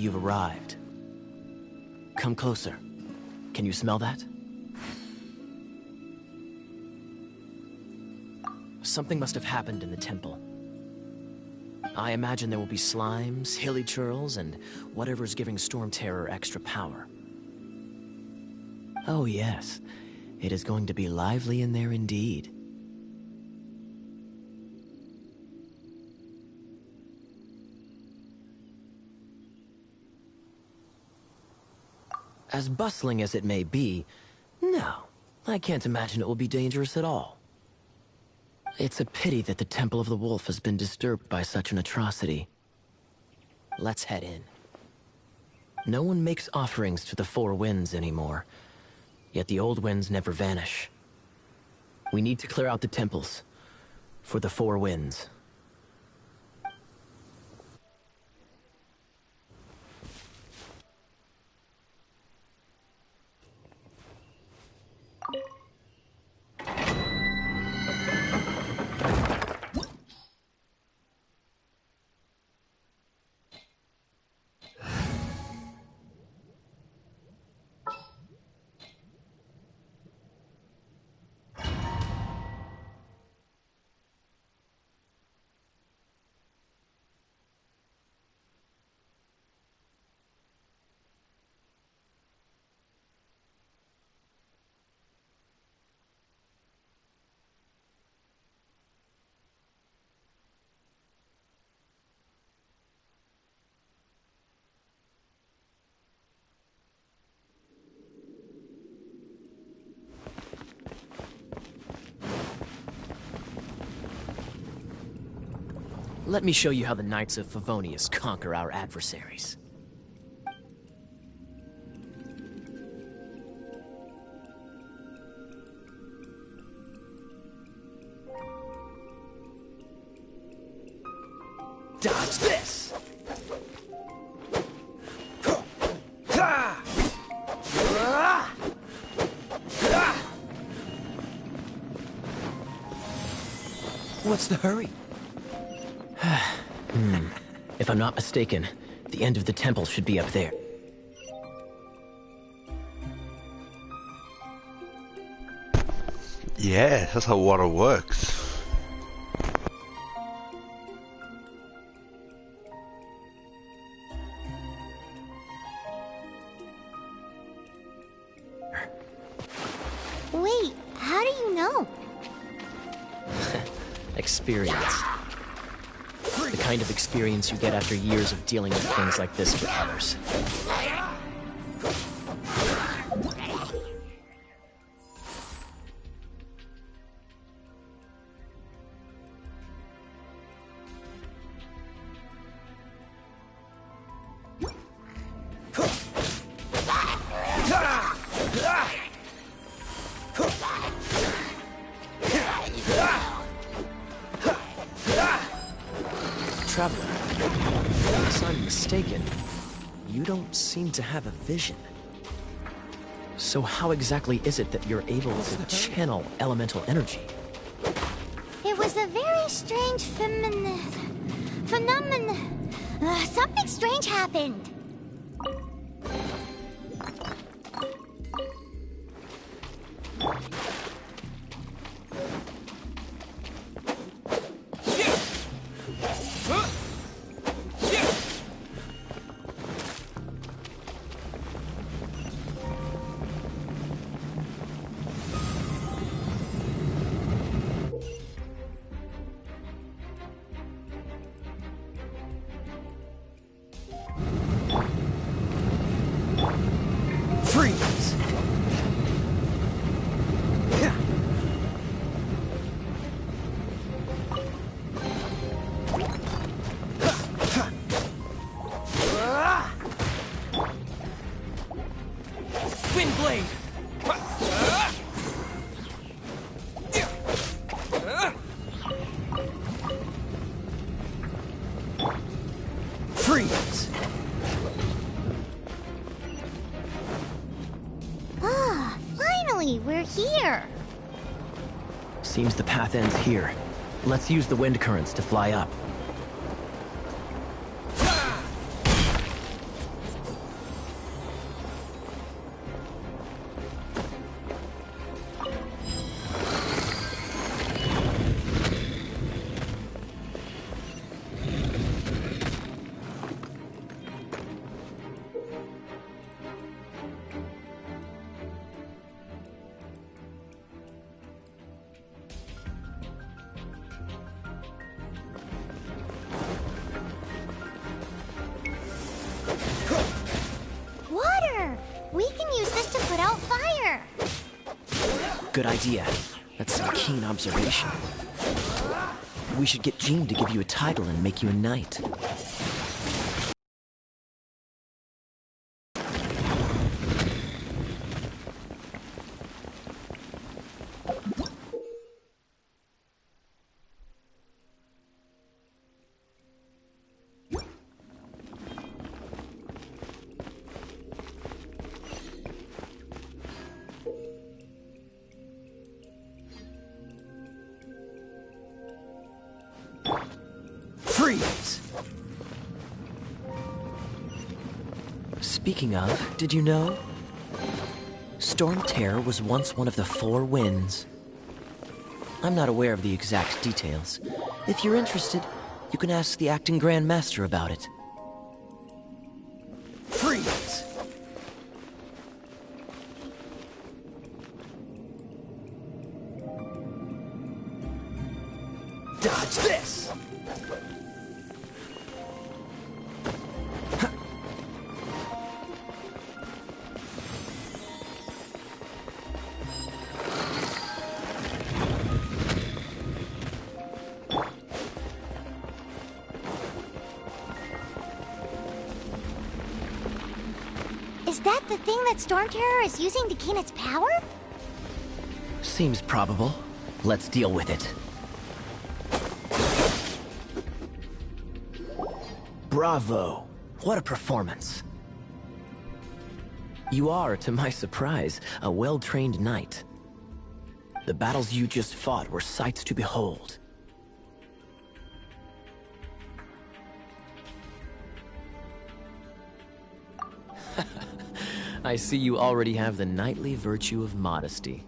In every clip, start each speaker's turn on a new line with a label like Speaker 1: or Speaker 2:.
Speaker 1: you've arrived. Come closer. Can you smell that? Something must have happened in the temple. I imagine there will be slimes, hilly churls, and whatever's giving Storm Terror extra power. Oh yes, it is going to be lively in there indeed. As bustling as it may be, no, I can't imagine it will be dangerous at all. It's a pity that the Temple of the Wolf has been disturbed by such an atrocity. Let's head in. No one makes offerings to the Four Winds anymore, yet the old winds never vanish. We need to clear out the temples for the Four Winds. Let me show you how the Knights of Favonius conquer our adversaries. Dodge this! What's the hurry? If I'm not mistaken, the end of the temple should be up there.
Speaker 2: Yeah, that's how water works.
Speaker 3: Wait, how do you know?
Speaker 1: Experience. The kind of experience you get after years of dealing with things like this with others. Traveler, unless I'm mistaken, you don't seem to have a vision. So how exactly is it that you're able to channel elemental energy?
Speaker 3: It was a very strange phenomenon. Something strange happened.
Speaker 1: Freeze! Wind blade! Freeze!
Speaker 3: Ah, finally, we're here.
Speaker 1: Seems the path ends here. Let's use the wind currents to fly up. Good idea. That's some keen observation. We should get Jean to give you a title and make you a knight. Freeze! Speaking of, did you know? Storm Terror was once one of the 4 winds. I'm not aware of the exact details. If you're interested, you can ask the acting Grand Master about it. Freeze! Dodge this!
Speaker 3: Is that the thing that Storm Terror is using to gain its power?
Speaker 1: Seems probable. Let's deal with it. Bravo! What a performance. You are, to my surprise, a well-trained knight. The battles you just fought were sights to behold. I see you already have the knightly virtue of modesty.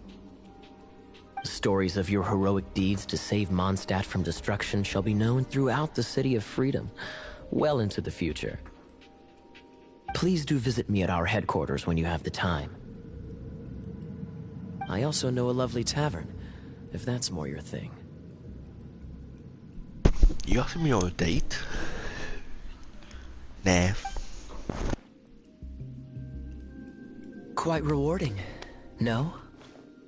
Speaker 1: Stories of your heroic deeds to save Mondstadt from destruction shall be known throughout the City of Freedom, well into the future. Please do visit me at our headquarters when you have the time. I also know a lovely tavern, if that's more your thing.
Speaker 2: You asking me on a date? Nah.
Speaker 1: Quite rewarding, no?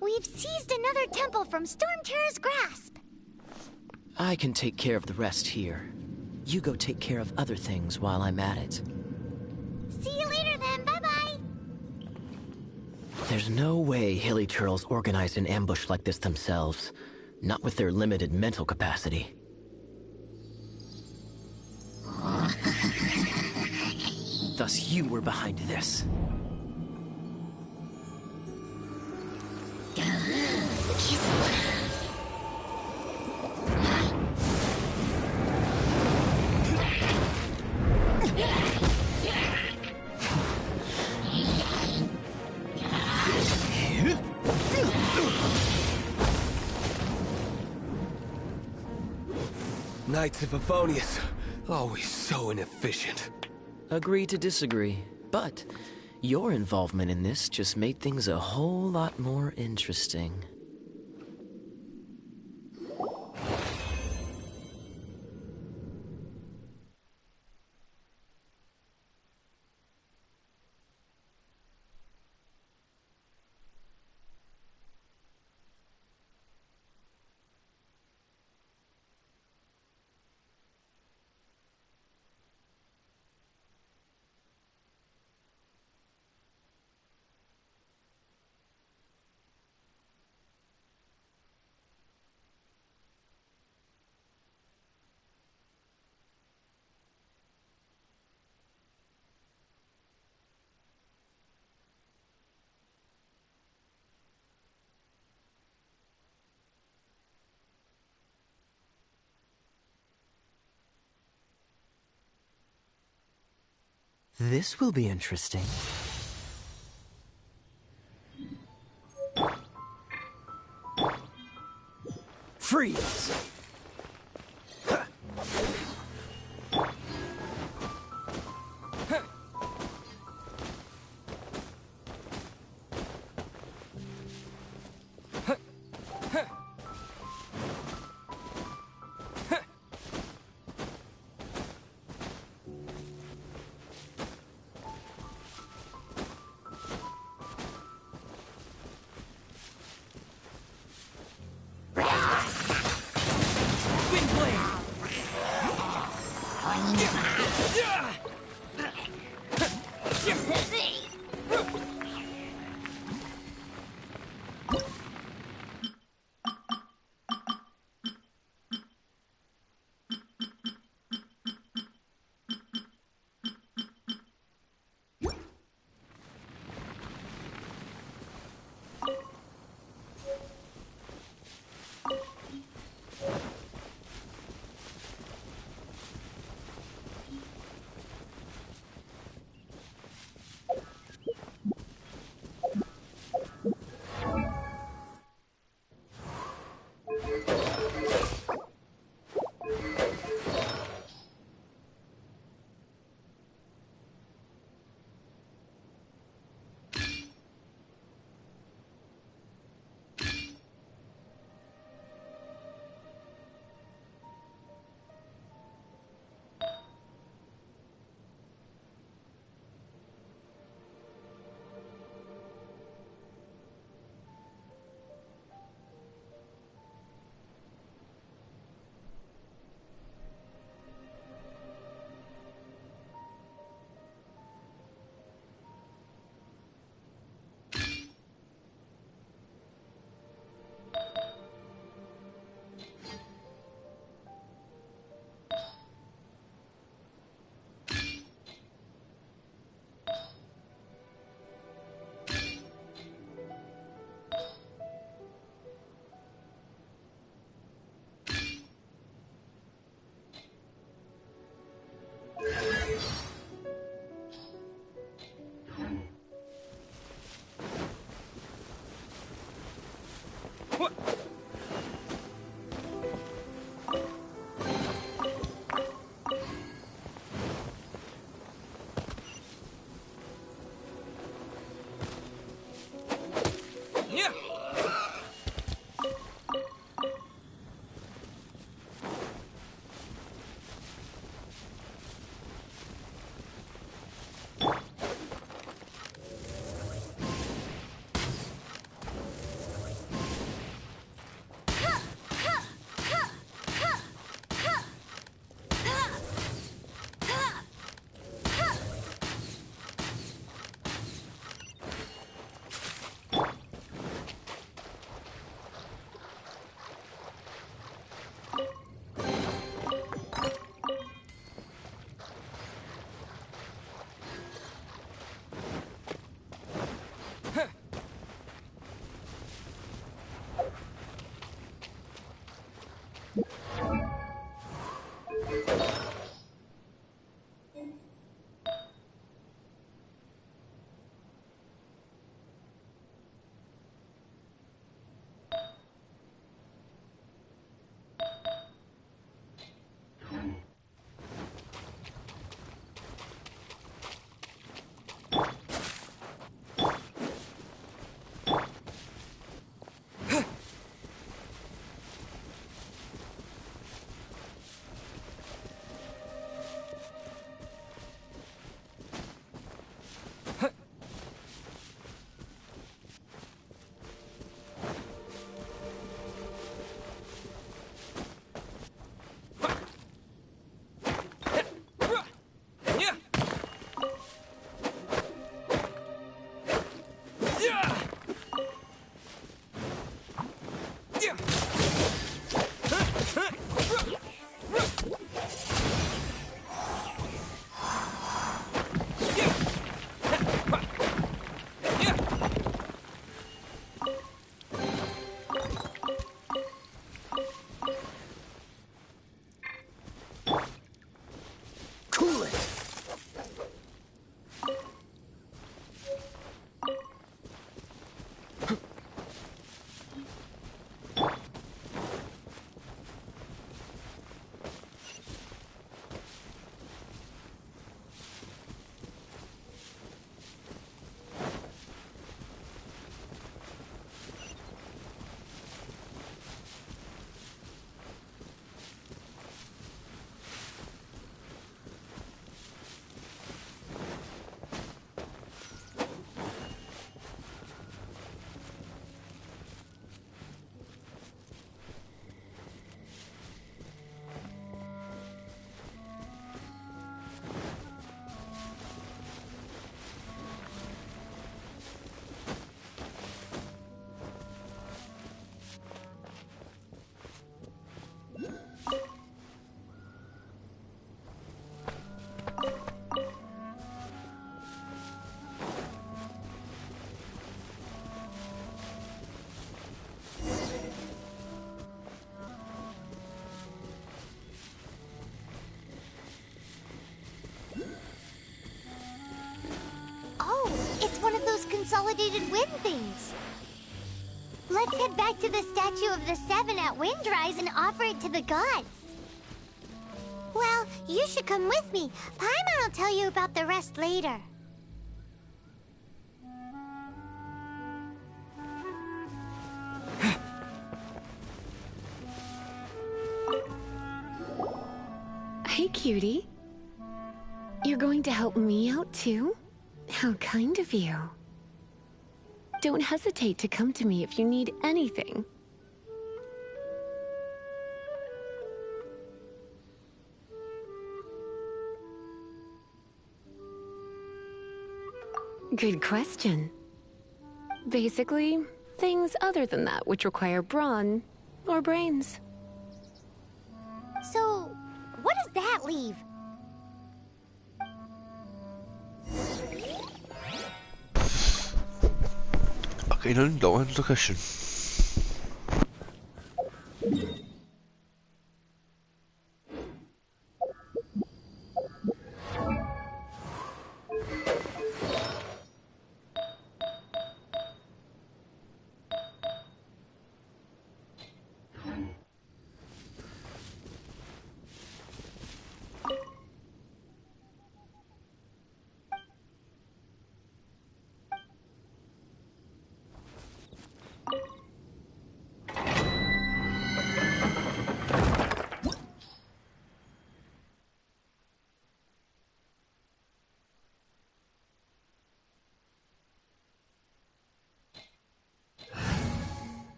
Speaker 3: We've seized another temple from Storm Terror's grasp.
Speaker 1: I can take care of the rest here. You go take care of other things while I'm at it.
Speaker 3: See you later then, bye-bye.
Speaker 1: There's no way Hilly Turtles organized an ambush like this themselves. Not with their limited mental capacity. Thus you were behind this.
Speaker 4: Knights of Favonius, always so inefficient.
Speaker 1: Agree to disagree, but your involvement in this just made things a whole lot more interesting. This will be interesting. Freeze!
Speaker 3: One of those consolidated wind things. Let's head back to the statue of the Seven at Windrise and offer it to the gods. Well, you should come with me. Paimon will tell you about the rest later.
Speaker 5: Hey, cutie. You're going to help me out, too? How kind of you. Don't hesitate to come to me if you need anything. Good question. Basically, things other than that which require brawn or brains.
Speaker 3: So, what does that leave?
Speaker 2: Okay, nun, go on to the question.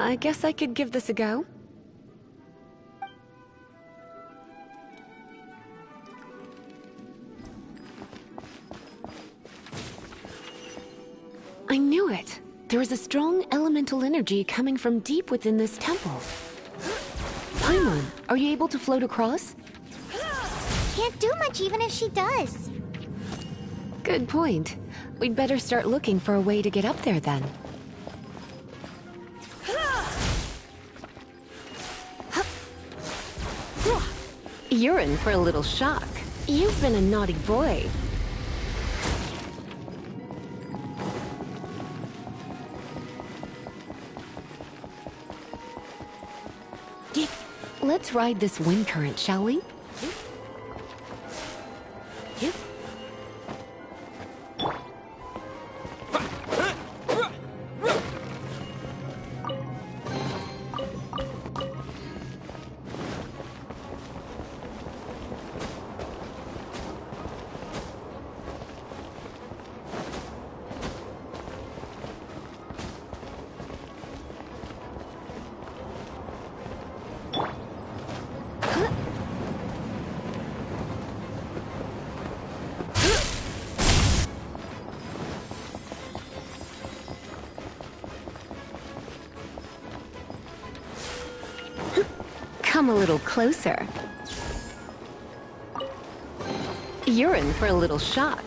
Speaker 5: I guess I could give this a go. I knew it. There is a strong elemental energy coming from deep within this temple. Paimon, are you able to float across?
Speaker 3: Can't do much even if she does.
Speaker 5: Good point. We'd better start looking for a way to get up there then. You're in for a little shock. You've been a naughty boy. Let's ride this wind current, shall we? Come a little closer. You're in for a little shock.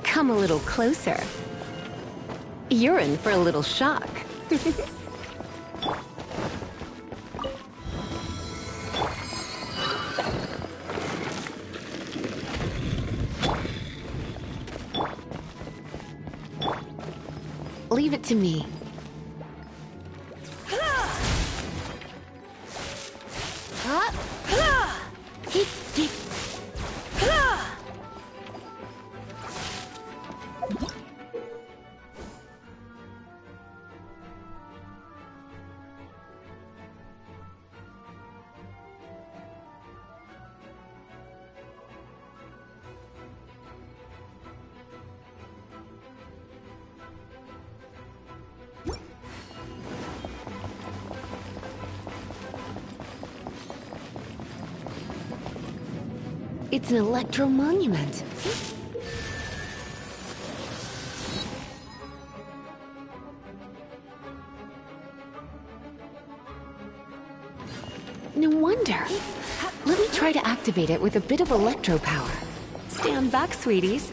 Speaker 5: Come a little closer. You're in for a little shock. Leave it to me. It's an electro monument. No wonder. Let me try to activate it with a bit of electro power. Stand back, sweeties.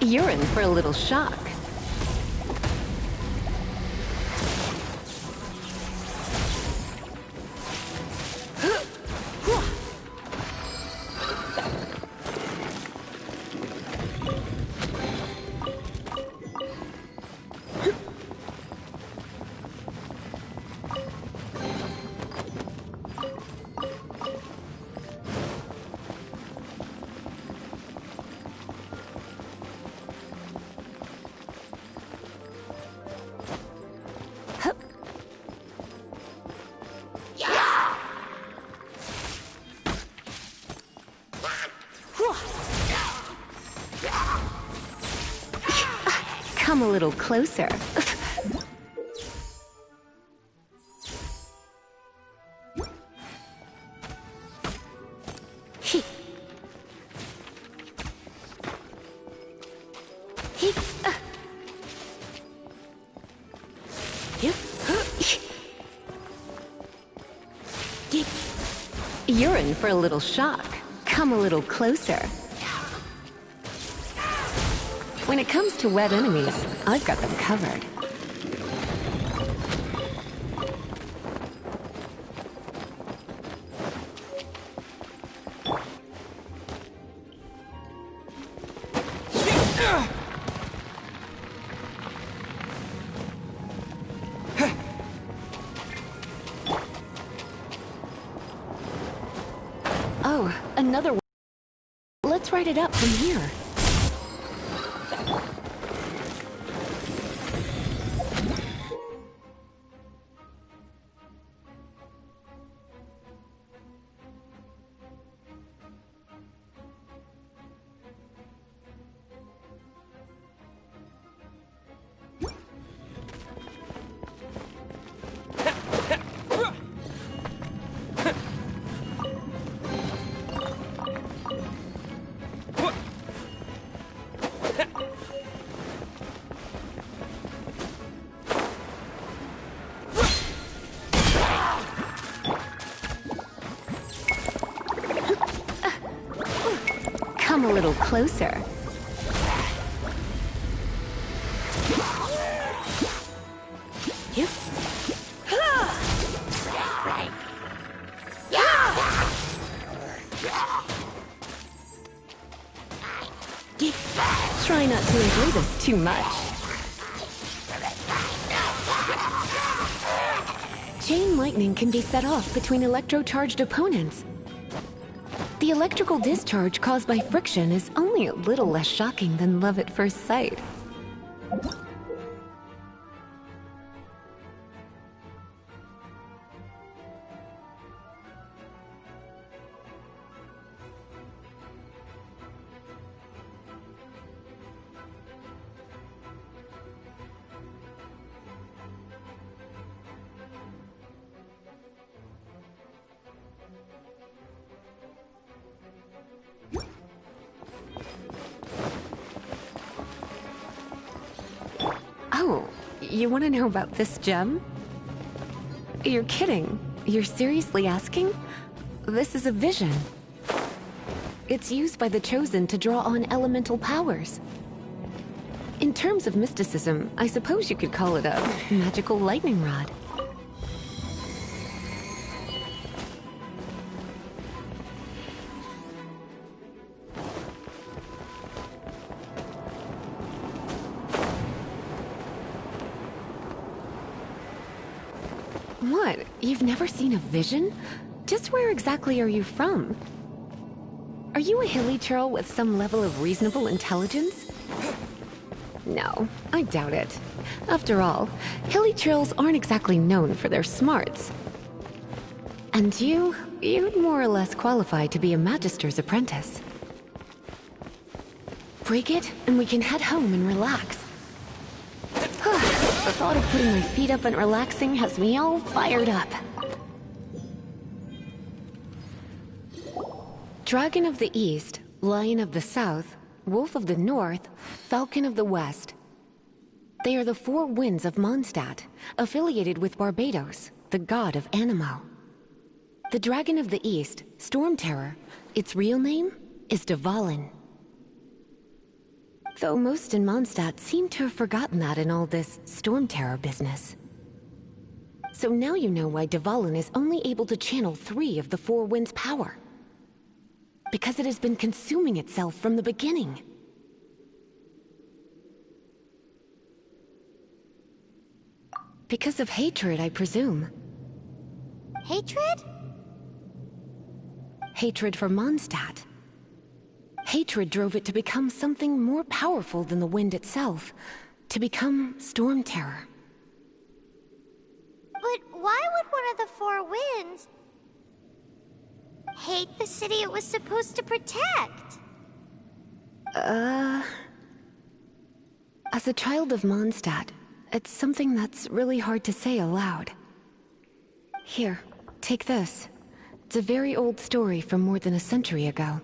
Speaker 5: You're in for a little shock. Come a little closer. You're in for a little shock. Come a little closer. When it comes to wet enemies, I've got them covered. Oh, another one. Let's ride it up from here. little closer. Yep. Try not to enjoy this too much. Chain lightning can be set off between electro-charged opponents. The electrical discharge caused by friction is only a little less shocking than love at first sight. Oh, you want to know about this gem? You're kidding. You're seriously asking? This is a vision. It's used by the Chosen to draw on elemental powers. In terms of mysticism, I suppose you could call it a magical lightning rod. What? You've never seen a vision? Just where exactly are you from? Are you a hilly churl with some level of reasonable intelligence? No, I doubt it. After all, hilly churls aren't exactly known for their smarts. And you'd more or less qualify to be a magister's apprentice. Break it, and we can head home and relax. The thought of putting my feet up and relaxing has me all fired up. Dragon of the East, Lion of the South, Wolf of the North, Falcon of the West. They are the four winds of Mondstadt, affiliated with Barbados, the god of Anemo. The Dragon of the East, Storm Terror, its real name is Dvalin. Though most in Mondstadt seem to have forgotten that in all this Storm Terror business. So now you know why Dvalin is only able to channel 3 of the four winds' power. Because it has been consuming itself from the beginning. Because of hatred, I presume.
Speaker 3: Hatred?
Speaker 5: Hatred for Mondstadt. Hatred drove it to become something more powerful than the wind itself. To become Storm Terror.
Speaker 3: But why would one of the four winds hate the city it was supposed to protect?
Speaker 5: As a child of Mondstadt, it's something that's really hard to say aloud. Here, take this. It's a very old story from more than a century ago.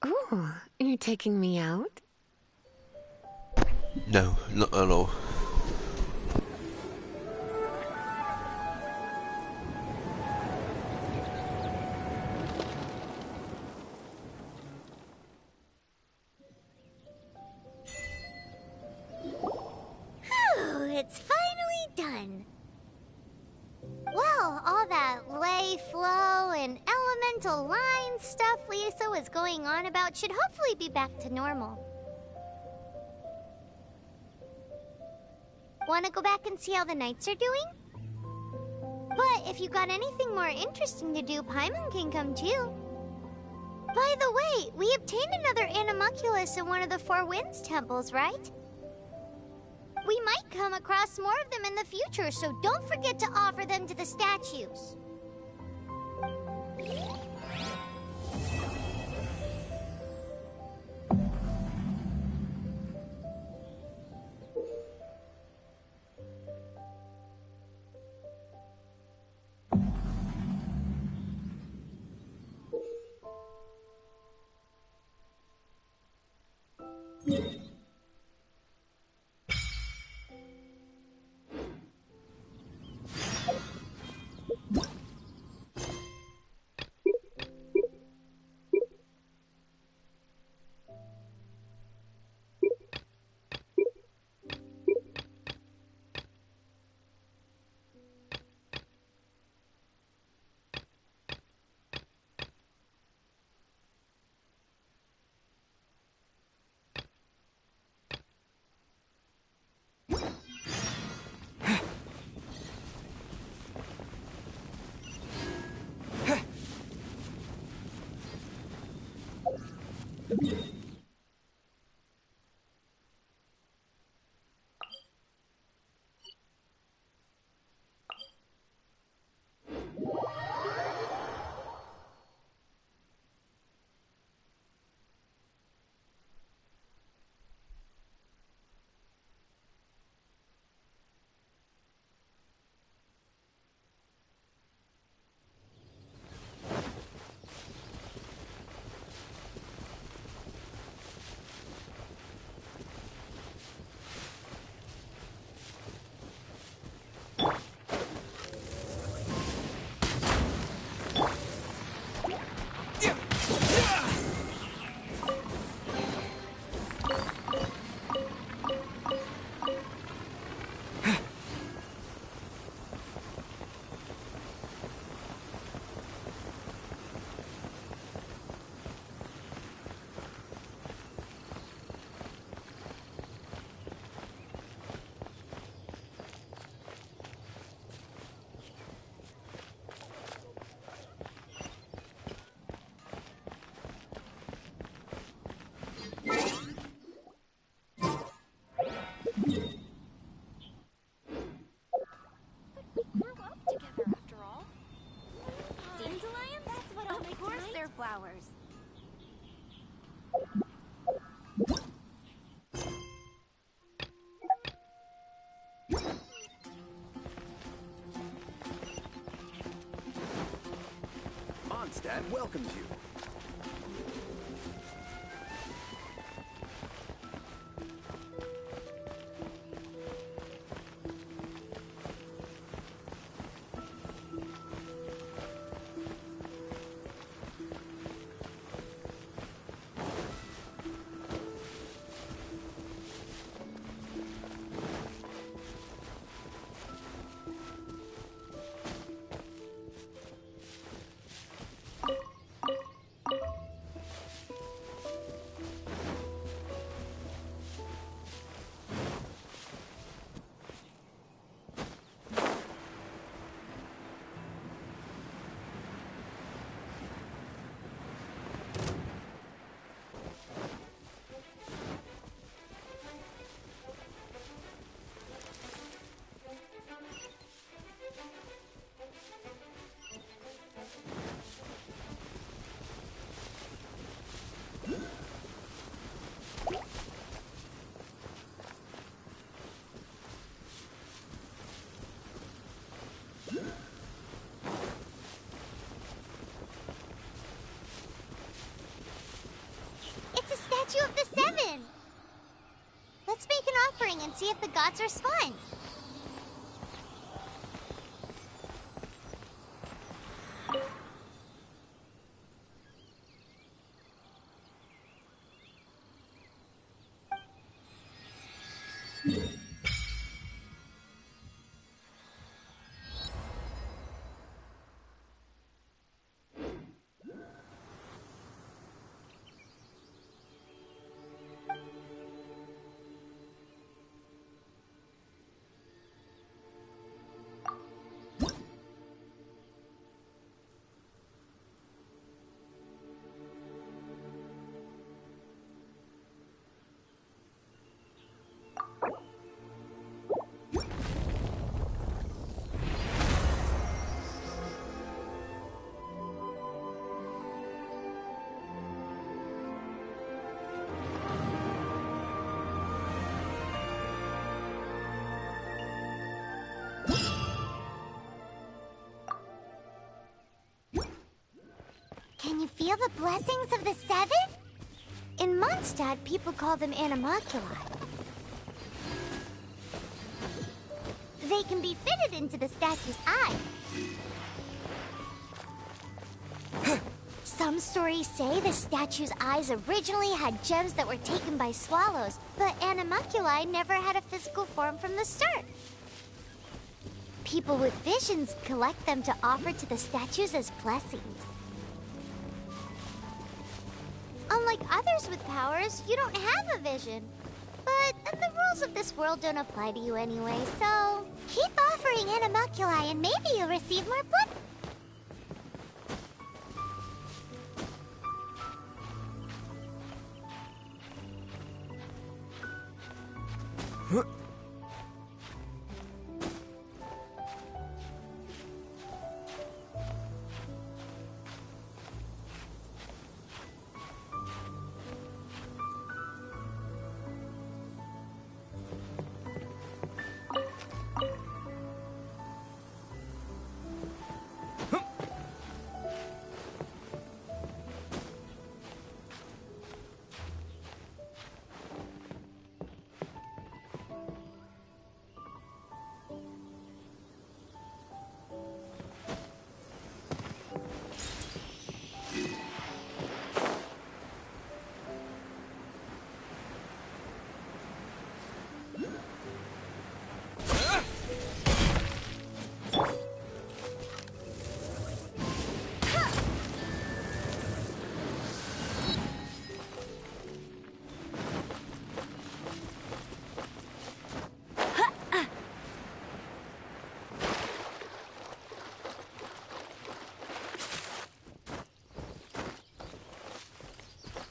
Speaker 5: Ooh, you're taking me out?
Speaker 2: No, not at all.
Speaker 3: Phew, it's finally done. Well, all that ley flow and elemental line stuff Lisa was going on about should hopefully be back to normal. Want to go back and see how the knights are doing? But if you got anything more interesting to do, Paimon can come too. By the way, we obtained another Animalculus in one of the Four Winds temples, right? We might come across more of them in the future, so don't forget to offer them to the statues.
Speaker 6: Flowers.
Speaker 7: Mondstadt welcomes you.
Speaker 3: It's a statue of the Seven! Let's make an offering and see if the gods respond. Can you feel the blessings of the seven? In Mondstadt, people call them animalculi. They can be fitted into the statue's eye. Some stories say the statue's eyes originally had gems that were taken by swallows, but animalculi never had a physical form from the start. People with visions collect them to offer to the statues as blessings. Unlike others with powers, you don't have a vision. But the rules of this world don't apply to you anyway, so keep offering animalculi and maybe you'll receive more blood.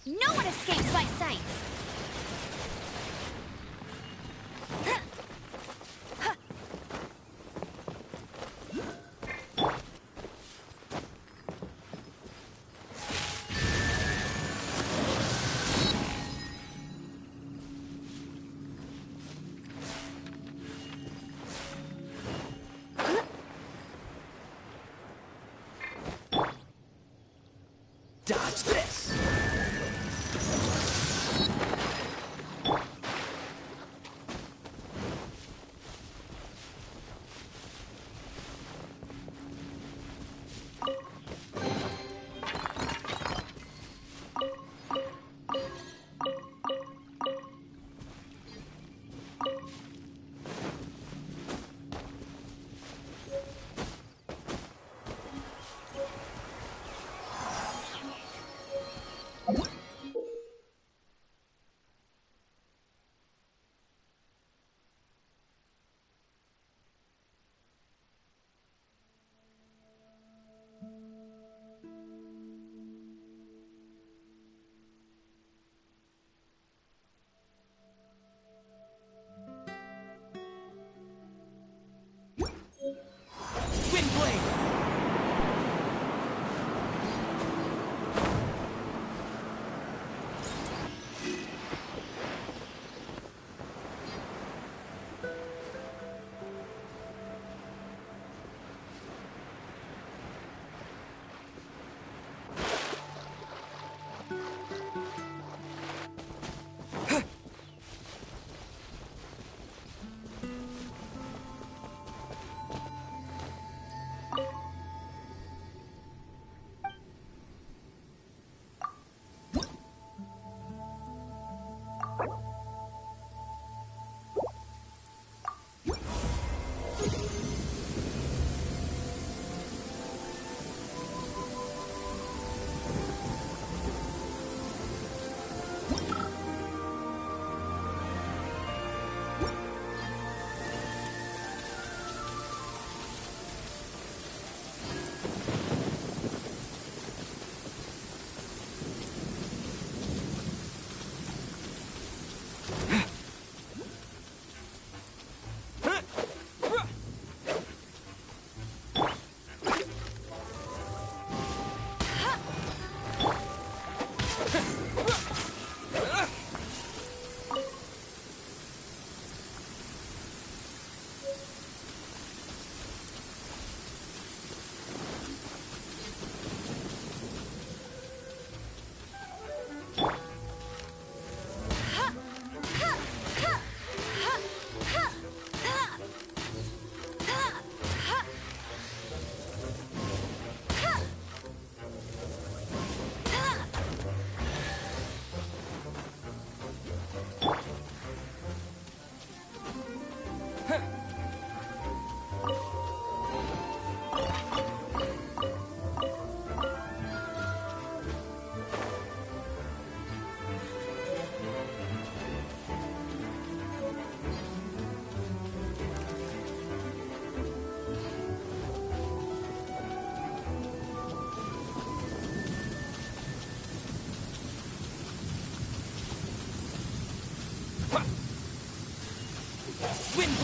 Speaker 6: No one escapes my sights!
Speaker 4: Dodge this!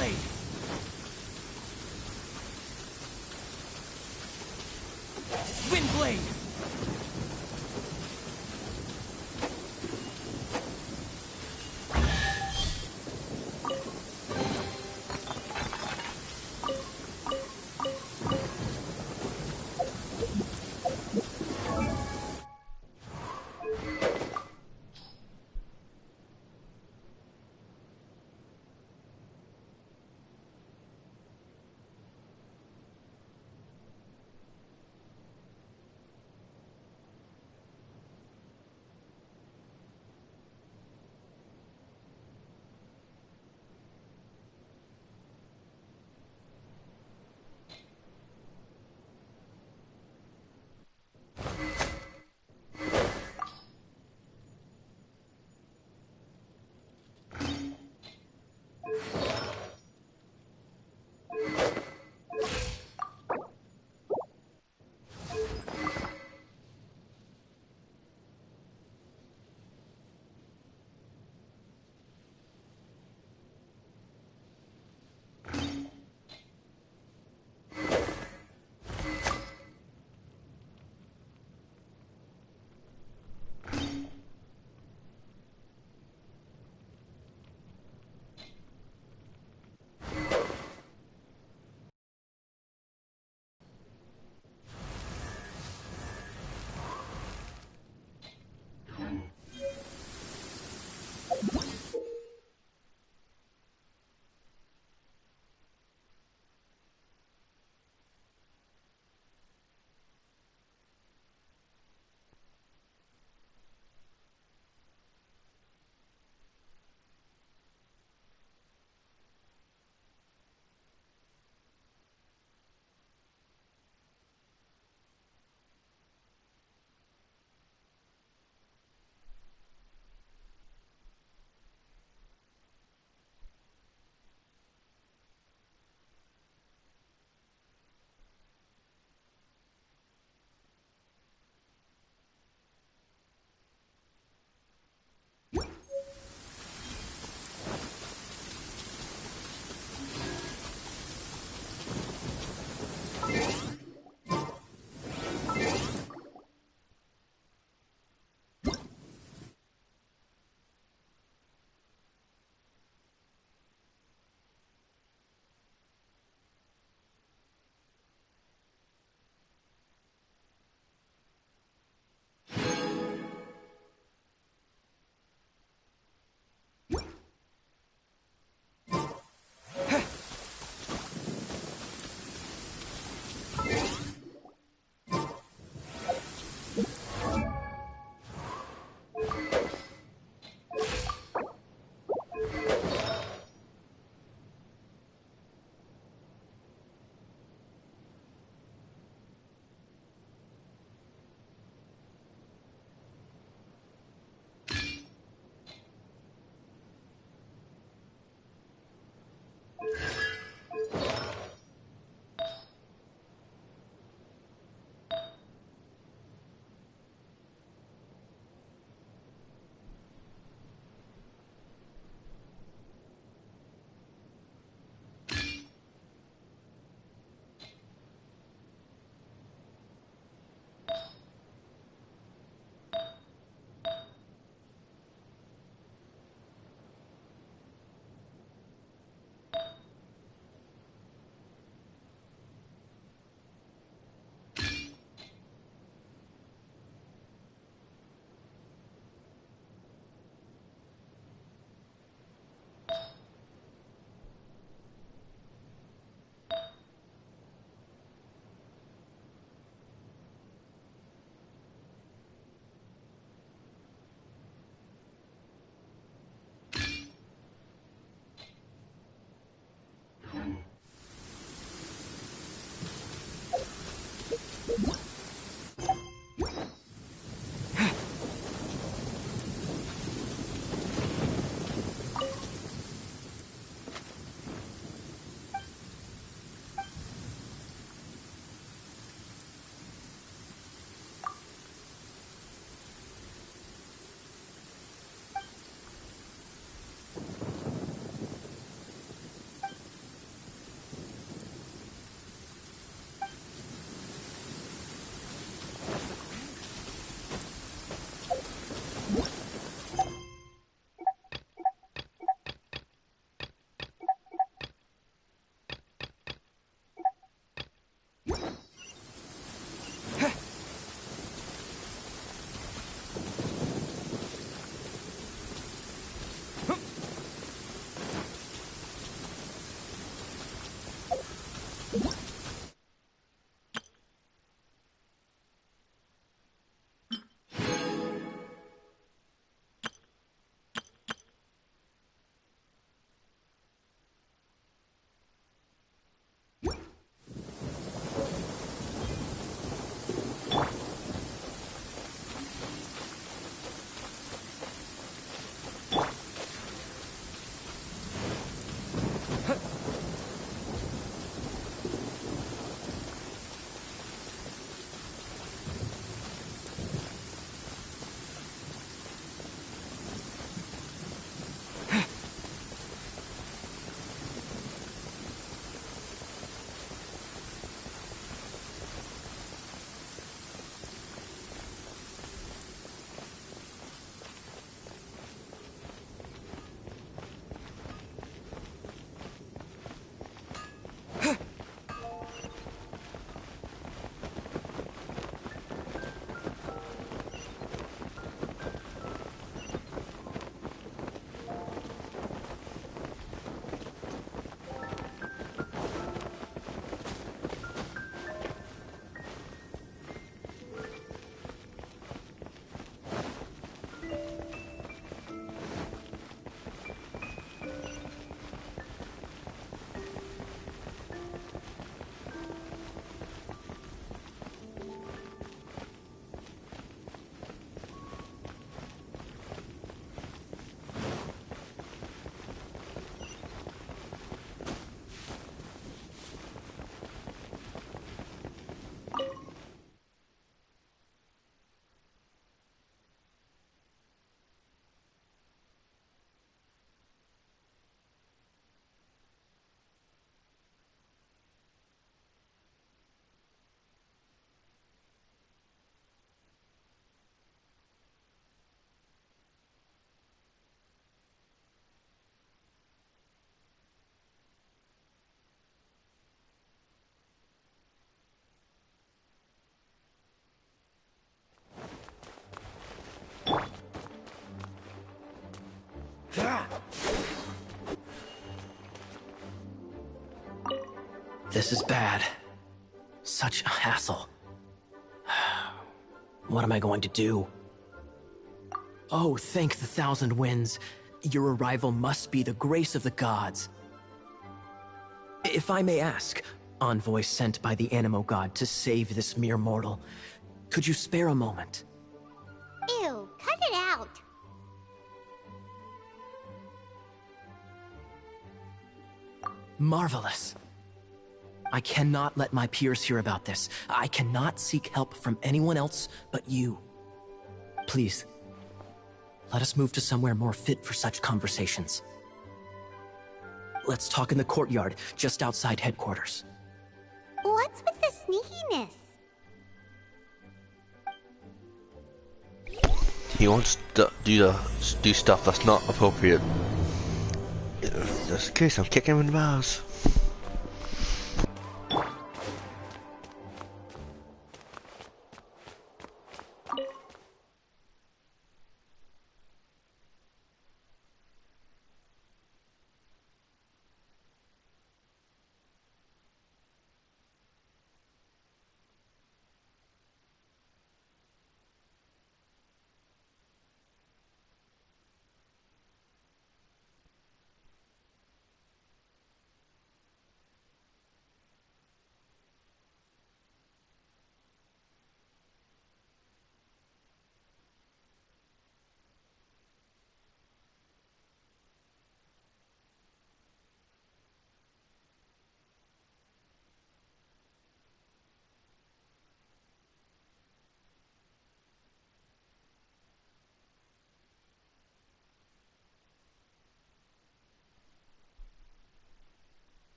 Speaker 4: Windblade! Windblade!
Speaker 1: This is bad. Such a hassle. What am I going to do? Oh, thank the thousand winds. Your arrival must be the grace of the gods. If I may ask, envoy sent by the Animo god to save this mere mortal, could you spare a moment?
Speaker 3: Ew, cut it out.
Speaker 1: Marvelous. I cannot let my peers hear about this. I cannot seek help from anyone else but you. Please, let us move to somewhere more fit for such conversations. Let's talk in the courtyard, just outside headquarters.
Speaker 3: What's with the sneakiness?
Speaker 2: He wants to do stuff that's not appropriate. Just in case I'm kicking him in the balls.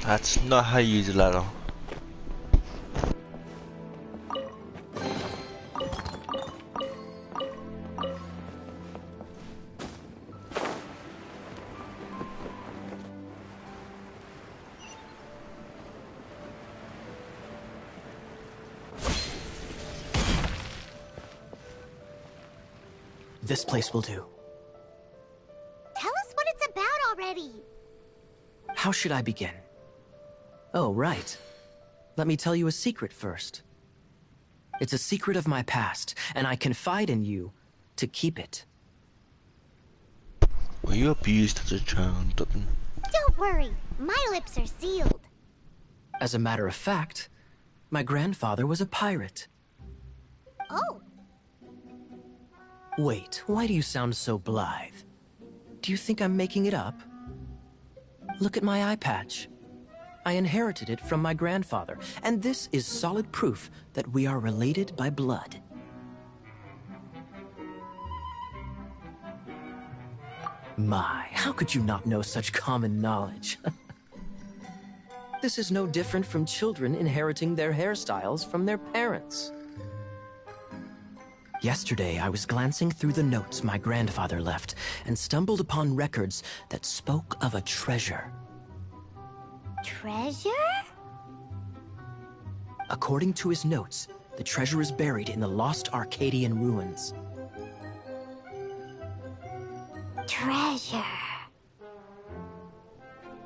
Speaker 2: That's not how you use a ladder.
Speaker 1: This place will do.
Speaker 3: Tell us what it's about already.
Speaker 1: How should I begin? Oh, right. Let me tell you a secret first. It's a secret of my past, and I confide in you to keep it.
Speaker 2: Were you abused as a child, Dutton?
Speaker 3: Don't worry, my lips are sealed.
Speaker 1: As a matter of fact, my grandfather was a pirate.
Speaker 3: Oh,
Speaker 1: Wait, why do you sound so blithe? Do you think I'm making it up? Look at my eye patch. I inherited it from my grandfather, and this is solid proof that we are related by blood. My, how could you not know such common knowledge? This is no different from children inheriting their hairstyles from their parents. Yesterday, I was glancing through the notes my grandfather left and stumbled upon records that spoke of a treasure.
Speaker 3: Treasure?
Speaker 1: According to his notes, the treasure is buried in the lost Arcadian ruins.
Speaker 3: Treasure.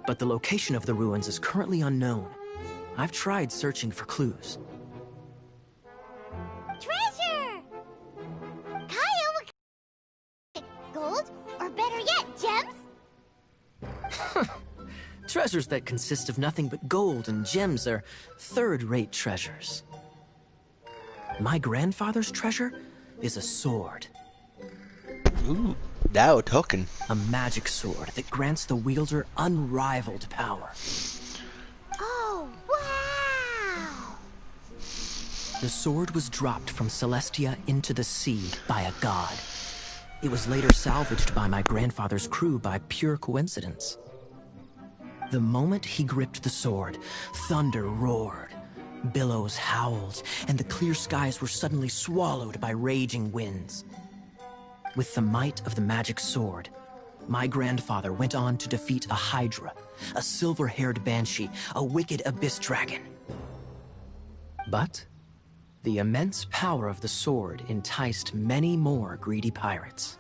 Speaker 1: But the location of the ruins is currently unknown. I've tried searching for clues.
Speaker 3: Treasure! Kyle, gold? Or better yet, gems?
Speaker 1: Treasures that consist of nothing but gold and gems are third-rate treasures. My grandfather's treasure is a sword.
Speaker 2: Ooh, now we're talking.
Speaker 1: A magic sword that grants the wielder unrivaled power.
Speaker 3: Oh, wow!
Speaker 1: The sword was dropped from Celestia into the sea by a god. It was later salvaged by my grandfather's crew by pure coincidence. The moment he gripped the sword, thunder roared, billows howled, and the clear skies were suddenly swallowed by raging winds. With the might of the magic sword, my grandfather went on to defeat a Hydra, a silver-haired banshee, a wicked abyss dragon. But the immense power of the sword enticed many more greedy pirates.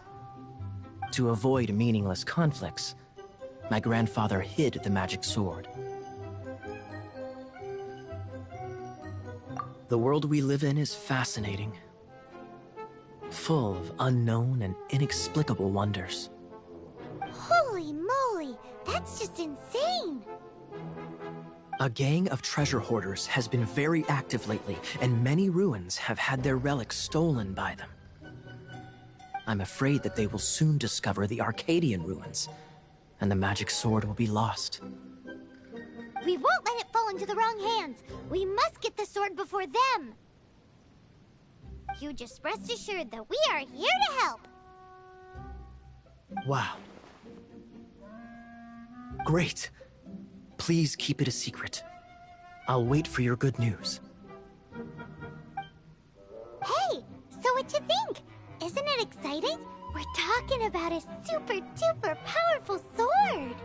Speaker 1: To avoid meaningless conflicts, my grandfather hid the magic sword. The world we live in is fascinating, full of unknown and inexplicable wonders.
Speaker 3: Holy moly, that's just insane!
Speaker 1: A gang of treasure hoarders has been very active lately, and many ruins have had their relics stolen by them. I'm afraid that they will soon discover the Arcadian ruins, and the magic sword will be lost.
Speaker 3: We won't let it fall into the wrong hands. We must get the sword before them. You just rest assured that we are here to help.
Speaker 1: Wow. Great. Please keep it a secret. I'll wait for your good news.
Speaker 3: Hey, so what you think? Isn't it exciting? We're talking about a super-duper powerful sword.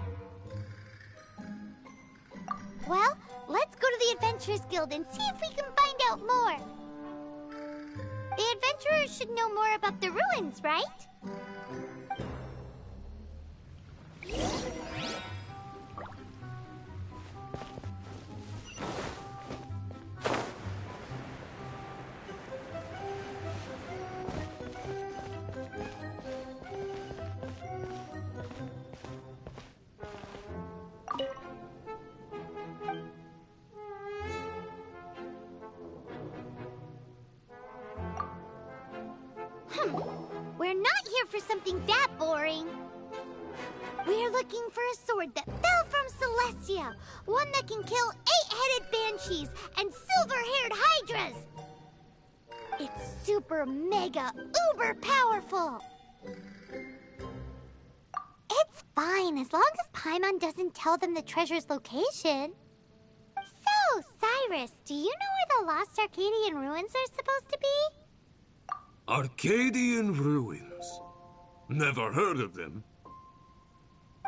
Speaker 3: Well, let's go to the Adventurers Guild and see if we can find out more. The adventurers should know more about the ruins, right? We're not here for something that boring. We're looking for a sword that fell from Celestia. One that can kill 8-headed banshees and silver-haired hydras. It's super mega uber powerful. It's fine as long as Paimon doesn't tell them the treasure's location. So, Cyrus, do you know where the lost Arcadian ruins are supposed to be?
Speaker 4: Arcadian ruins. Never heard of them.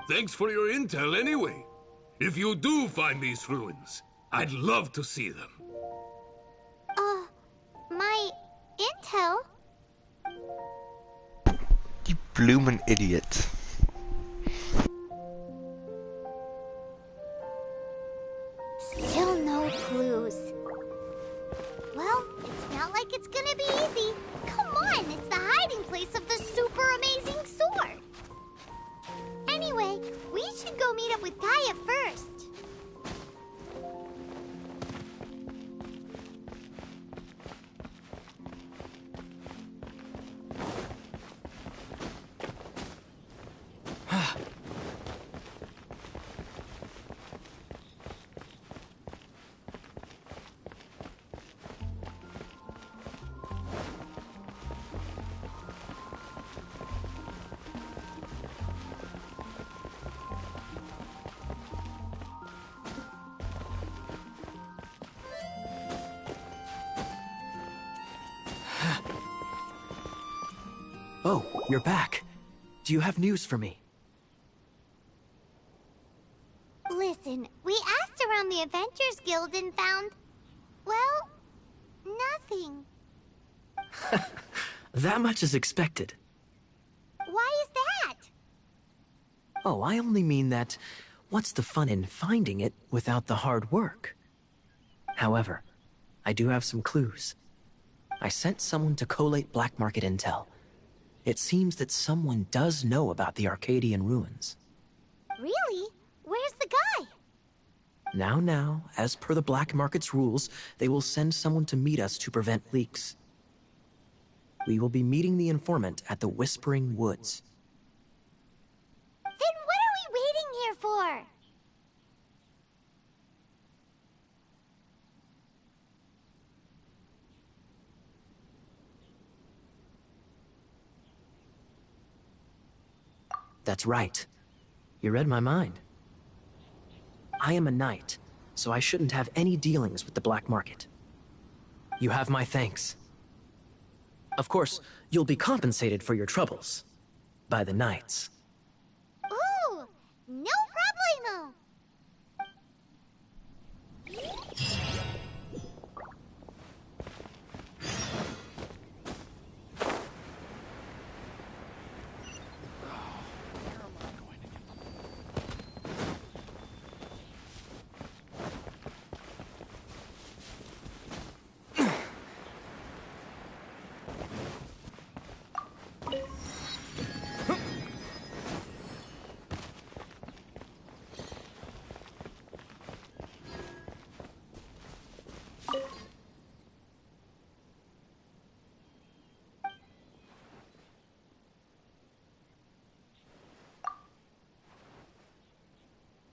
Speaker 4: Thanks for your intel anyway. If you do find these ruins, I'd love to see them.
Speaker 3: My intel?
Speaker 2: You bloomin' idiot.
Speaker 3: Still no clues. Well, it's not like it's gonna be easy. Come on, it's the hiding place of the super amazing sword. Anyway, we should go meet up with Gaia first.
Speaker 1: Oh, you're back. Do you have news for me?
Speaker 3: Listen, we asked around the Adventurers Guild and found, well, nothing.
Speaker 1: That much is expected.
Speaker 3: Why is that?
Speaker 1: Oh, I only mean that what's the fun in finding it without the hard work? However, I do have some clues. I sent someone to collate black market intel. It seems that someone does know about the Arcadian ruins.
Speaker 3: Really? Where's the guy?
Speaker 1: Now, as per the black market's rules, they will send someone to meet us to prevent leaks. We will be meeting the informant at the Whispering Woods.
Speaker 3: Then what are we waiting here for?
Speaker 1: That's right. You read my mind. I am a knight, so I shouldn't have any dealings with the black market. You have my thanks. Of course, you'll be compensated for your troubles. By the knights.
Speaker 3: Ooh, no problemo.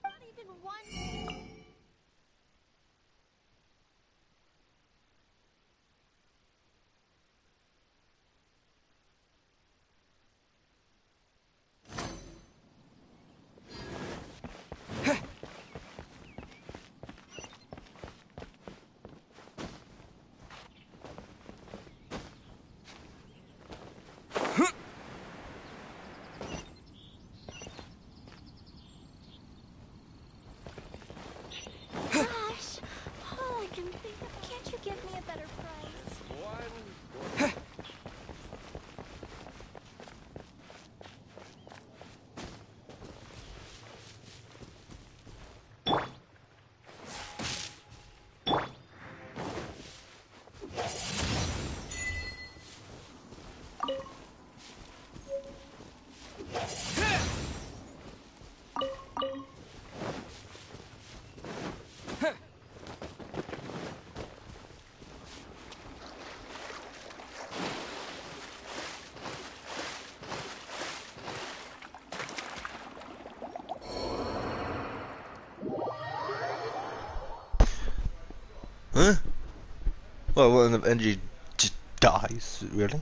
Speaker 3: Not even one. Gosh, all I can think of. Can't you give me a better price?
Speaker 2: Huh? Well, when the energy just dies, really?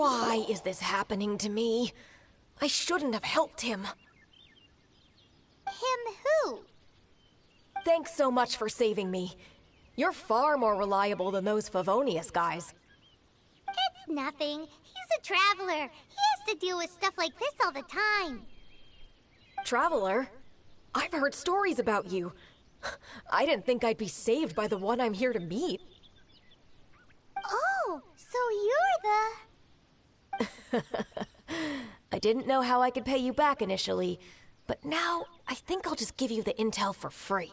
Speaker 6: Why is this happening to me? I shouldn't have helped him.
Speaker 3: Him who?
Speaker 6: Thanks so much for saving me. You're far more reliable than those Favonius guys.
Speaker 3: It's nothing. He's a traveler. He has to deal with stuff like this all the time.
Speaker 6: Traveler? I've heard stories about you. I didn't think I'd be saved by the one I'm here to meet.
Speaker 3: Oh, so you're the...
Speaker 6: I didn't know how I could pay you back initially, but now I think I'll just give you the intel for free.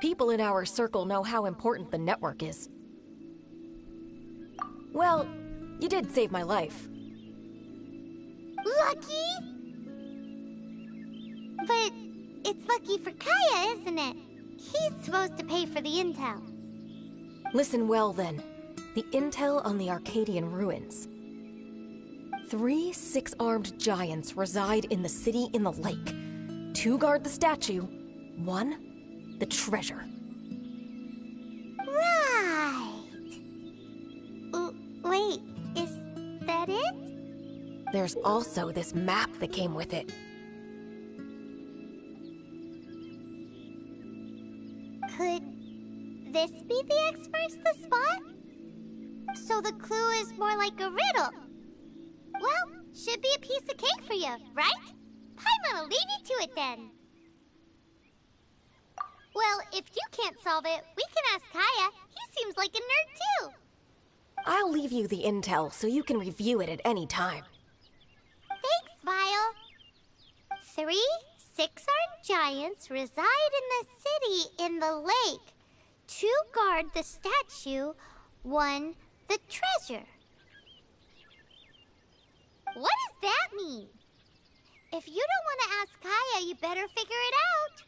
Speaker 6: People in our circle know how important the network is. Well, you did save my life.
Speaker 3: Lucky? But it's lucky for Kaya, isn't it? He's supposed to pay for the intel.
Speaker 6: Listen well then. The intel on the Arcadian ruins. 3 6-armed giants reside in the city in the lake. 2 guard the statue, 1 the treasure.
Speaker 3: Right. Wait, is that it?
Speaker 6: There's also this map that came with it.
Speaker 3: Could this be the X marks the spot? So the clue is more like a riddle. Well, should be a piece of cake for you, right? Paimon'll leave you to it then. Well, if you can't solve it, we can ask Kaya. He seems like a nerd too.
Speaker 6: I'll leave you the intel so you can review it at any time.
Speaker 3: Thanks, Vile. 3 6-armed giants reside in the city in the lake. 2 guard the statue, 1 the treasure. What does that mean? If you don't want to ask Kaya, you better figure it out.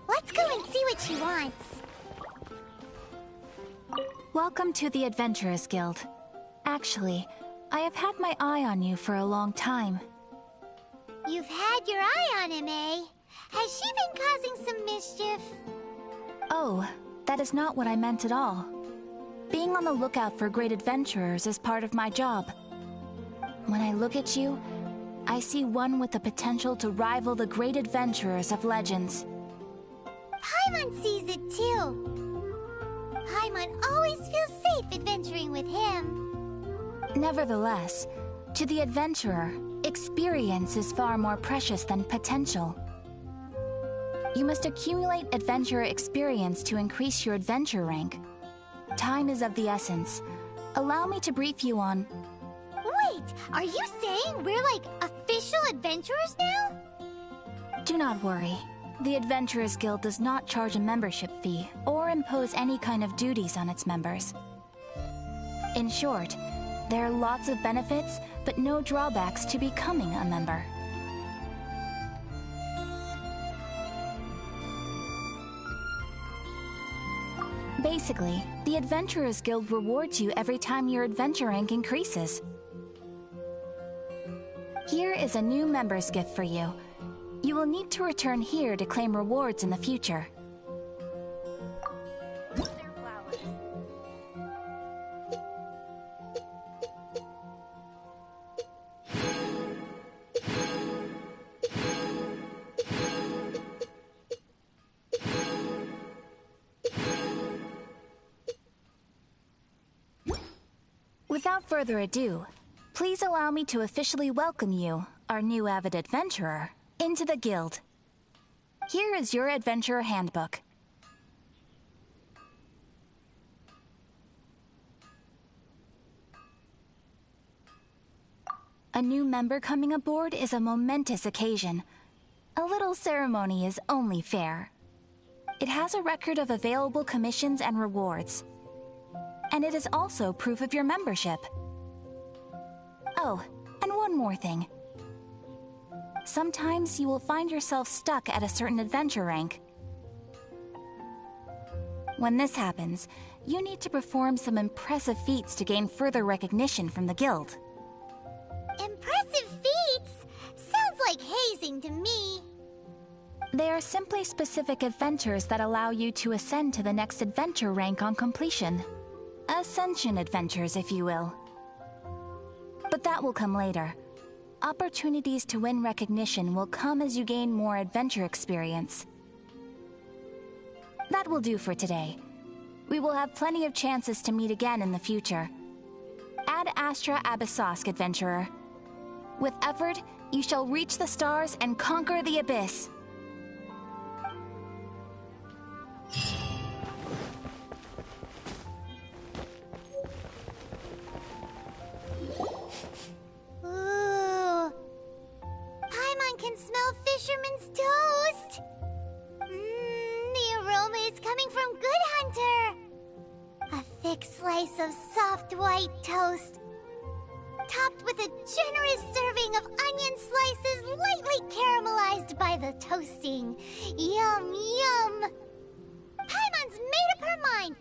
Speaker 3: Let's go and see what she wants.
Speaker 8: Welcome to the Adventurers Guild. Actually, I have had my eye on you for a long time.
Speaker 3: You've had your eye on him, eh? Has she been causing some mischief?
Speaker 8: Oh, that is not what I meant at all. Being on the lookout for great adventurers is part of my job. When I look at you, I see one with the potential to rival the great adventurers of legends.
Speaker 3: Paimon sees it too. Paimon always feels safe adventuring with him.
Speaker 8: Nevertheless, to the adventurer, experience is far more precious than potential. You must accumulate adventurer experience to increase your adventure rank. Time is of the essence. Allow me to brief you on...
Speaker 3: Wait, are you saying we're like official adventurers now?
Speaker 8: Do not worry. The Adventurers Guild does not charge a membership fee or impose any kind of duties on its members. In short, there are lots of benefits, but no drawbacks to becoming a member. Basically, the Adventurers Guild rewards you every time your adventure rank increases. Here is a new member's gift for you. You will need to return here to claim rewards in the future. Without further ado, please allow me to officially welcome you, our new avid adventurer, into the guild. Here is your adventurer handbook. A new member coming aboard is a momentous occasion. A little ceremony is only fair. It has a record of available commissions and rewards. And it is also proof of your membership. Oh, and one more thing. Sometimes you will find yourself stuck at a certain adventure rank. When this happens, you need to perform some impressive feats to gain further recognition from the guild.
Speaker 3: Impressive feats? Sounds like hazing to me.
Speaker 8: They are simply specific adventures that allow you to ascend to the next adventure rank on completion. Ascension adventures, if you will. But that will come later. Opportunities to win recognition will come as you gain more adventure experience. That will do for today. We will have plenty of chances to meet again in the future. Ad Astra Abyssosk, adventurer. With effort, you shall reach the stars and conquer the abyss.
Speaker 3: Ooh. Paimon can smell fisherman's toast. The aroma is coming from Good Hunter. A thick slice of soft white toast, topped with a generous serving of onion slices lightly caramelized by the toasting. Yum, yum! Paimon's made up her mind!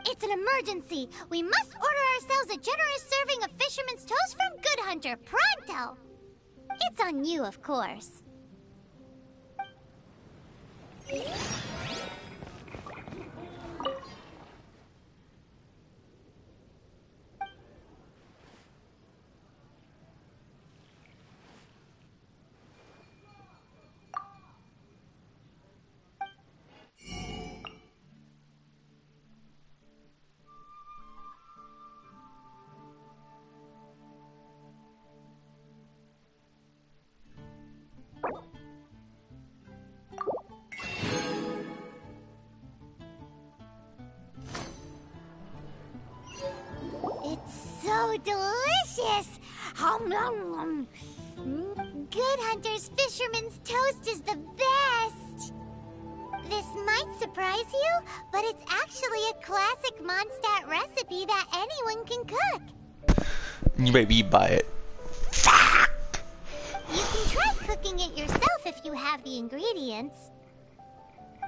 Speaker 3: It's an emergency! We must order ourselves a generous serving of fisherman's toast from Good Hunter, pronto! It's on you, of course. So delicious! Hum, nom, nom. Good Hunter's Fisherman's Toast is the best! This might surprise you, but it's actually a classic Mondstadt recipe that anyone can cook.
Speaker 2: You made me buy it. Fuck!
Speaker 3: You can try cooking it yourself if you have the ingredients.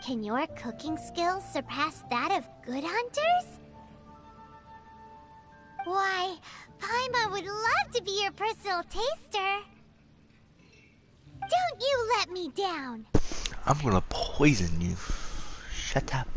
Speaker 3: Can your cooking skills surpass that of Good Hunter's? Why, Paimon would love to be your personal taster. Don't you let me down.
Speaker 2: I'm gonna poison you. Shut up.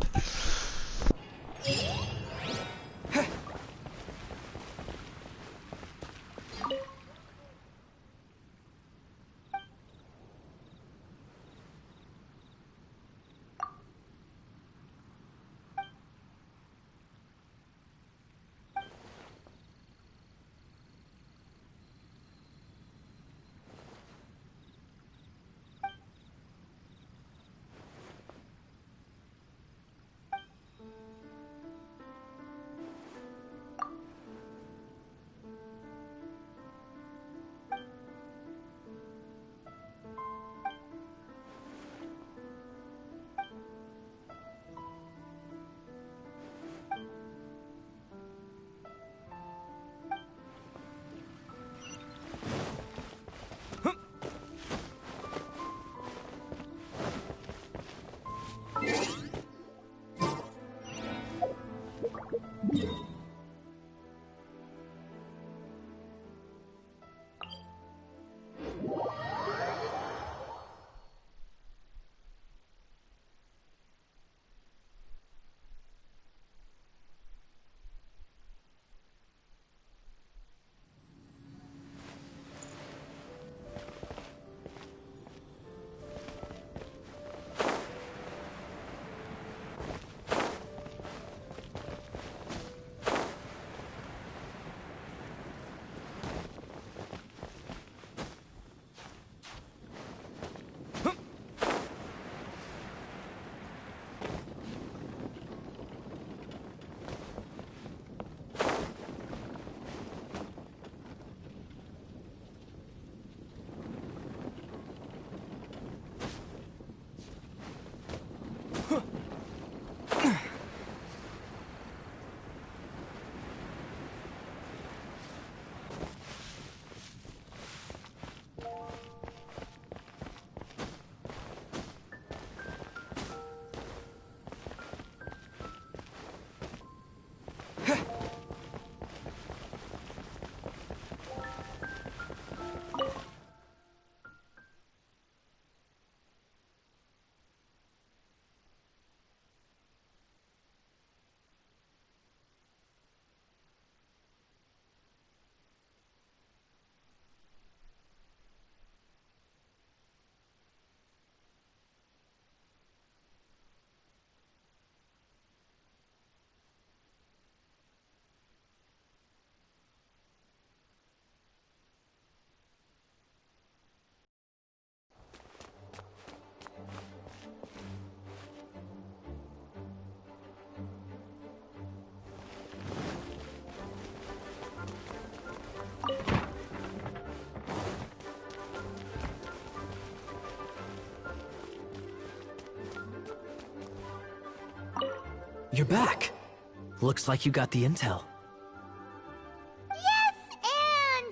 Speaker 1: You're back. Looks like you got the intel.
Speaker 3: Yes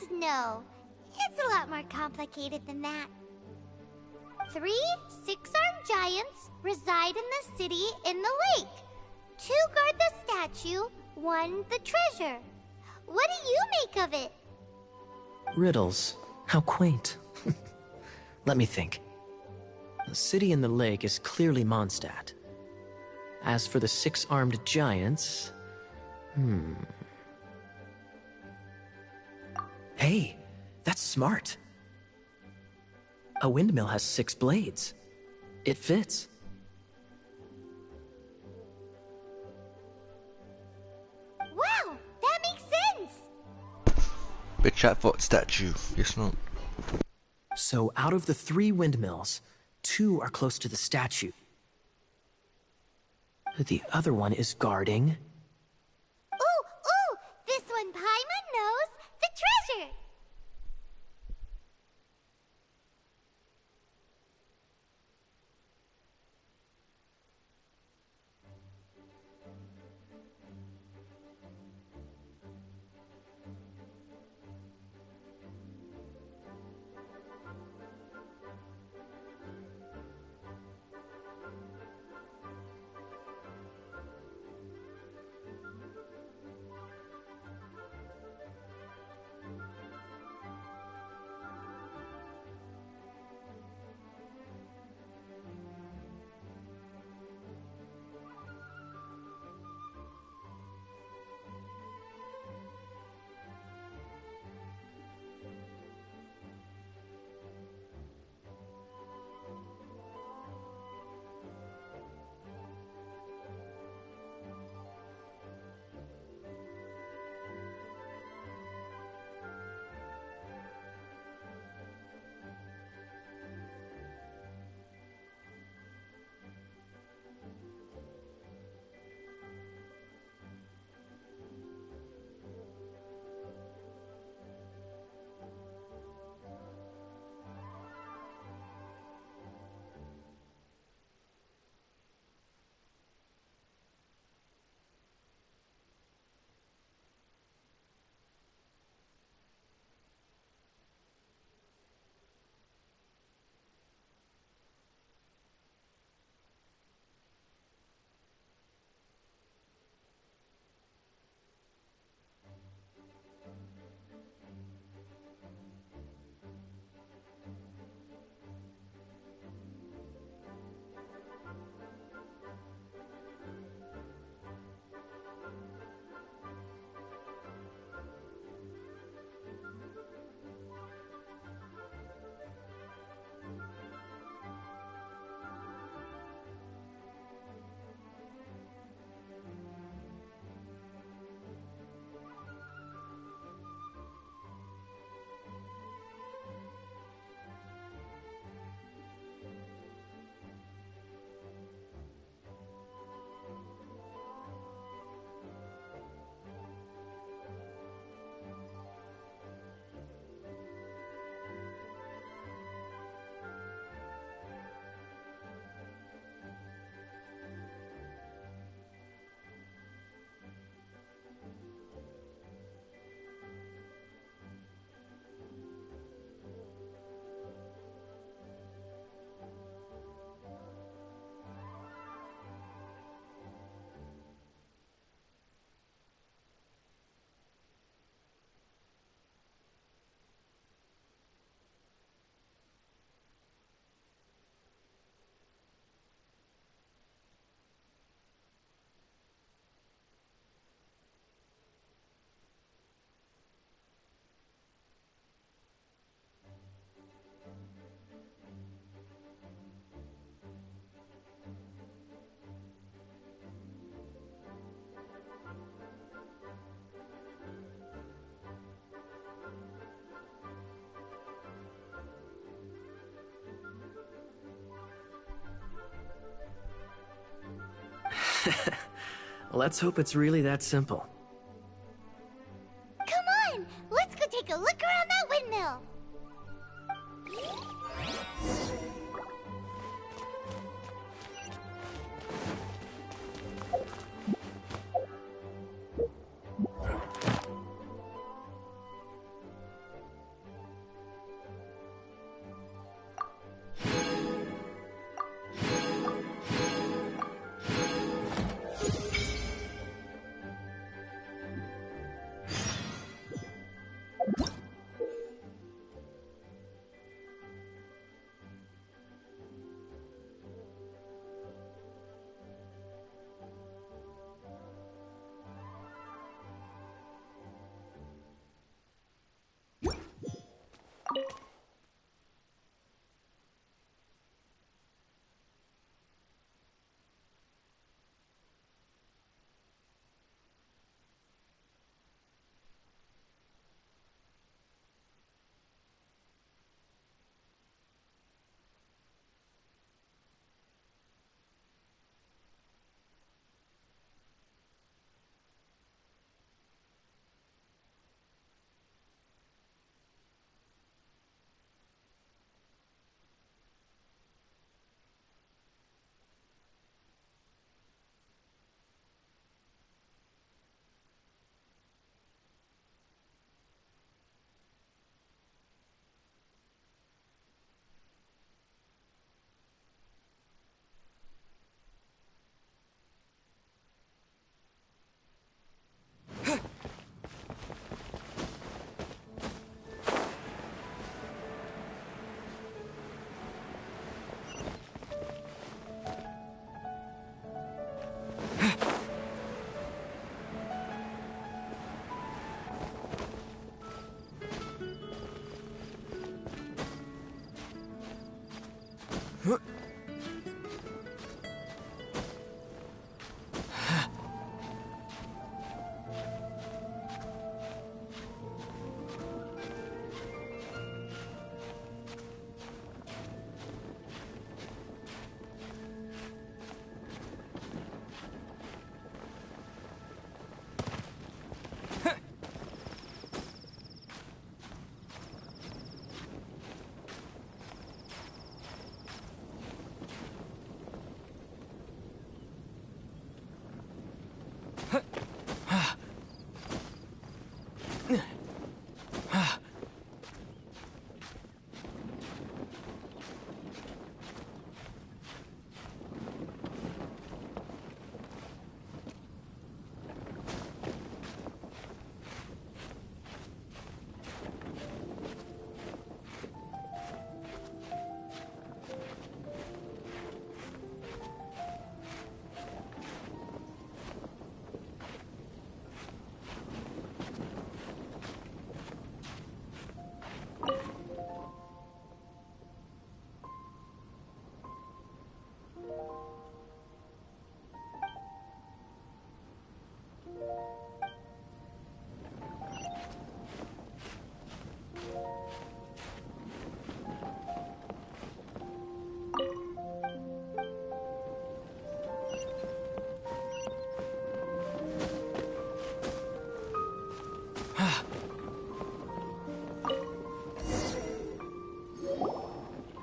Speaker 3: and no. It's a lot more complicated than that. 3 6-armed giants reside in the city in the lake. 2 guard the statue, 1 the treasure. What do you make of it?
Speaker 1: Riddles. How quaint. Let me think. The city in the lake is clearly Mondstadt. As for the 6-armed giants... Hey, that's smart. A windmill has 6 blades. It fits.
Speaker 3: Wow, that makes sense!
Speaker 2: Big chatbot statue. Yes, not.
Speaker 1: So out of the 3 windmills, 2 are close to the statue. The other one is guarding...
Speaker 3: Ooh, this one Paimon knows! The treasure!
Speaker 1: Let's hope it's really that simple.
Speaker 3: Come on, let's go take a look around that windmill.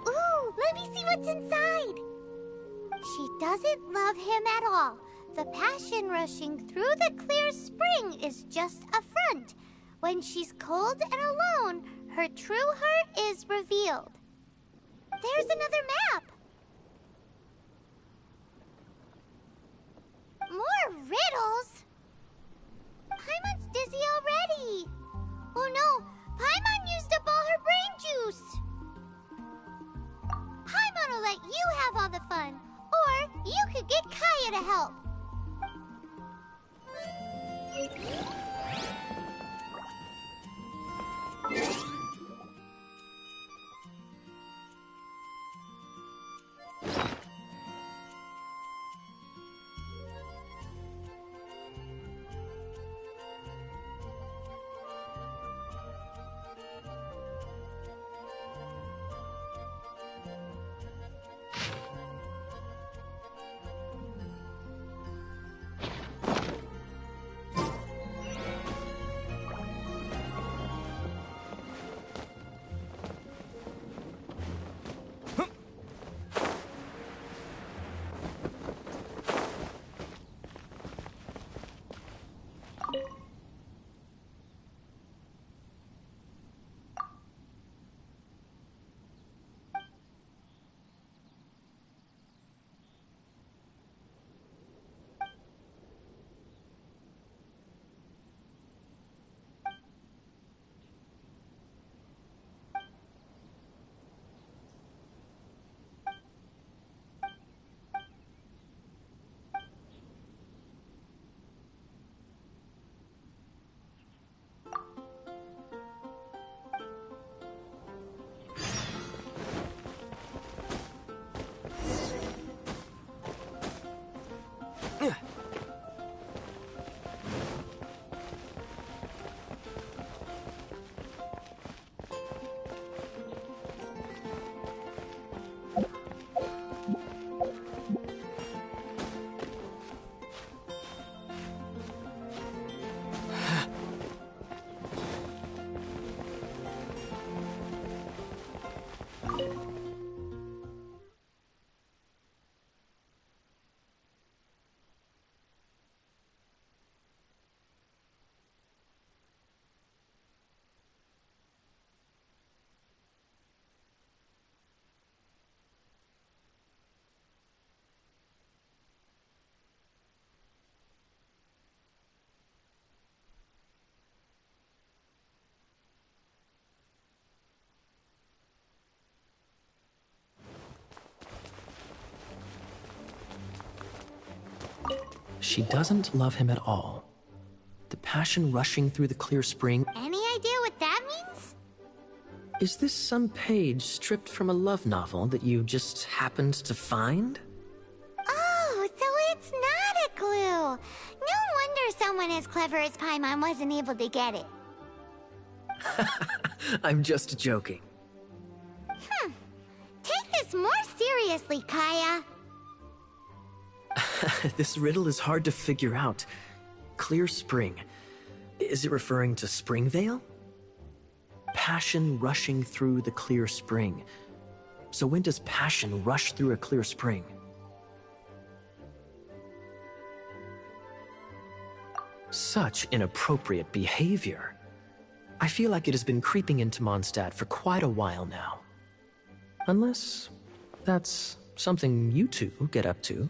Speaker 3: Ooh, let me see what's inside. She doesn't love him at all. The passion rushing through the clear spring is just a front. When she's cold and alone, her true heart is revealed. There's another map. More riddles? Paimon's dizzy already. Oh no, Paimon used up all her brain juice. Paimon will let you have all the fun. Or you could get Kaya to help.
Speaker 1: She doesn't love him at all. The passion rushing through the clear spring.
Speaker 3: Any idea what that means?
Speaker 1: Is this some page stripped from a love novel that you just happened to find?
Speaker 3: Oh, so it's not a clue. No wonder someone as clever as Paimon wasn't able to get it.
Speaker 1: I'm just joking.
Speaker 3: Take this more seriously, Kaya.
Speaker 1: This riddle is hard to figure out. Clear spring. Is it referring to Springvale? Passion rushing through the clear spring. So when does passion rush through a clear spring? Such inappropriate behavior. I feel like it has been creeping into Mondstadt for quite a while now. Unless that's something you two get up to.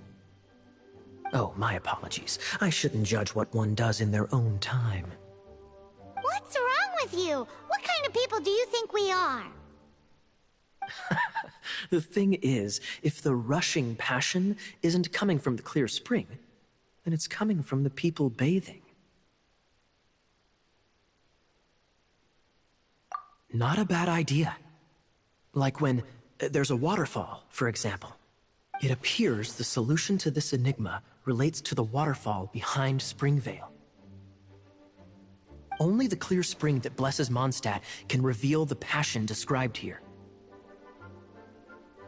Speaker 1: Oh, my apologies. I shouldn't judge what one does in their own time.
Speaker 3: What's wrong with you? What kind of people do you think we are?
Speaker 1: The thing is, if the rushing passion isn't coming from the clear spring, then it's coming from the people bathing. Not a bad idea. Like when there's a waterfall, for example. It appears the solution to this enigma relates to the waterfall behind Springvale. Only the clear spring that blesses Mondstadt can reveal the passion described here.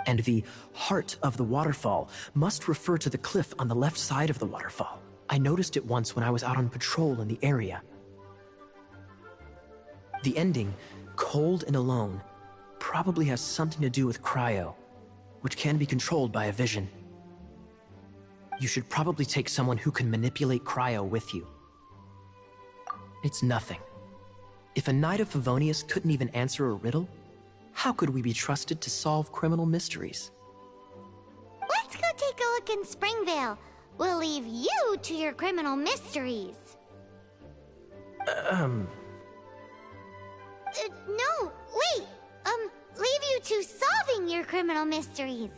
Speaker 1: And the heart of the waterfall must refer to the cliff on the left side of the waterfall. I noticed it once when I was out on patrol in the area. The ending, cold and alone, probably has something to do with cryo, which can be controlled by a vision. You should probably take someone who can manipulate cryo with you. It's nothing. If a Knight of Favonius couldn't even answer a riddle, how could we be trusted to solve criminal mysteries?
Speaker 3: Let's go take a look in Springvale. We'll leave you to your criminal mysteries. No, wait. Leave you to solving your criminal mysteries.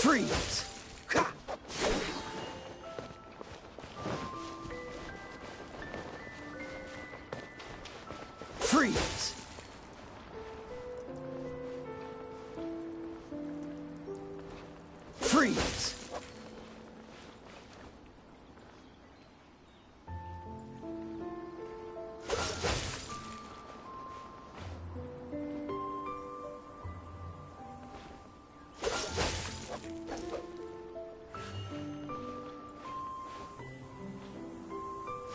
Speaker 7: Freeze! Ha! Freeze! Freeze!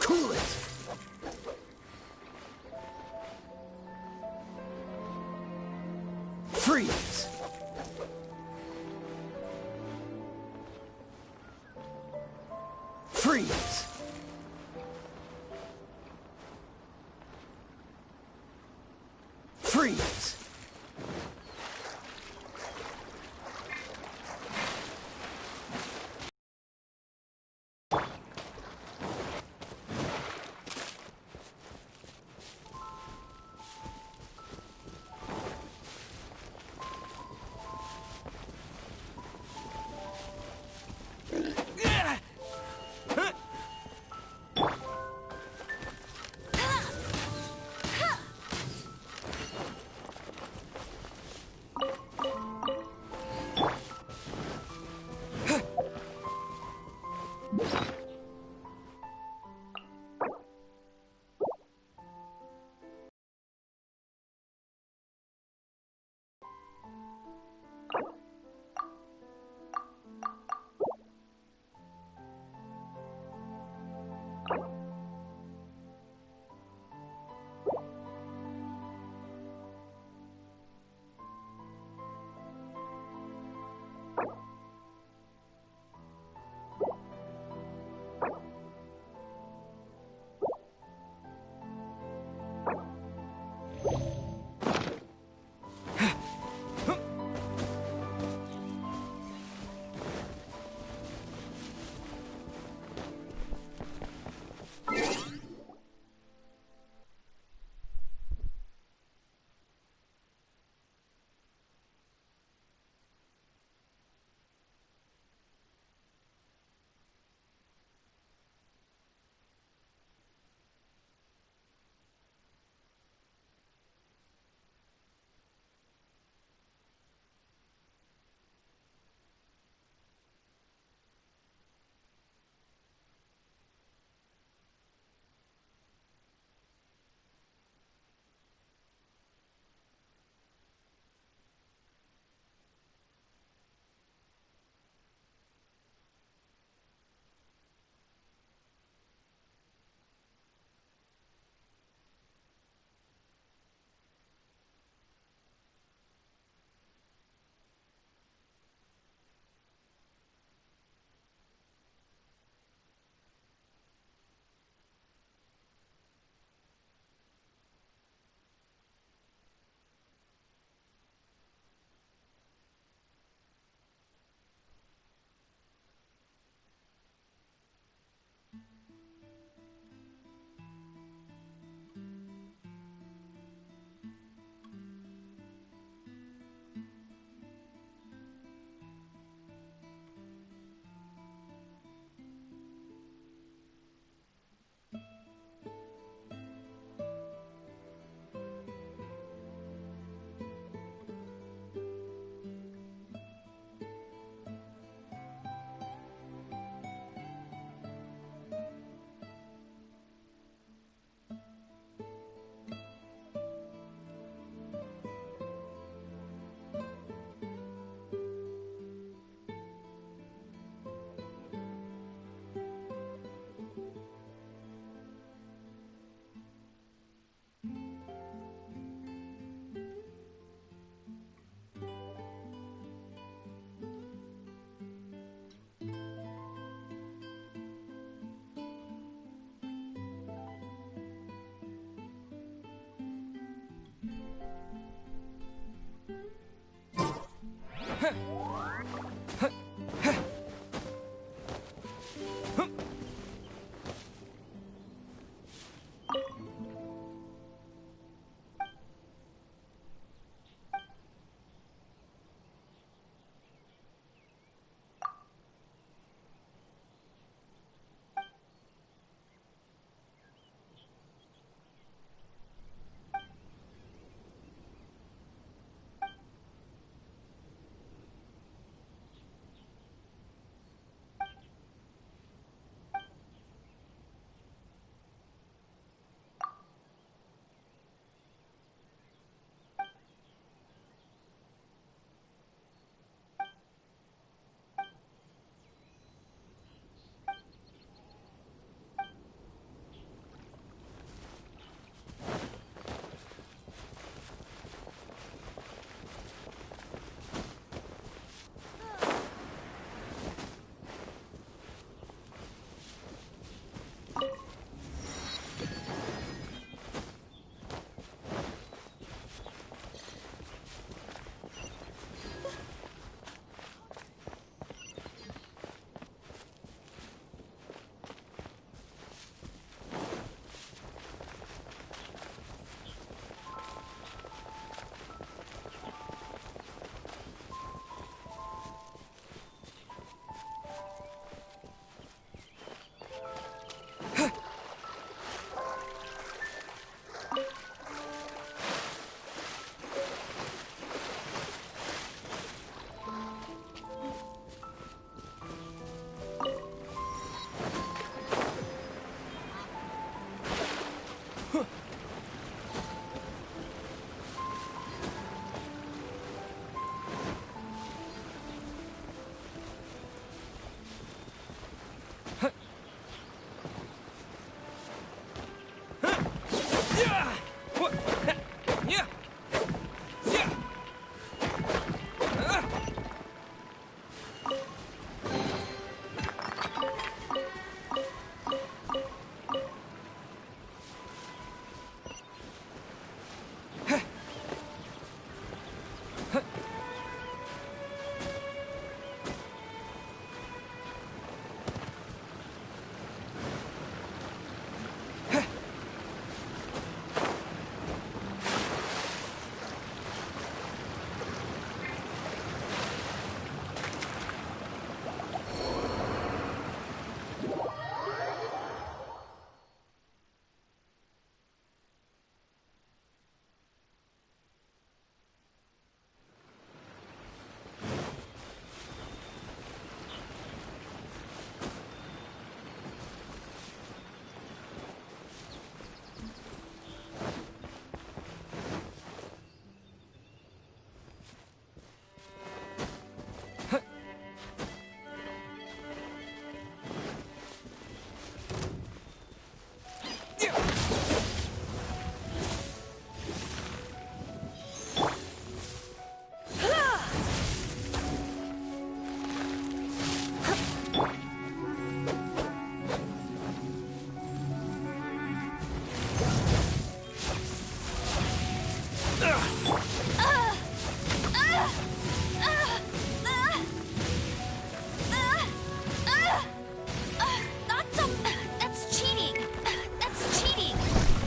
Speaker 7: Cool it! Freeze! Freeze! Freeze!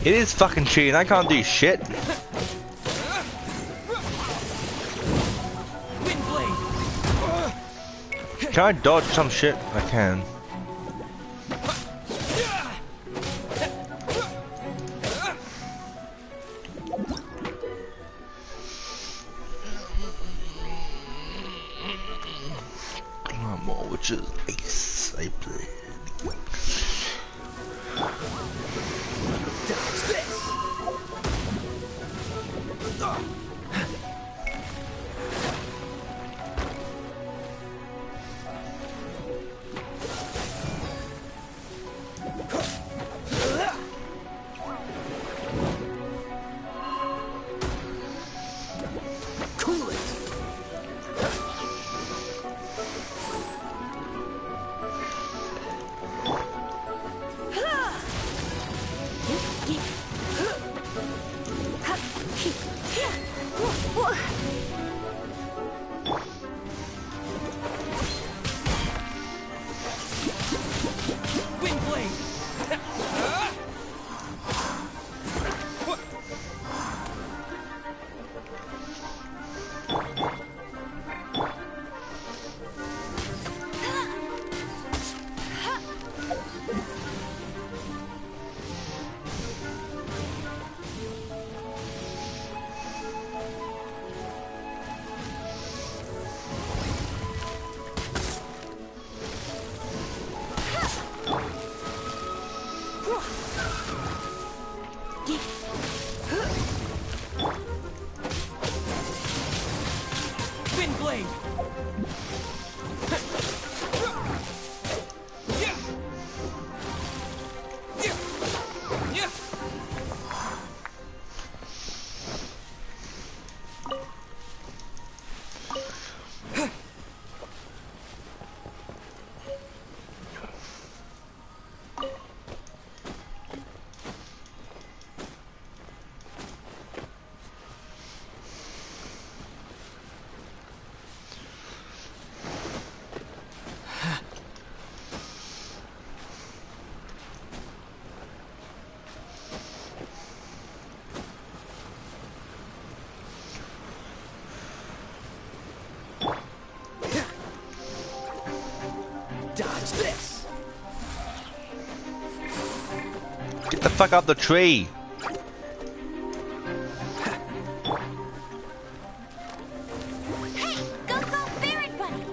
Speaker 2: It is fucking cheating. I can't do shit. Can I dodge some shit? I can. Come on, which is ace. I play.
Speaker 7: Dodge this.
Speaker 2: Get the fuck out the tree!
Speaker 3: Hey, go Ferret Bunny!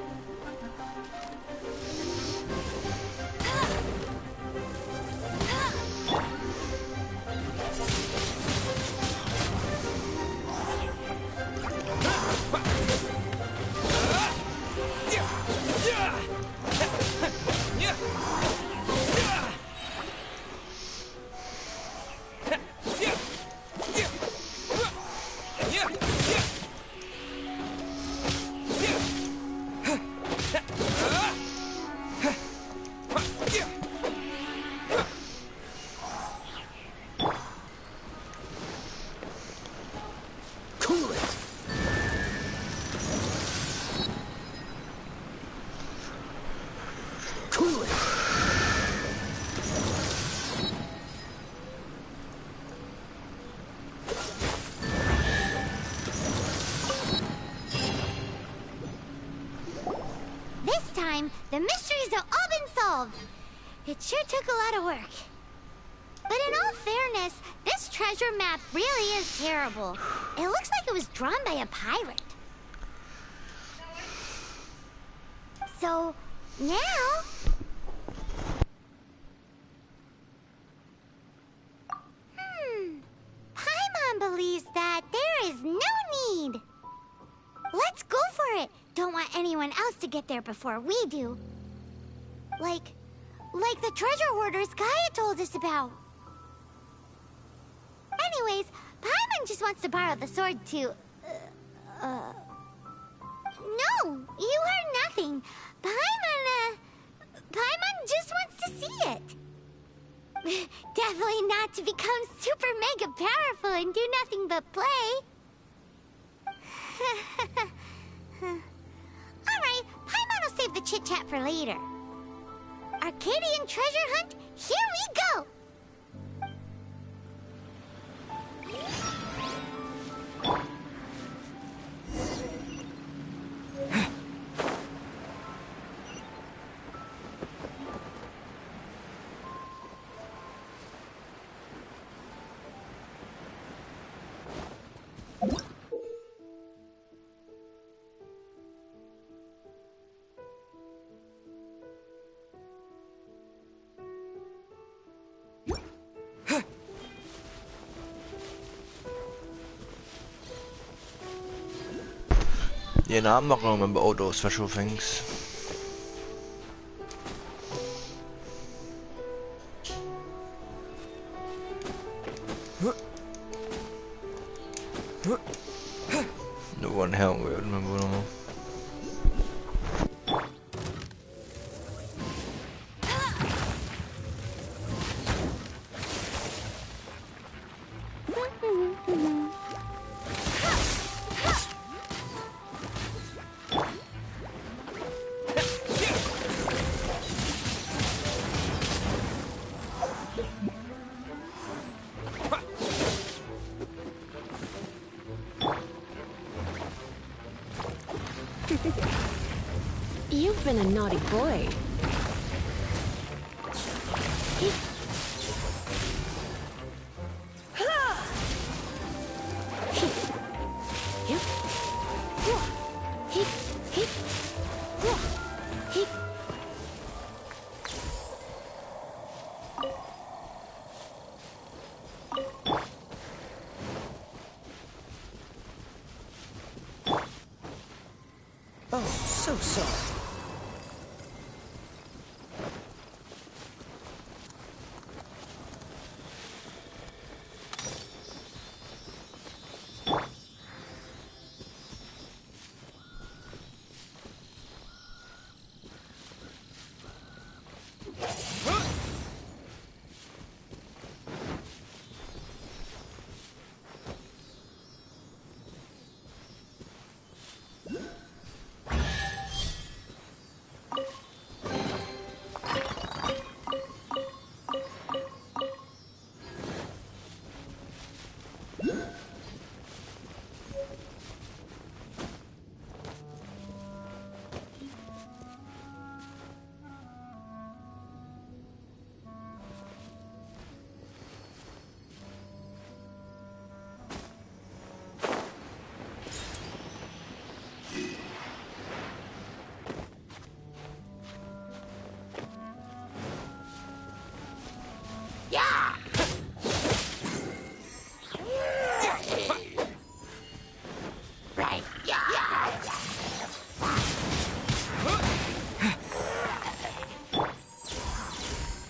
Speaker 7: Cool it. Cool it.
Speaker 3: This time, the mysteries have all been solved. It sure took a lot of work. But in all fairness, this treasure map really is terrible. It looks like it was drawn by a pirate. So, now... Paimon believes that there is no need. Let's go for it. Don't want anyone else to get there before we do. Like the treasure hoarders Gaia told us about. Anyways, Paimon just wants to borrow the sword to... No, you heard nothing. Paimon just wants to see it. Definitely not to become super mega powerful and do nothing but play. Alright, Paimon will save the chit-chat for later. Arcadian treasure hunt, here we go!
Speaker 2: Yeah, no, I'm not gonna remember all those special things. The one helmet I remember no more.
Speaker 5: You've been a naughty boy.
Speaker 7: Oh, so sorry.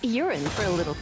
Speaker 5: You're in for a little...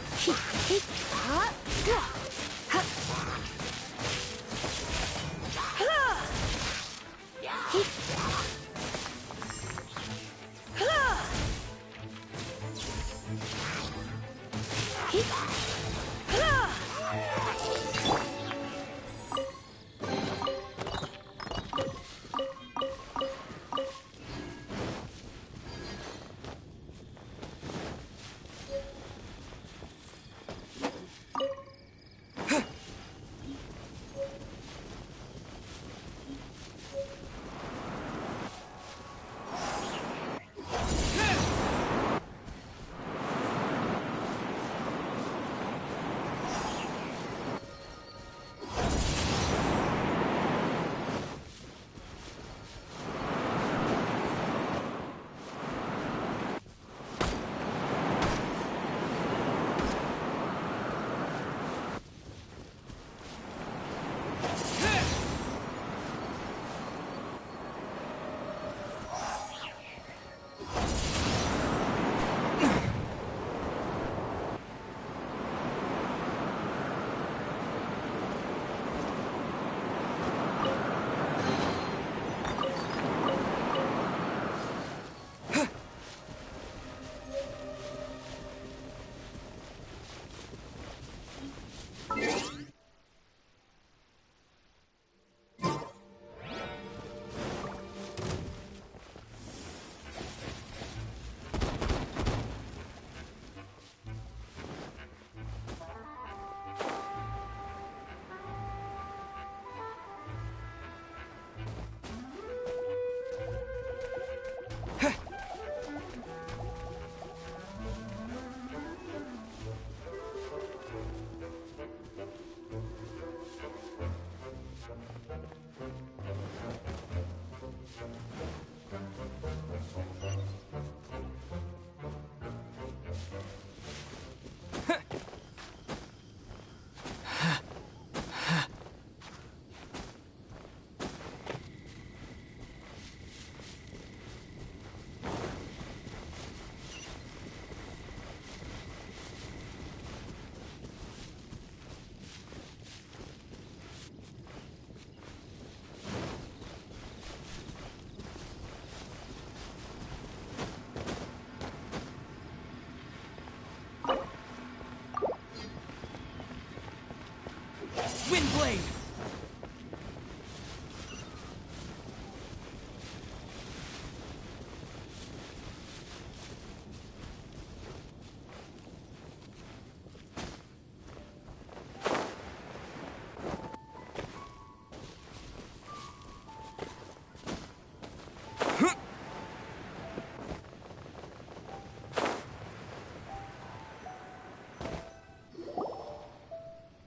Speaker 7: Windblade!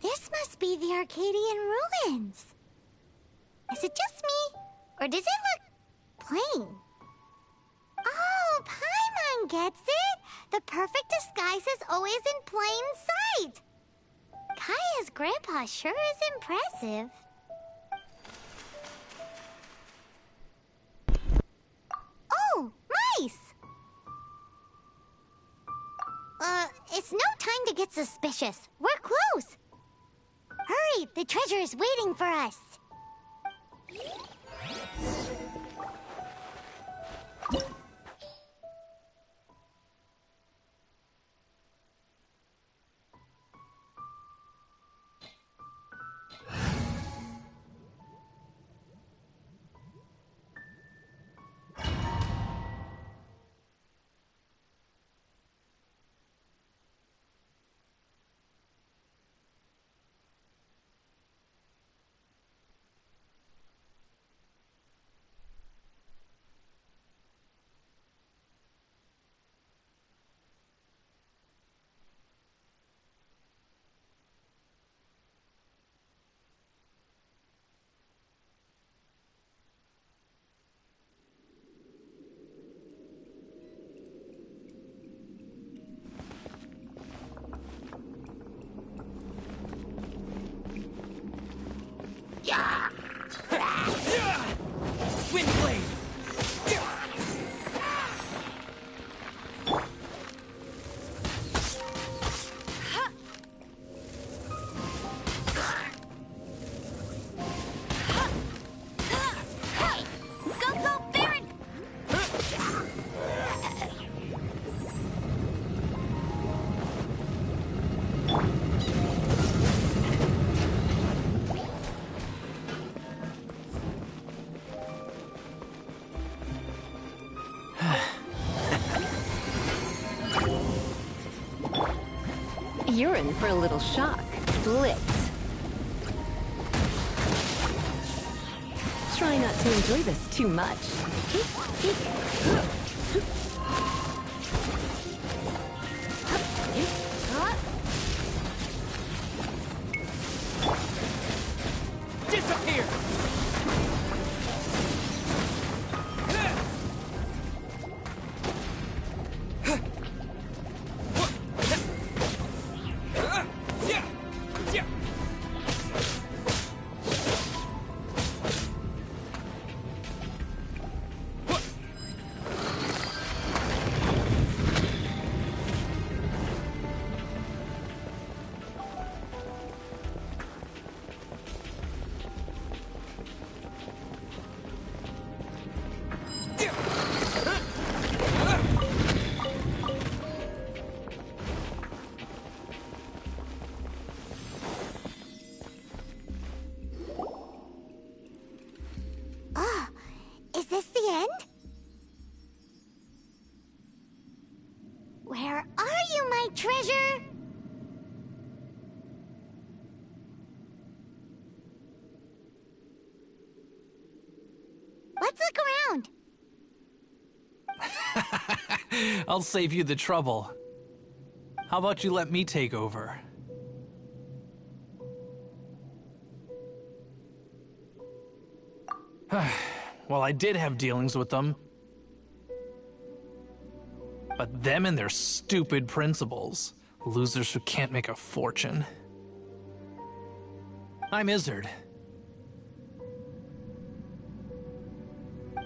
Speaker 3: This must be the Arcadian ruins. Is it just me? Or does it look plain? Oh, Paimon gets it! The perfect disguise is always in plain sight! Kaya's grandpa sure is impressive. Oh, mice! It's no time to get suspicious. We're close. Hurry, the treasure is waiting for us.
Speaker 5: You're in for a little shock. Blitz. Try not to enjoy this too much.
Speaker 7: Disappear!
Speaker 3: Is this the end? Where are you, my treasure? Let's look around.
Speaker 9: I'll save you the trouble. How about you let me take over? Well, I did have dealings with them. But them and their stupid principles. Losers who can't make a fortune. I'm Izzard.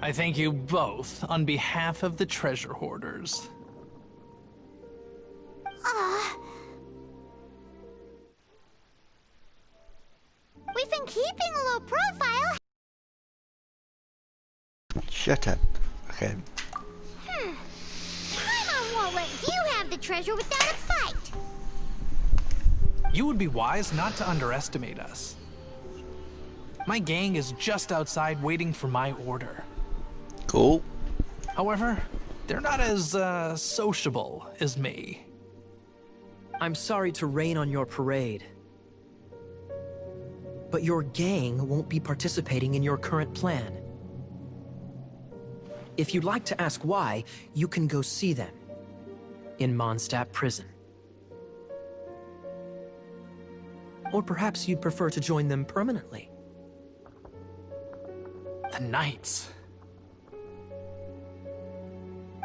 Speaker 9: I thank you both on behalf of the treasure hoarders.
Speaker 3: We've been keeping a low profile.
Speaker 2: Shut up. Okay.
Speaker 3: Paimon won't let you have the treasure without a fight.
Speaker 9: You would be wise not to underestimate us. My gang is just outside waiting for my order.
Speaker 2: Cool.
Speaker 9: However, they're not as, sociable as me.
Speaker 7: I'm sorry to rain on your parade, but your gang won't be participating in your current plan. If you'd like to ask why, you can go see them in Mondstadt Prison. Or perhaps you'd prefer to join them permanently.
Speaker 9: The Knights.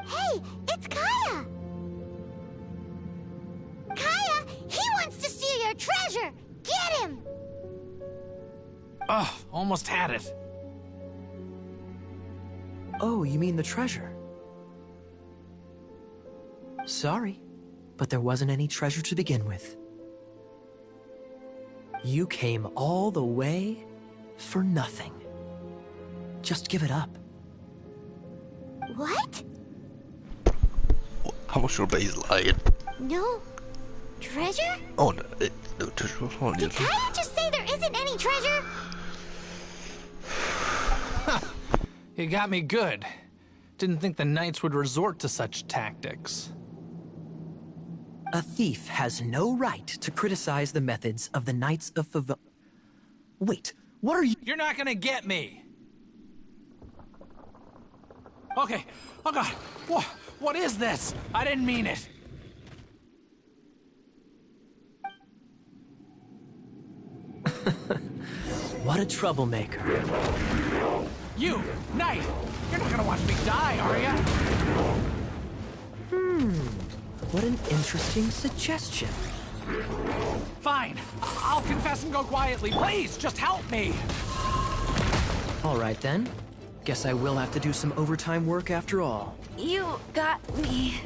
Speaker 3: Hey, it's Kaya! Kaya, he wants to steal your treasure! Get him!
Speaker 9: Ugh, almost had it.
Speaker 7: Oh, you mean the treasure? Sorry, but there wasn't any treasure to begin with. You came all the way for nothing. Just give it up.
Speaker 3: What?
Speaker 2: I'm sure but he's lying.
Speaker 3: No treasure?
Speaker 2: Oh no, no treasure. Oh,
Speaker 3: Did Kaya just say there isn't any treasure?
Speaker 9: You got me good. Didn't think the Knights would resort to such tactics.
Speaker 7: A thief has no right to criticize the methods of the Knights of Favon. Wait, what are you—
Speaker 9: You're not gonna get me! Okay, oh god, what is this? I didn't mean it.
Speaker 7: What a troublemaker.
Speaker 9: You, Knight, you're not gonna watch me die, are ya?
Speaker 7: What an interesting suggestion.
Speaker 9: Fine, I'll confess and go quietly. Please, just help me.
Speaker 7: All right then. Guess I will have to do some overtime work after all.
Speaker 8: You got me.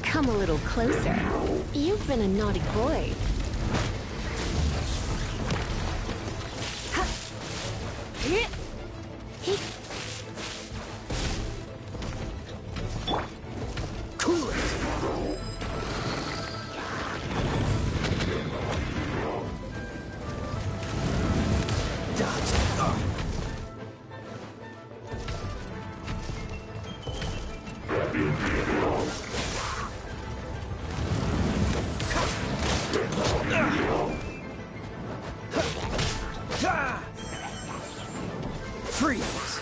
Speaker 5: Come a little closer. You've been a naughty boy.
Speaker 7: Cool it. Freeze!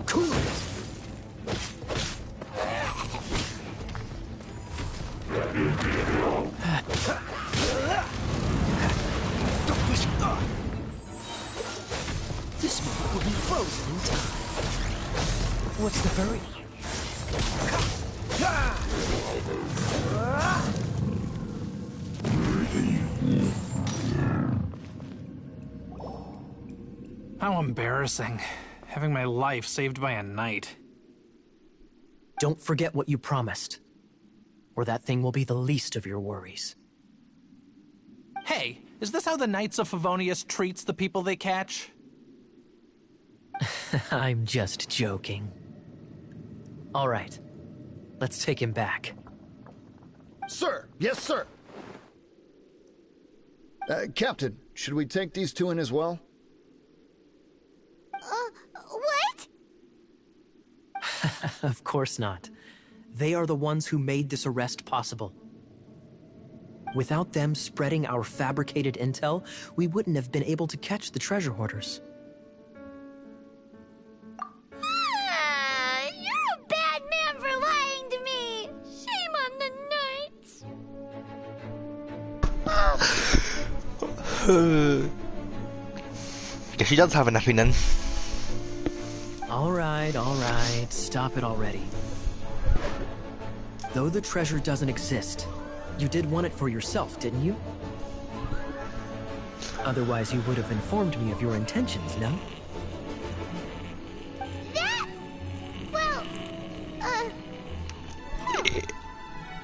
Speaker 7: Cool it! This moment will be frozen in time. What's the hurry?
Speaker 9: How embarrassing. Having my life saved by a knight.
Speaker 7: Don't forget what you promised, or that thing will be the least of your worries.
Speaker 9: Hey, is this how the Knights of Favonius treats the people they catch?
Speaker 7: I'm just joking. All right, let's take him back.
Speaker 10: Sir! Yes, sir! Captain, should we take these two in as well?
Speaker 3: What?
Speaker 7: Of course not. They are the ones who made this arrest possible. Without them spreading our fabricated intel, we wouldn't have been able to catch the treasure hoarders.
Speaker 3: You're a bad man for lying to me. Shame on the knights.
Speaker 2: Guess she does have a nappy then.
Speaker 7: All right, stop it already. Though the treasure doesn't exist, you did want it for yourself, didn't you? Otherwise, you would have informed me of your intentions, no?
Speaker 3: That... Well...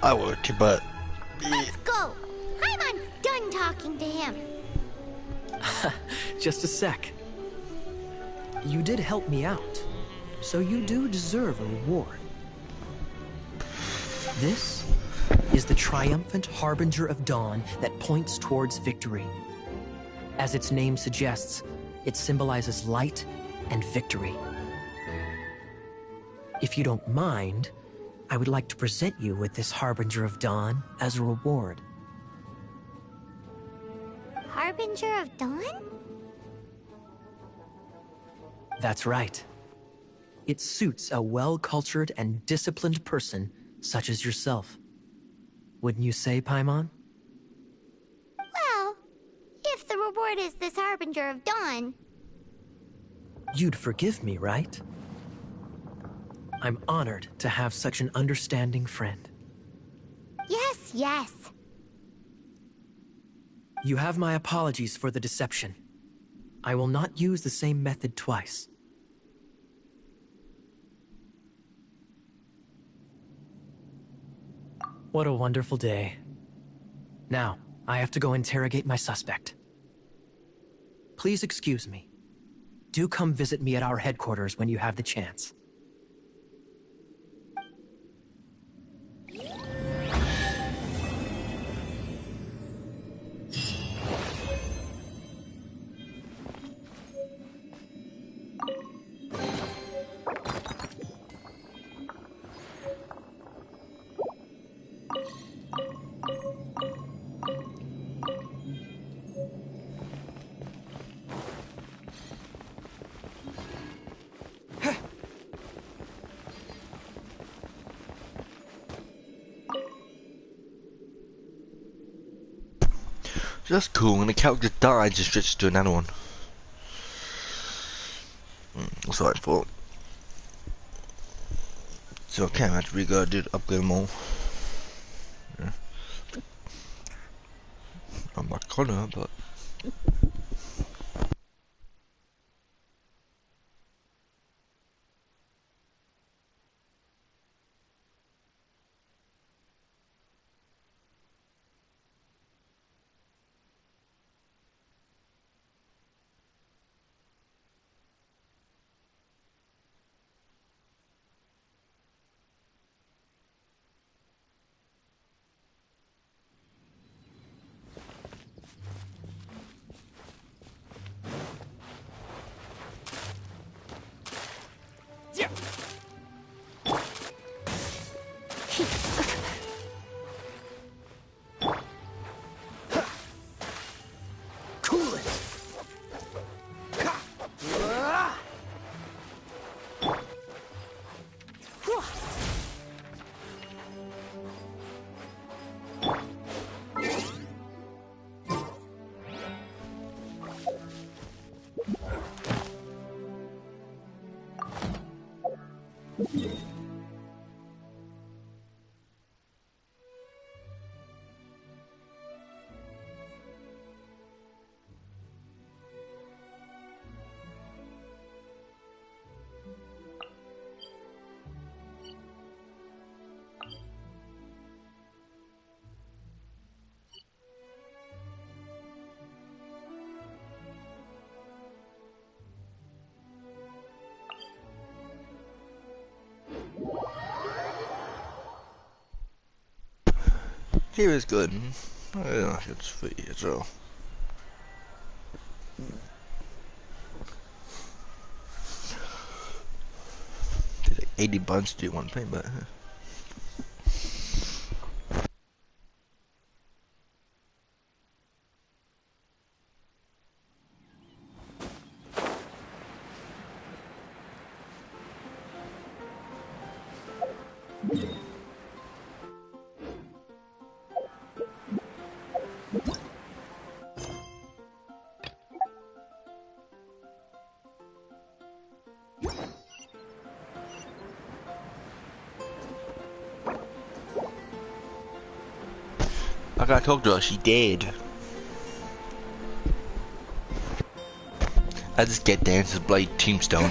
Speaker 2: I would, but...
Speaker 3: Let's go. Paimon's done talking to him.
Speaker 7: Just a sec. You did help me out, so you do deserve a reward. This is the triumphant harbinger of dawn that points towards victory. As its name suggests, it symbolizes light and victory. If you don't mind, I would like to present you with this harbinger of dawn as a reward.
Speaker 3: Harbinger of Dawn?
Speaker 7: That's right. It suits a well-cultured and disciplined person such as yourself. Wouldn't you say, Paimon?
Speaker 3: Well, if the reward is this Harbinger of Dawn...
Speaker 7: You'd forgive me, right? I'm honored to have such an understanding friend.
Speaker 3: Yes, yes.
Speaker 7: You have my apologies for the deception. I will not use the same method twice. What a wonderful day. Now, I have to go interrogate my suspect. Please excuse me. Do come visit me at our headquarters when you have the chance.
Speaker 2: So that's cool, when the character dies, it switches to another one. That's what I thought. So I can't actually go do upgrade them all. Yeah. I'm not gonna, but... He was good. I don't know if it's for you as well. Did like 80 bucks to do one thing, but. I gotta talk to her, she dead. I just get down to the bloody tombstone.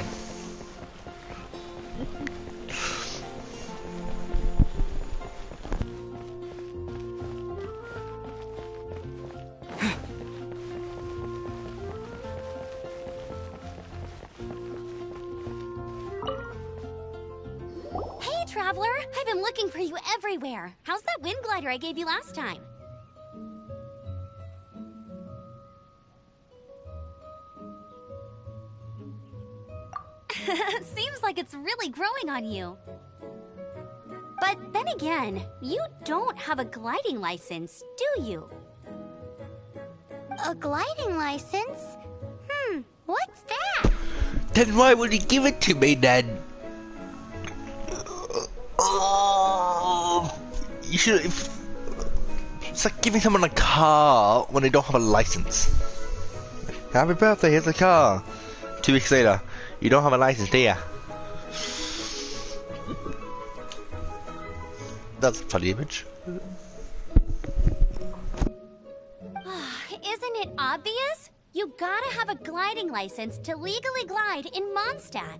Speaker 3: Hey, Traveler! I've been looking for you everywhere. How's that wind glider I gave you last time? Seems like it's really growing on you. But then again, you don't have a gliding license, do you? A gliding license? What's that?
Speaker 2: Then why would he give it to me then? You should. It's like giving someone a car when they don't have a license. Happy birthday, here's a car. 2 weeks later, you don't have a license, do ya? That's a funny image.
Speaker 3: Isn't it obvious? You gotta have a gliding license to legally glide in Mondstadt.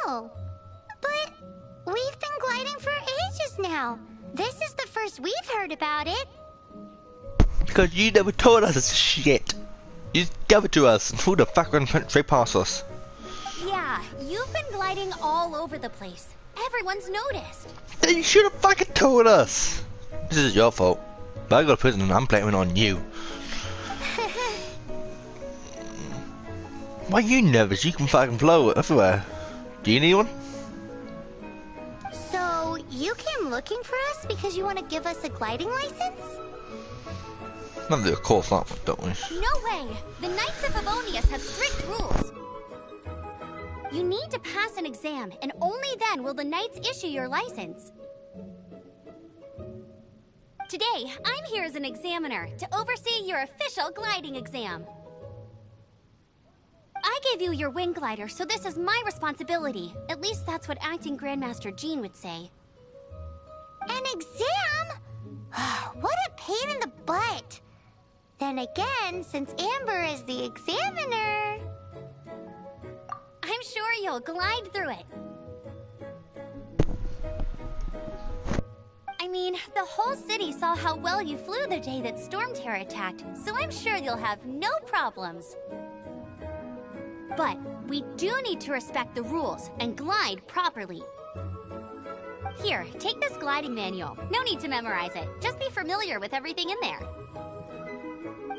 Speaker 3: Oh, but we've been gliding for ages now. This is the first we've heard about it.
Speaker 2: Because you never told us this shit. You just gave it to us, and who the fuck went straight past us?
Speaker 3: Yeah, you've been gliding all over the place. Everyone's noticed.
Speaker 2: Then you should have fucking told us. This is your fault. But I go to prison and I'm blaming on you. Why are you nervous? You can fucking flow everywhere. Do you need one?
Speaker 3: So, you came looking for us because you want to give us a gliding license?
Speaker 2: None of the course that, don't we?
Speaker 3: No way! The Knights of Favonius have strict rules. You need to pass an exam, and only then will the Knights issue your license. Today, I'm here as an examiner to oversee your official gliding exam. I gave you your wing glider, so this is my responsibility. At least that's what Acting Grandmaster Jean would say. An exam? What a pain in the butt. Then again, since Amber is the examiner, I'm sure you'll glide through it. I mean, the whole city saw how well you flew the day that Storm Terror attacked, so I'm sure you'll have no problems. But we do need to respect the rules and glide properly. Here, take this gliding manual. No need to memorize it. Just be familiar with everything in there.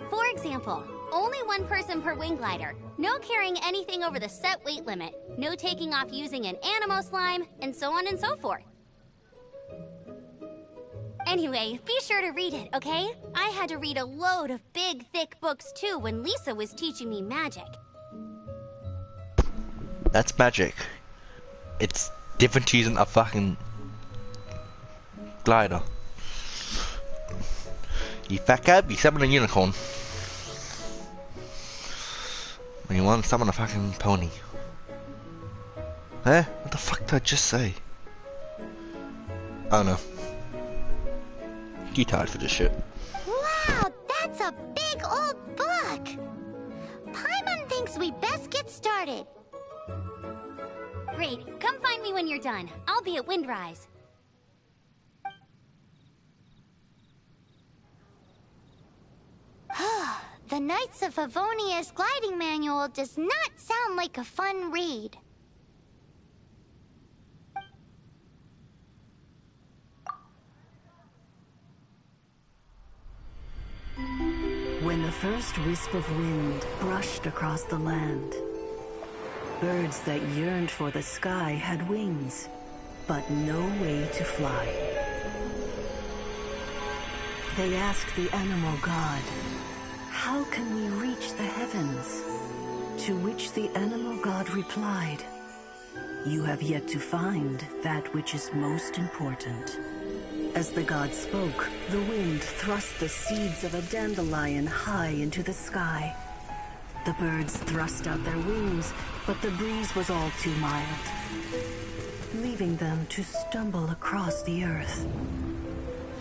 Speaker 3: For example, only one person per wing glider. No carrying anything over the set weight limit. No taking off using an animo slime, and so on and so forth. Anyway, be sure to read it, okay? I had to read a load of big, thick books too when Lisa was teaching me magic.
Speaker 2: That's magic. It's different to using a fucking glider. You fuck up, you summon a unicorn. When you want to summon a fucking pony. Eh? What the fuck did I just say? Oh no. Too tired for this shit.
Speaker 3: Wow, that's a big old book! Paimon thinks we best get started. Great, come find me when you're done. I'll be at Windrise. The Knights of Favonius gliding manual does not sound like a fun read.
Speaker 11: the first wisp of wind brushed across the land, birds that yearned for the sky had wings, but no way to fly. They asked the animal god, "How can we reach the heavens?" To which the animal god replied, "You have yet to find that which is most important." As the god spoke, the wind thrust the seeds of a dandelion high into the sky. The birds thrust out their wings, but the breeze was all too mild, leaving them to stumble across the earth.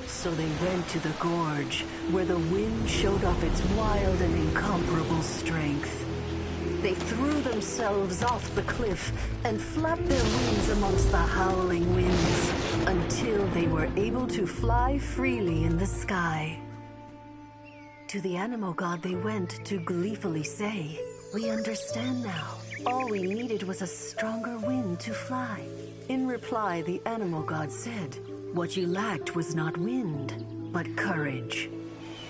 Speaker 11: So they went to the gorge, where the wind showed off its wild and incomparable strength. They threw themselves off the cliff and flapped their wings amongst the howling winds until they were able to fly freely in the sky. To the animal god they went to gleefully say, "We understand now. All we needed was a stronger wind to fly." In reply, the animal god said, "What you lacked was not wind, but courage.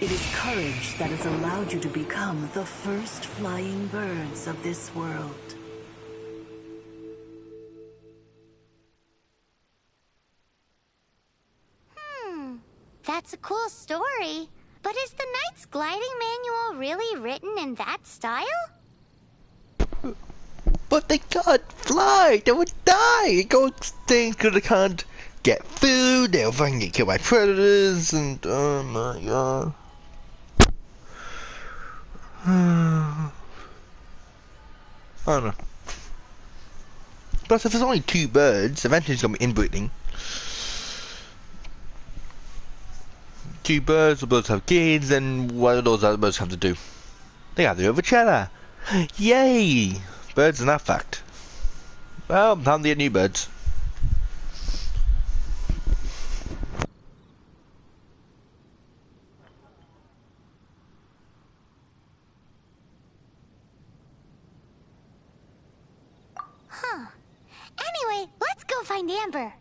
Speaker 11: It is courage that has allowed you to become the first flying birds of this world."
Speaker 3: That's a cool story. But is the Knight's Gliding Manual really written in that style?
Speaker 2: But they can't fly! They would die! They go extinct because they can't get food, they'll fucking get killed by predators, and oh my god. I don't know. Plus, if there's only 2 birds, eventually it's gonna be inbreeding. 2 birds, the birds have kids, and what do those other birds have to do? They have to do with each other. Yay! Birds are not fact. Well, time to get new birds.
Speaker 3: Anyway, let's go find Amber.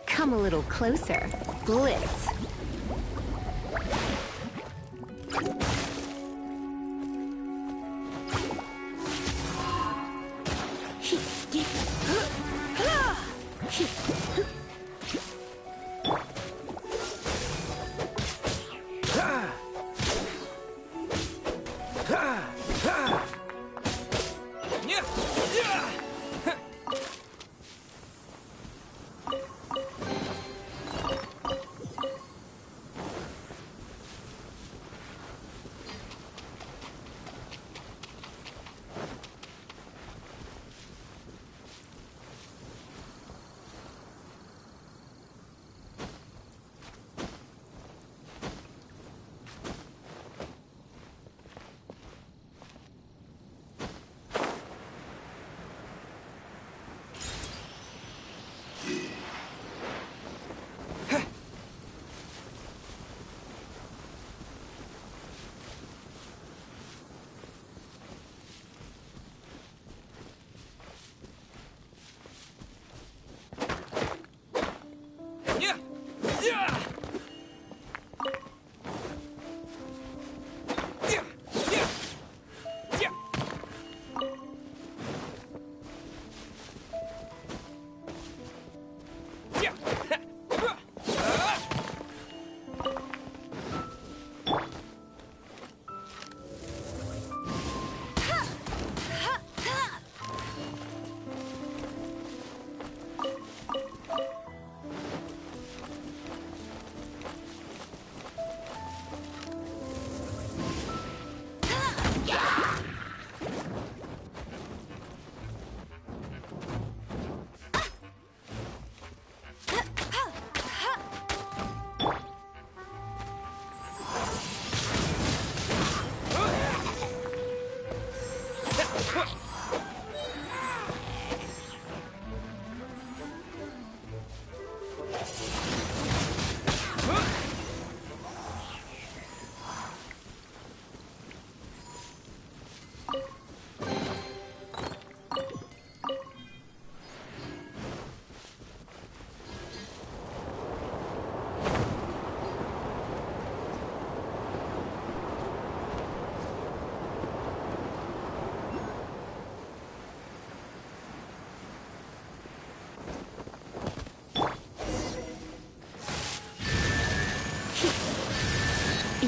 Speaker 5: Come a little closer. Blitz.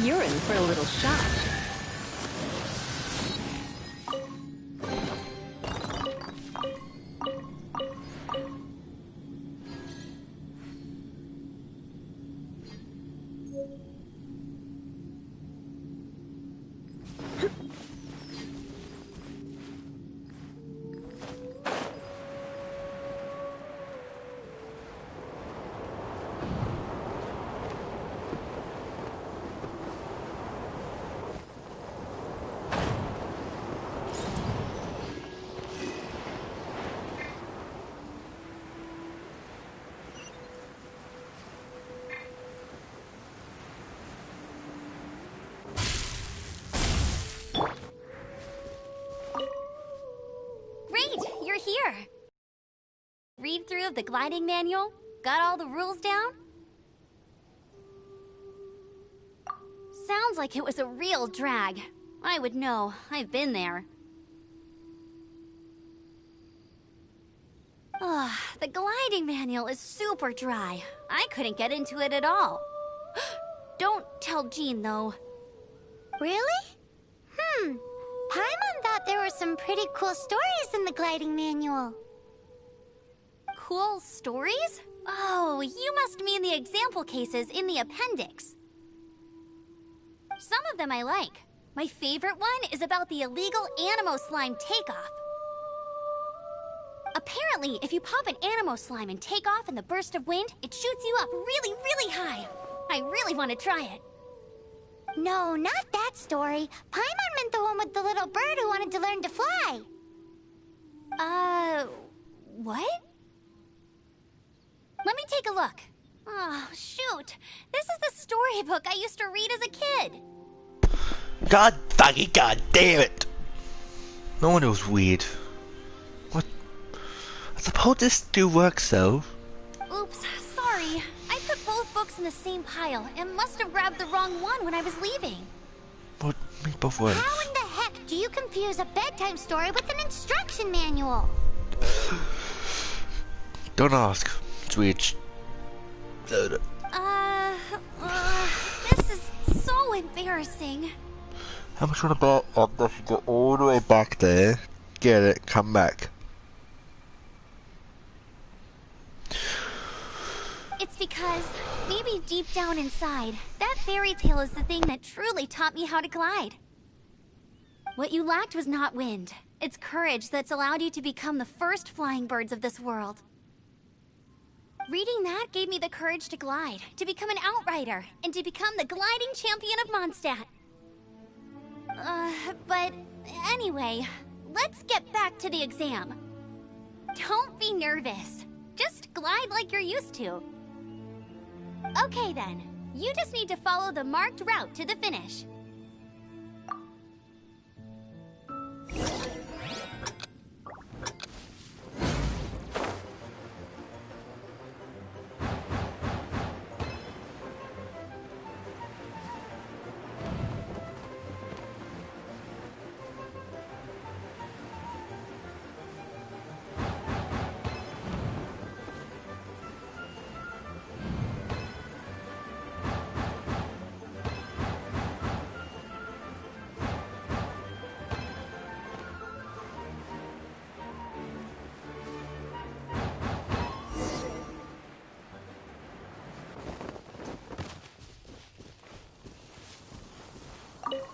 Speaker 5: You're in for a little shock.
Speaker 3: You're here! Read through of the gliding manual? Got all the rules down? Sounds like it was a real drag. I would know. I've been there. The gliding manual is super dry. I couldn't get into it at all. Don't tell Jean, though. Really? Paimon thought there were some pretty cool stories in the gliding manual. Cool stories? Oh, you must mean the example cases in the appendix. Some of them I like. My favorite one is about the illegal Animo slime takeoff. Apparently, if you pop an Animo slime and take off in the burst of wind, it shoots you up really, really high. I really want to try it. No, not that story. Paimon meant the one with the little bird who wanted to learn to fly. What? Let me take a look. Oh, shoot. This is the storybook I used to read as a kid.
Speaker 2: God dang it, god damn it! No one knows weird. What? I suppose this still works though.
Speaker 3: Oops, sorry. I put both books in the same pile and must have grabbed the wrong one when I was leaving.
Speaker 2: What? Make both works.
Speaker 3: How in the heck do you confuse a bedtime story with an instruction manual?
Speaker 2: Don't ask. It's weird.
Speaker 3: This is so embarrassing.
Speaker 2: How much want to bet I should go all the way back there, get it, come back?
Speaker 3: It's because, maybe deep down inside, that fairy tale is the thing that truly taught me how to glide. What you lacked was not wind. It's courage that's allowed you to become the first flying birds of this world. Reading that gave me the courage to glide, to become an outrider, and to become the gliding champion of Mondstadt. But anyway, let's get back to the exam. Don't be nervous. Just glide like you're used to. Okay then, you just need to follow the marked route to the finish.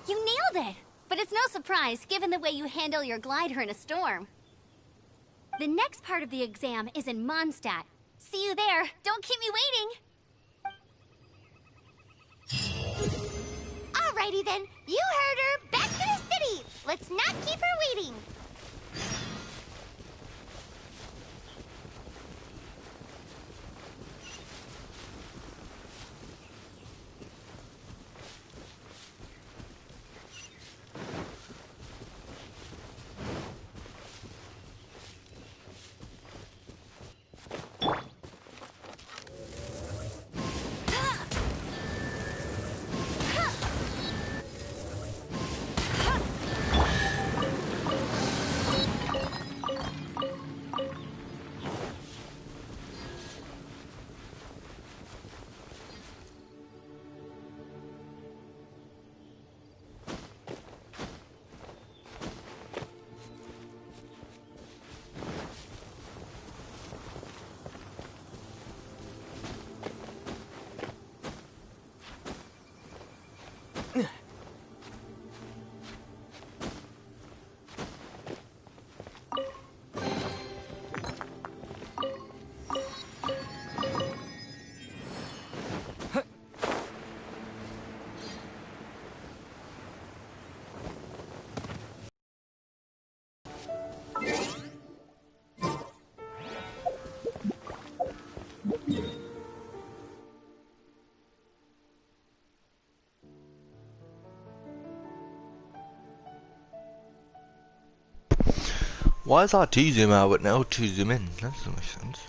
Speaker 3: You nailed it! But it's no surprise, given the way you handle your glider in a storm. The next part of the exam is in Mondstadt. See you there. Don't keep me waiting! Alrighty then. You heard her. Back to the city! Let's not keep her waiting!
Speaker 2: Why is R2 zoom out but now L2 zoom in? That doesn't make sense.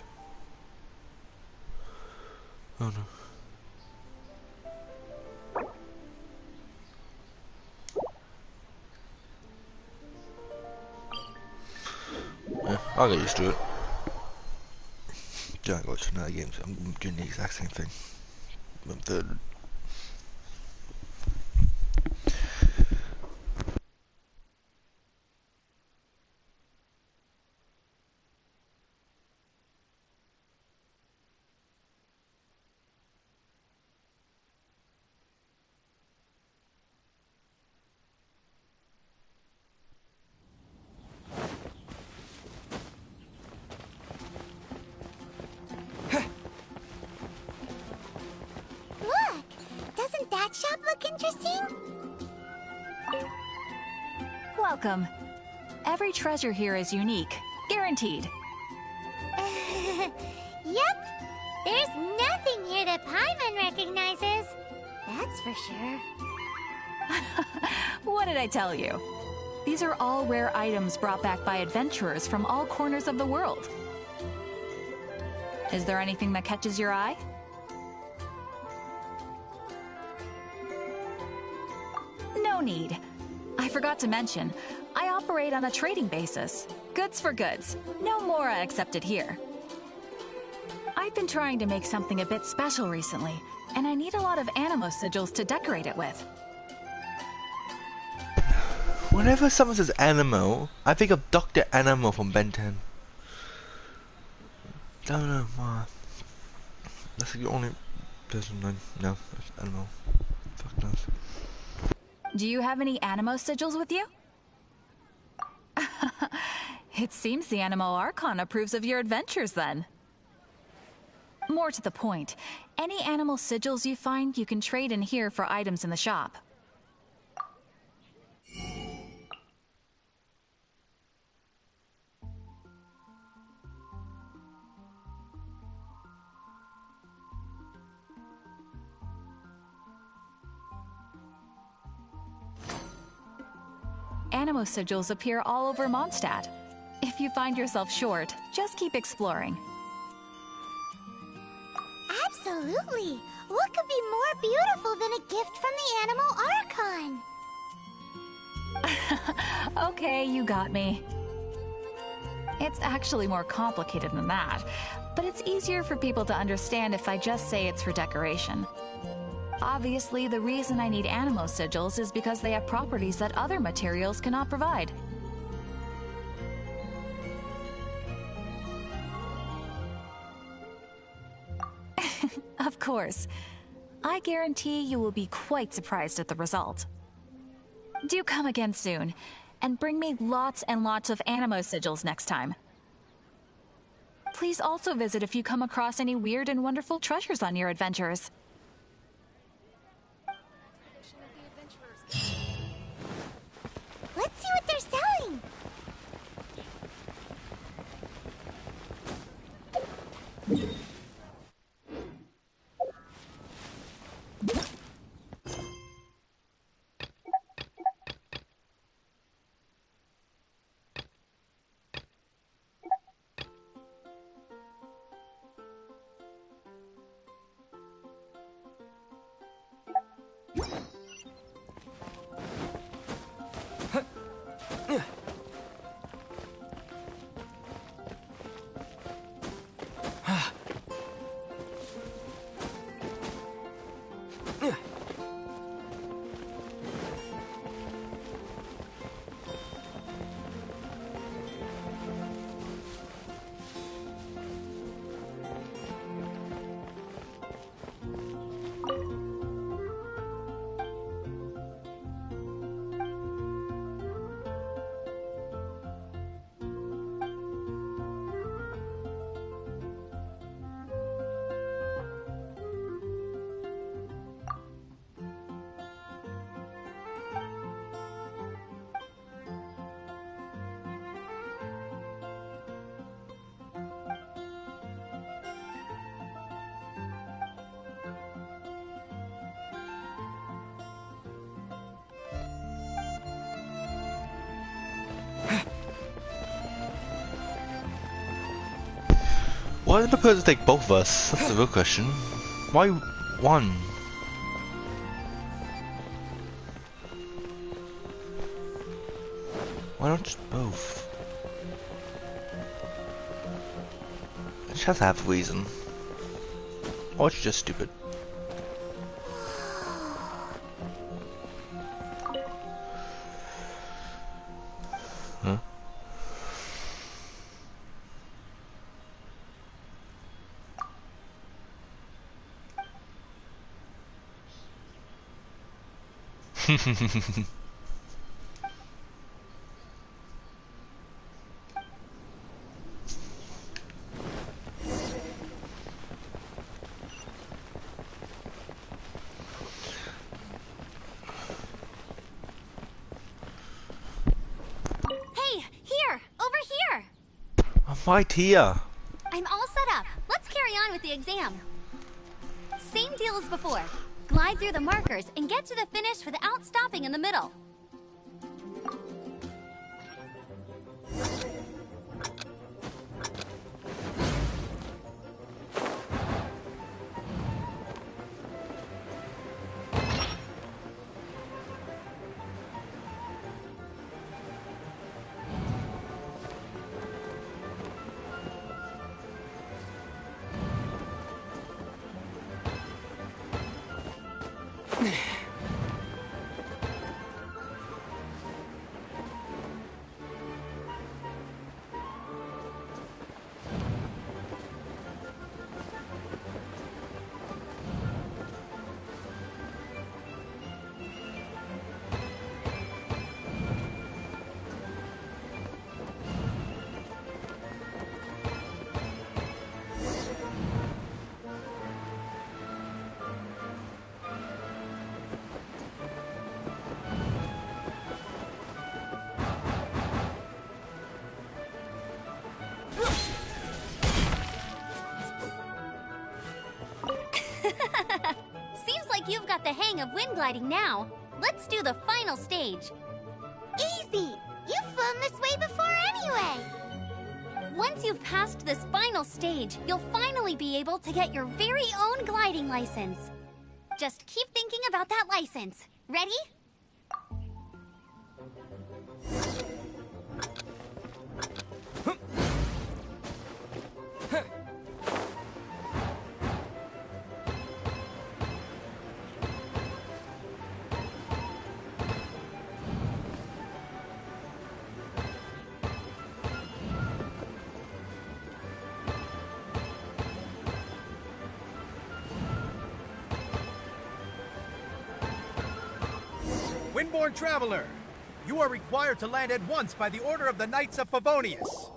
Speaker 2: Oh no. Yeah, I'll get used to it. Don't go to another game, so I'm doing the exact same thing. I'm third.
Speaker 3: Look! Doesn't that shop look interesting?
Speaker 8: Welcome. Every treasure here is unique. Guaranteed.
Speaker 3: Yep. There's nothing here that Paimon recognizes. That's for sure.
Speaker 8: What did I tell you? These are all rare items brought back by adventurers from all corners of the world. Is there anything that catches your eye? No need. I forgot to mention, I operate on a trading basis. Goods for goods. No Mora accepted here. I've been trying to make something a bit special recently, and I need a lot of animo sigils to decorate it with.
Speaker 2: Whenever someone says Animo, I think of Dr. Animo from Ben 10. Don't know why. That's the only person I know. That's Animo. Fuck knows.
Speaker 8: Do you have any animo sigils with you? It seems the Animo Archon approves of your adventures then. More to the point, any animal sigils you find you can trade in here for items in the shop. Animo sigils appear all over Mondstadt. If you find yourself short, just keep exploring.
Speaker 3: Absolutely. What could be more beautiful than a gift from the Animal Archon?
Speaker 8: Okay, you got me. It's actually more complicated than that, but it's easier for people to understand if I just say it's for decoration. Obviously, the reason I need animo sigils is because they have properties that other materials cannot provide. Of course. I guarantee you will be quite surprised at the result. Do come again soon, and bring me lots and lots of animo sigils next time. Please also visit if you come across any weird and wonderful treasures on your adventures.
Speaker 3: Let's see what they're selling.
Speaker 2: Why did the person take both of us? That's the real question. Why one? Why not just both? She has to have a reason. Or she's just stupid. Huh?
Speaker 3: Hey, here! Over here!
Speaker 2: I'm right here.
Speaker 3: I'm all set up. Let's carry on with the exam. Same deal as before. Glide through the markers and get to the finish without stopping in the middle. Seems like you've got the hang of wind gliding now. Let's do the final stage. Easy! You've flown this way before anyway! Once you've passed this final stage, you'll finally be able to get your very own gliding license. Just keep thinking about that license. Ready?
Speaker 12: Windborne Traveler, you are required to land at once by the order of the Knights of Favonius.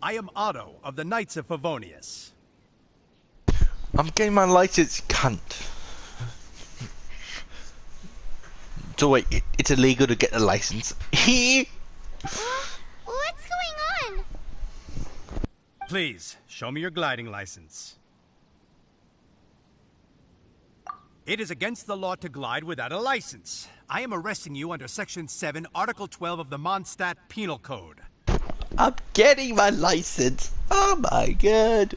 Speaker 12: I am Otto of the Knights of Favonius.
Speaker 2: I'm getting my license, cunt. So wait, it's illegal to get a license.
Speaker 3: What's going on?
Speaker 12: Please, show me your gliding license. It is against the law to glide without a license. I am arresting you under Section 7, Article 12 of the Mondstadt Penal Code.
Speaker 2: I'm getting my license. Oh my god.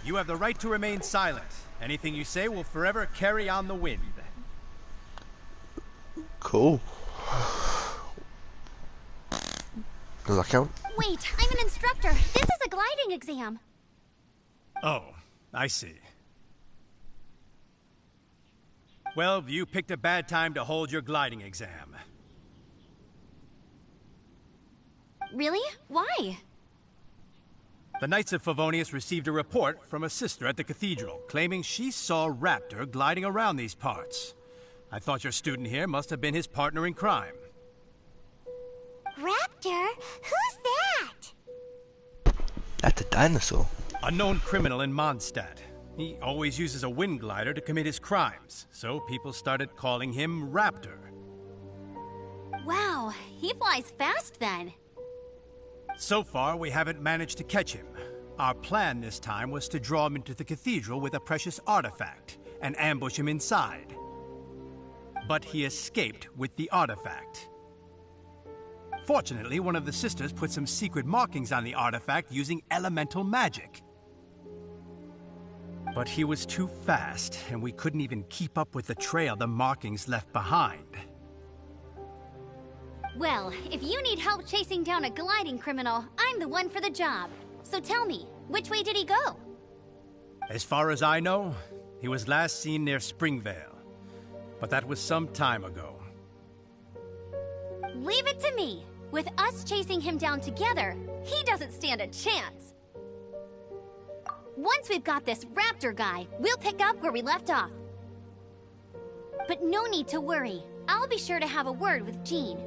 Speaker 12: You have the right to remain silent. Anything you say will forever carry on the wind.
Speaker 2: Cool. Does that count?
Speaker 3: Wait, I'm an instructor. This is a gliding exam.
Speaker 12: Oh, I see. Well, you picked a bad time to hold your gliding exam.
Speaker 3: Really? Why?
Speaker 12: The Knights of Favonius received a report from a sister at the cathedral claiming she saw Raptor gliding around these parts. I thought your student here must have been his partner in crime.
Speaker 3: Raptor? Who's that?
Speaker 2: That's a dinosaur.
Speaker 12: A known criminal in Mondstadt. He always uses a wind glider to commit his crimes, so people started calling him Raptor.
Speaker 3: Wow, he flies fast then.
Speaker 12: So far, we haven't managed to catch him. Our plan this time was to draw him into the cathedral with a precious artifact and ambush him inside. But he escaped with the artifact. Fortunately, one of the sisters put some secret markings on the artifact using elemental magic. But he was too fast, and we couldn't even keep up with the trail the markings left behind.
Speaker 13: Well, if you need help chasing down a gliding criminal, I'm the one for the job. So tell me, which way did he go?
Speaker 12: As far as I know, he was last seen near Springvale. But that was some time ago.
Speaker 13: Leave it to me. With us chasing him down together, he doesn't stand a chance. Once we've got this raptor guy, we'll pick up where we left off. But no need to worry. I'll be sure to have a word with Jean.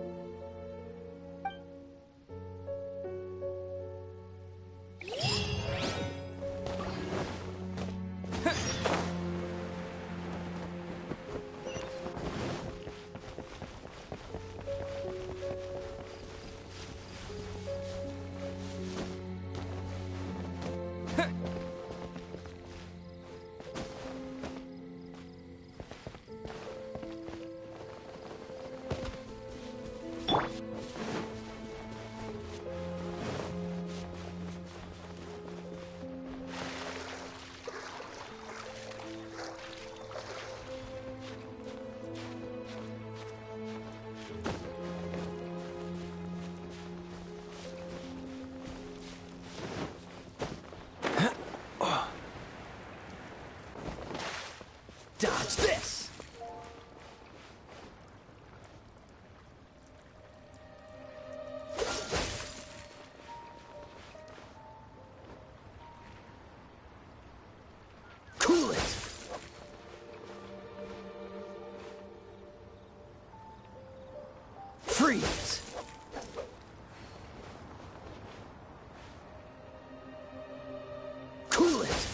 Speaker 7: Dodge this! Cool it! Freeze! Cool it!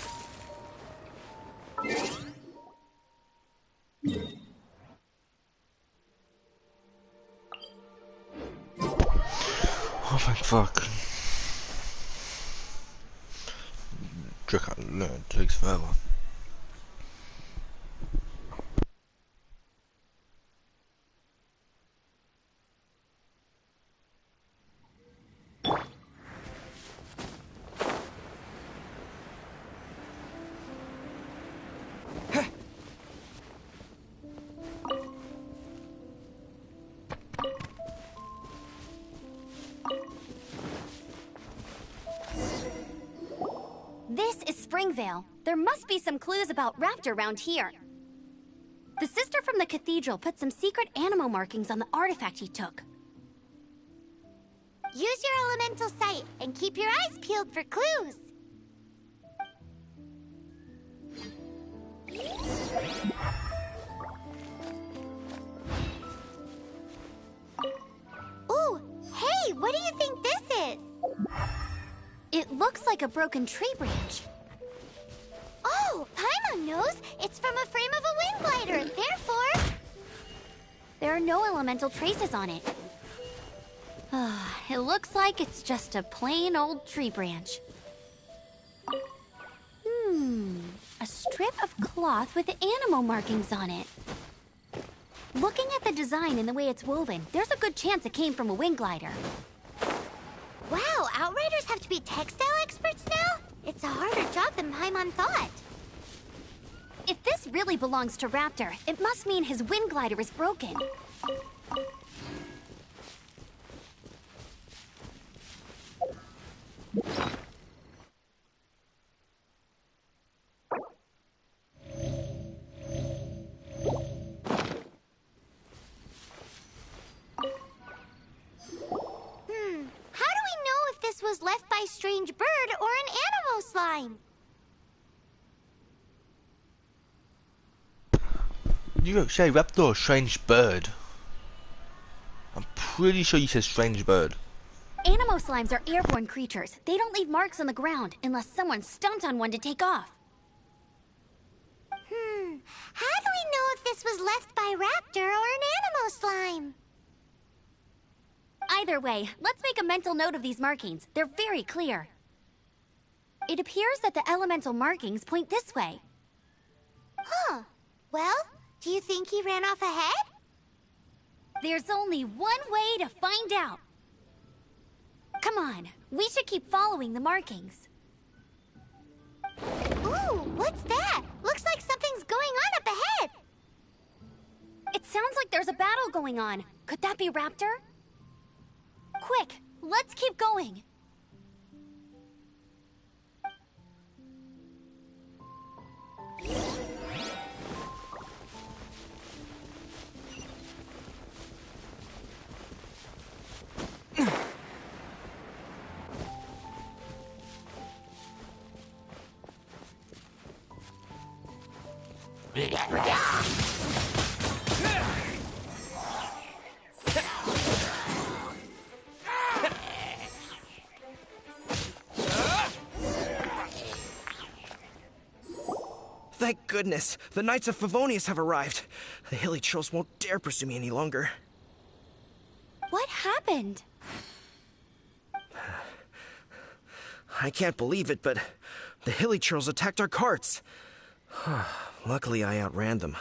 Speaker 2: Oh my fuck. Trick I learned takes forever.
Speaker 13: This is Springvale. There must be some clues about Raptor around here. The sister from the cathedral put some secret animal markings on the artifact he took.
Speaker 3: Use your elemental sight and keep your eyes peeled for clues. Ooh, hey, what do you think this is?
Speaker 13: It looks like a broken tree branch.
Speaker 3: Oh, Paimon knows. It's from a frame of a wind glider. Therefore,
Speaker 13: there are no elemental traces on it. It looks like it's just a plain old tree branch. A strip of cloth with animal markings on it. Looking at the design and the way it's woven, there's a good chance it came from a wind glider.
Speaker 3: Wow, Outriders have to be textile experts now? It's a harder job than Paimon thought.
Speaker 13: If this really belongs to Raptor, it must mean his wind glider is broken.
Speaker 3: How do we know if this was left by strange bird or an animal slime?
Speaker 2: You don't say raptor or strange bird. I'm pretty sure you said strange bird.
Speaker 13: Animal slimes are airborne creatures. They don't leave marks on the ground unless someone stomped on one to take off.
Speaker 3: How do we know if this was left by Raptor or an animal slime?
Speaker 13: Either way, let's make a mental note of these markings. They're very clear. It appears that the elemental markings point this way.
Speaker 3: Huh. Well, do you think he ran off ahead?
Speaker 13: There's only one way to find out. Come on, we should keep following the markings.
Speaker 3: Ooh, what's that? Looks like something's going on up ahead.
Speaker 13: It sounds like there's a battle going on. Could that be Raptor? Quick, let's keep going.
Speaker 14: Thank goodness, the Knights of Favonius have arrived. The hilly trolls won't dare pursue me any longer.
Speaker 13: What happened?
Speaker 14: I can't believe it, but the hilly trolls attacked our carts. Luckily, I outran them.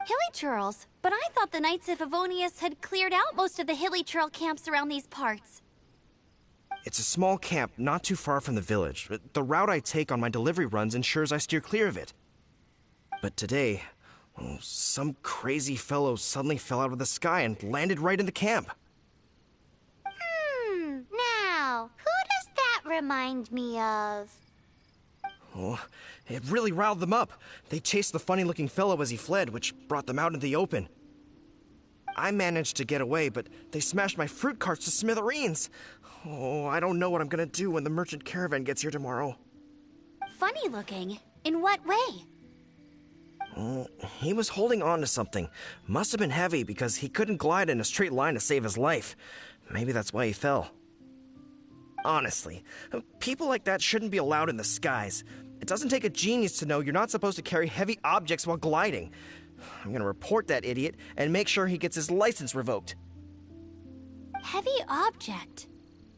Speaker 13: Hilly Churls? But I thought the Knights of Favonius had cleared out most of the Hilly Churl camps around these parts.
Speaker 14: It's a small camp not too far from the village. The route I take on my delivery runs ensures I steer clear of it. But today, some crazy fellow suddenly fell out of the sky and landed right in the camp.
Speaker 3: Now, who does that remind me of?
Speaker 14: Oh, it really riled them up. They chased the funny-looking fellow as he fled, which brought them out into the open. I managed to get away, but they smashed my fruit carts to smithereens. Oh, I don't know what I'm gonna do when the merchant caravan gets here tomorrow.
Speaker 13: Funny looking? In what way?
Speaker 14: Oh, he was holding on to something. Must have been heavy because he couldn't glide in a straight line to save his life. Maybe that's why he fell. Honestly, people like that shouldn't be allowed in the skies. It doesn't take a genius to know you're not supposed to carry heavy objects while gliding. I'm gonna report that idiot and make sure he gets his license revoked.
Speaker 13: Heavy object?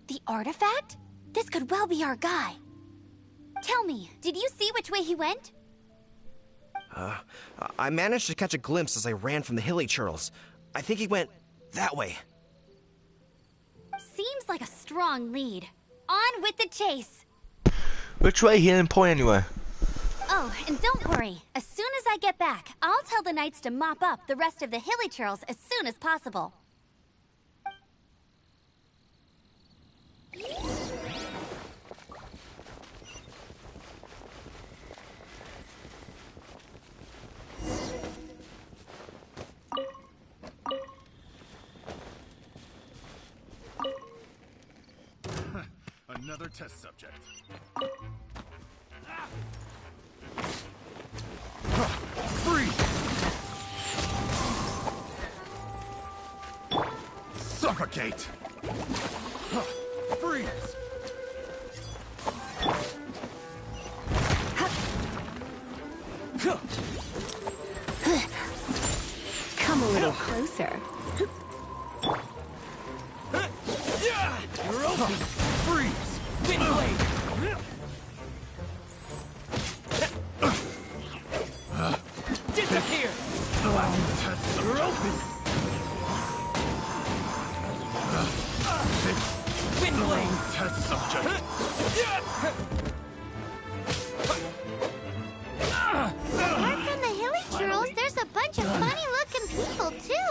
Speaker 13: The artifact? This could well be our guy. Tell me, did you see which way he went?
Speaker 14: I managed to catch a glimpse as I ran from the hilly churls. I think he went that way.
Speaker 13: Seems like a strong lead. On with the chase.
Speaker 2: Which way he didn't point anywhere.
Speaker 13: Oh, and don't worry. As soon as I get back, I'll tell the knights to mop up the rest of the hilly churls as soon as possible.
Speaker 12: Another test subject. Freeze! Suffocate! Freeze!
Speaker 5: Come a little closer.
Speaker 12: You're open! Freeze! Wind blade! Disappear! You're open! Wind blade! Test subject!
Speaker 3: Apart from the hilly churls, there's a bunch of funny-looking people, too.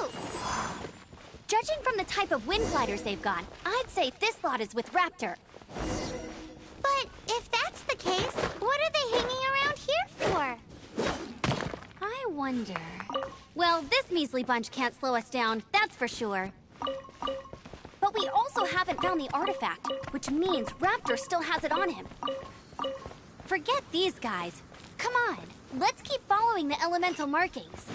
Speaker 13: Judging from the type of wind gliders they've got, I'd say this lot is with Raptor.
Speaker 3: But if that's the case, what are they hanging around here for?
Speaker 13: I wonder... Well, this measly bunch can't slow us down, that's for sure. But we also haven't found the artifact, which means Raptor still has it on him. Forget these guys. Come on, let's keep following the elemental markings.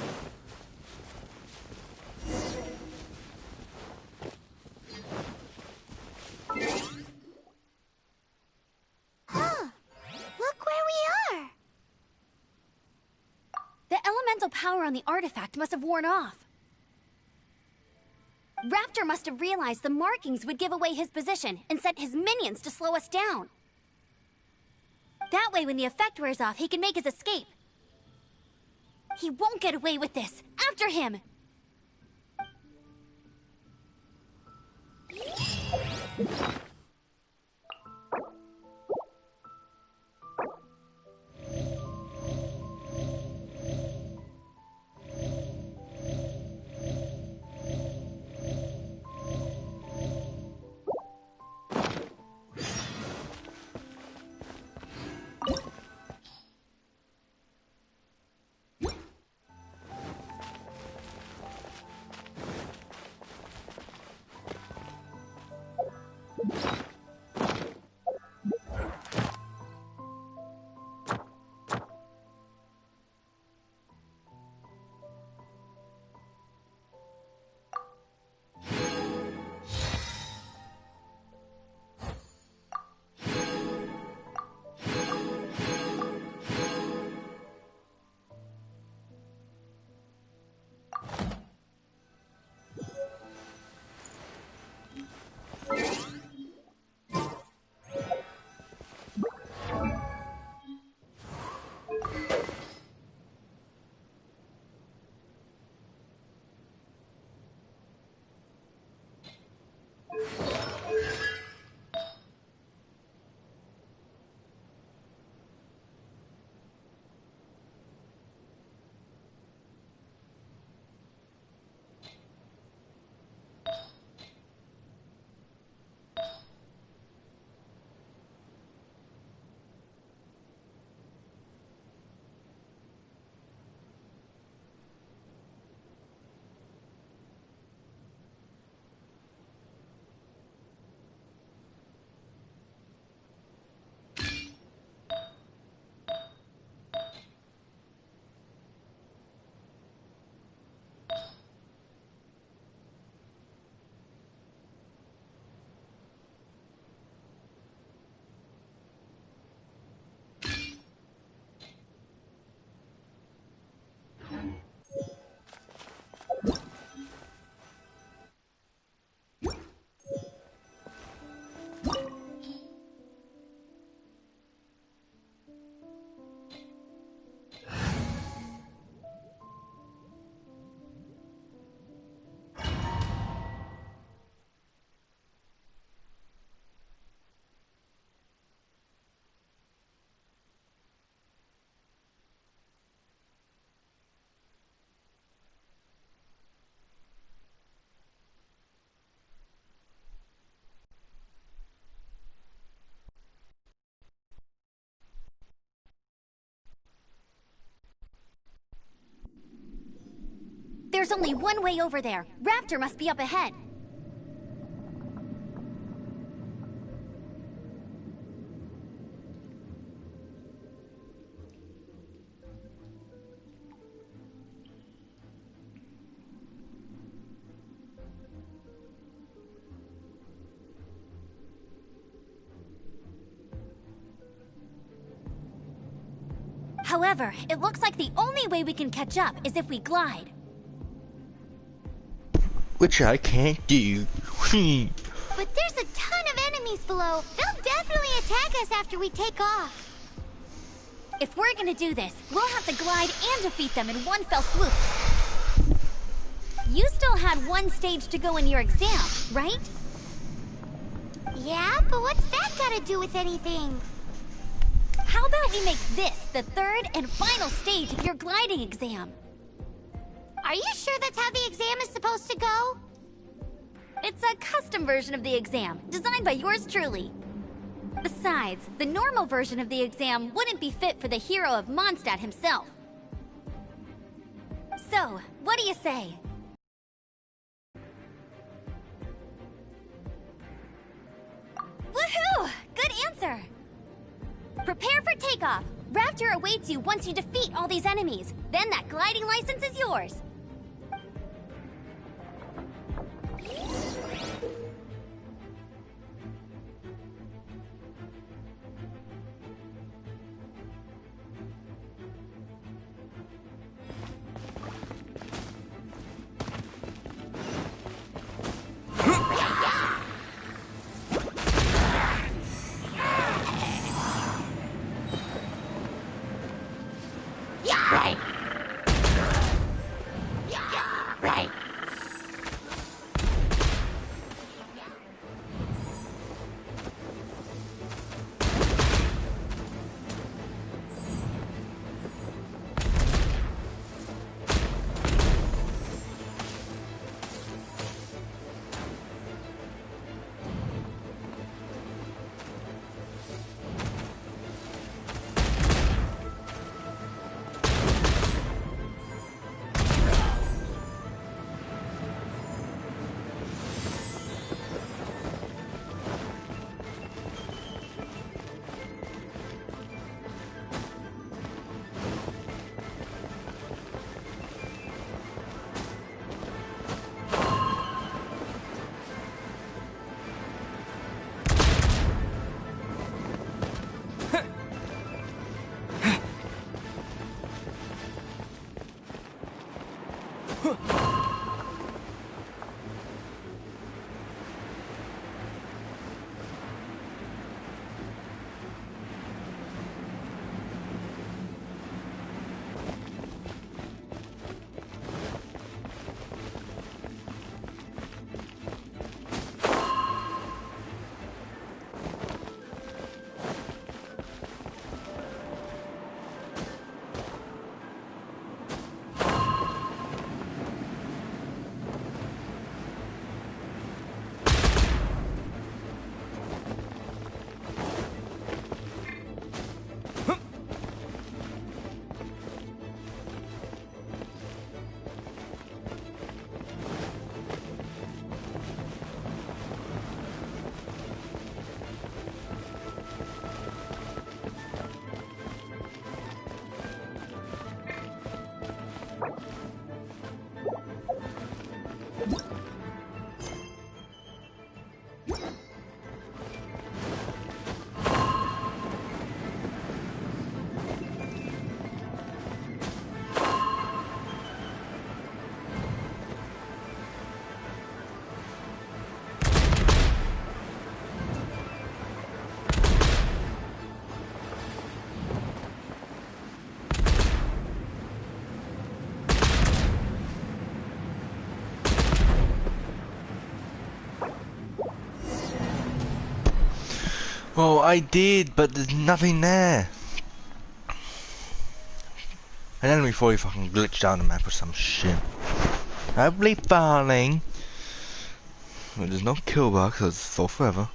Speaker 3: Huh. Look where we are.
Speaker 13: The elemental power on the artifact must have worn off. Raptor must have realized the markings would give away his position and sent his minions to slow us down. That way, when the effect wears off, he can make his escape. He won't get away with this. After him! There's only one way over there. Raptor must be up ahead. However, it looks like the only way we can catch up is if we glide.
Speaker 2: Which I can't do.
Speaker 3: But there's a ton of enemies below. They'll definitely attack us after we take off.
Speaker 13: If we're gonna do this, we'll have to glide and defeat them in one fell swoop. You still had one stage to go in your exam, right?
Speaker 3: Yeah, but what's that gotta do with anything?
Speaker 13: How about we make this the third and final stage of your gliding exam?
Speaker 3: Are you sure that's how the exam is supposed to go?
Speaker 13: It's a custom version of the exam, designed by yours truly. Besides, the normal version of the exam wouldn't be fit for the hero of Mondstadt himself. So, what do you say? Woohoo! Good answer! Prepare for takeoff. Raptor awaits you once you defeat all these enemies. Then that gliding license is yours.
Speaker 2: Well, I did, but there's nothing there. And then we thought he fucking glitched down the map or some shit. Probably falling. But there's no kill box, so it's so forever.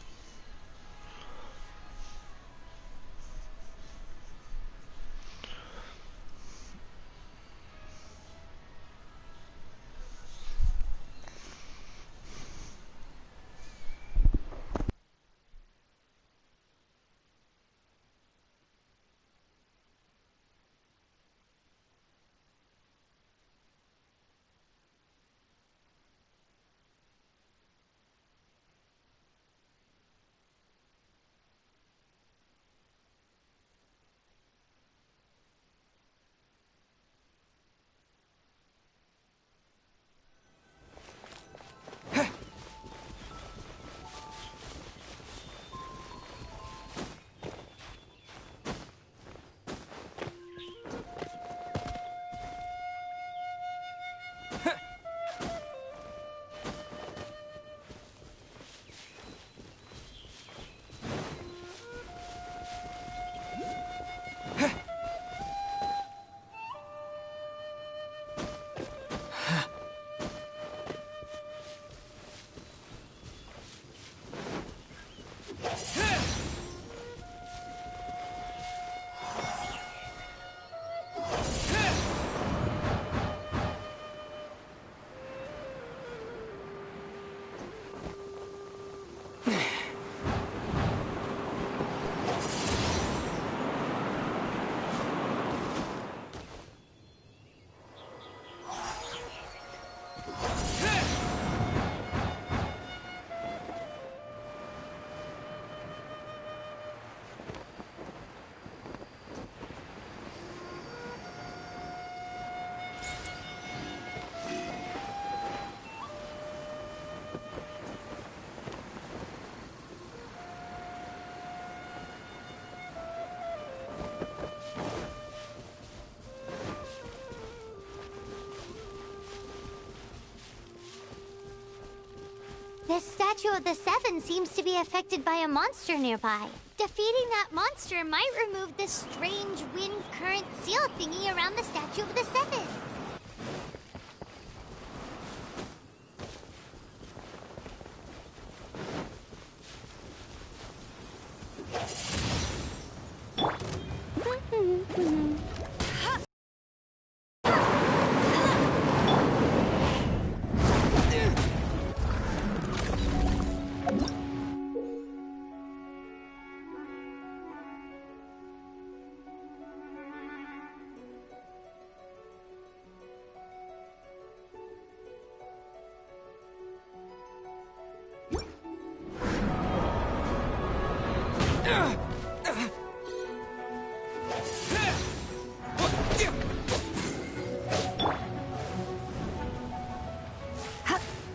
Speaker 3: The Statue of the Seven seems to be affected by a monster nearby. Defeating that monster might remove this strange wind current seal thingy around the Statue of the Seven.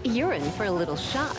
Speaker 5: You're in for a little shock.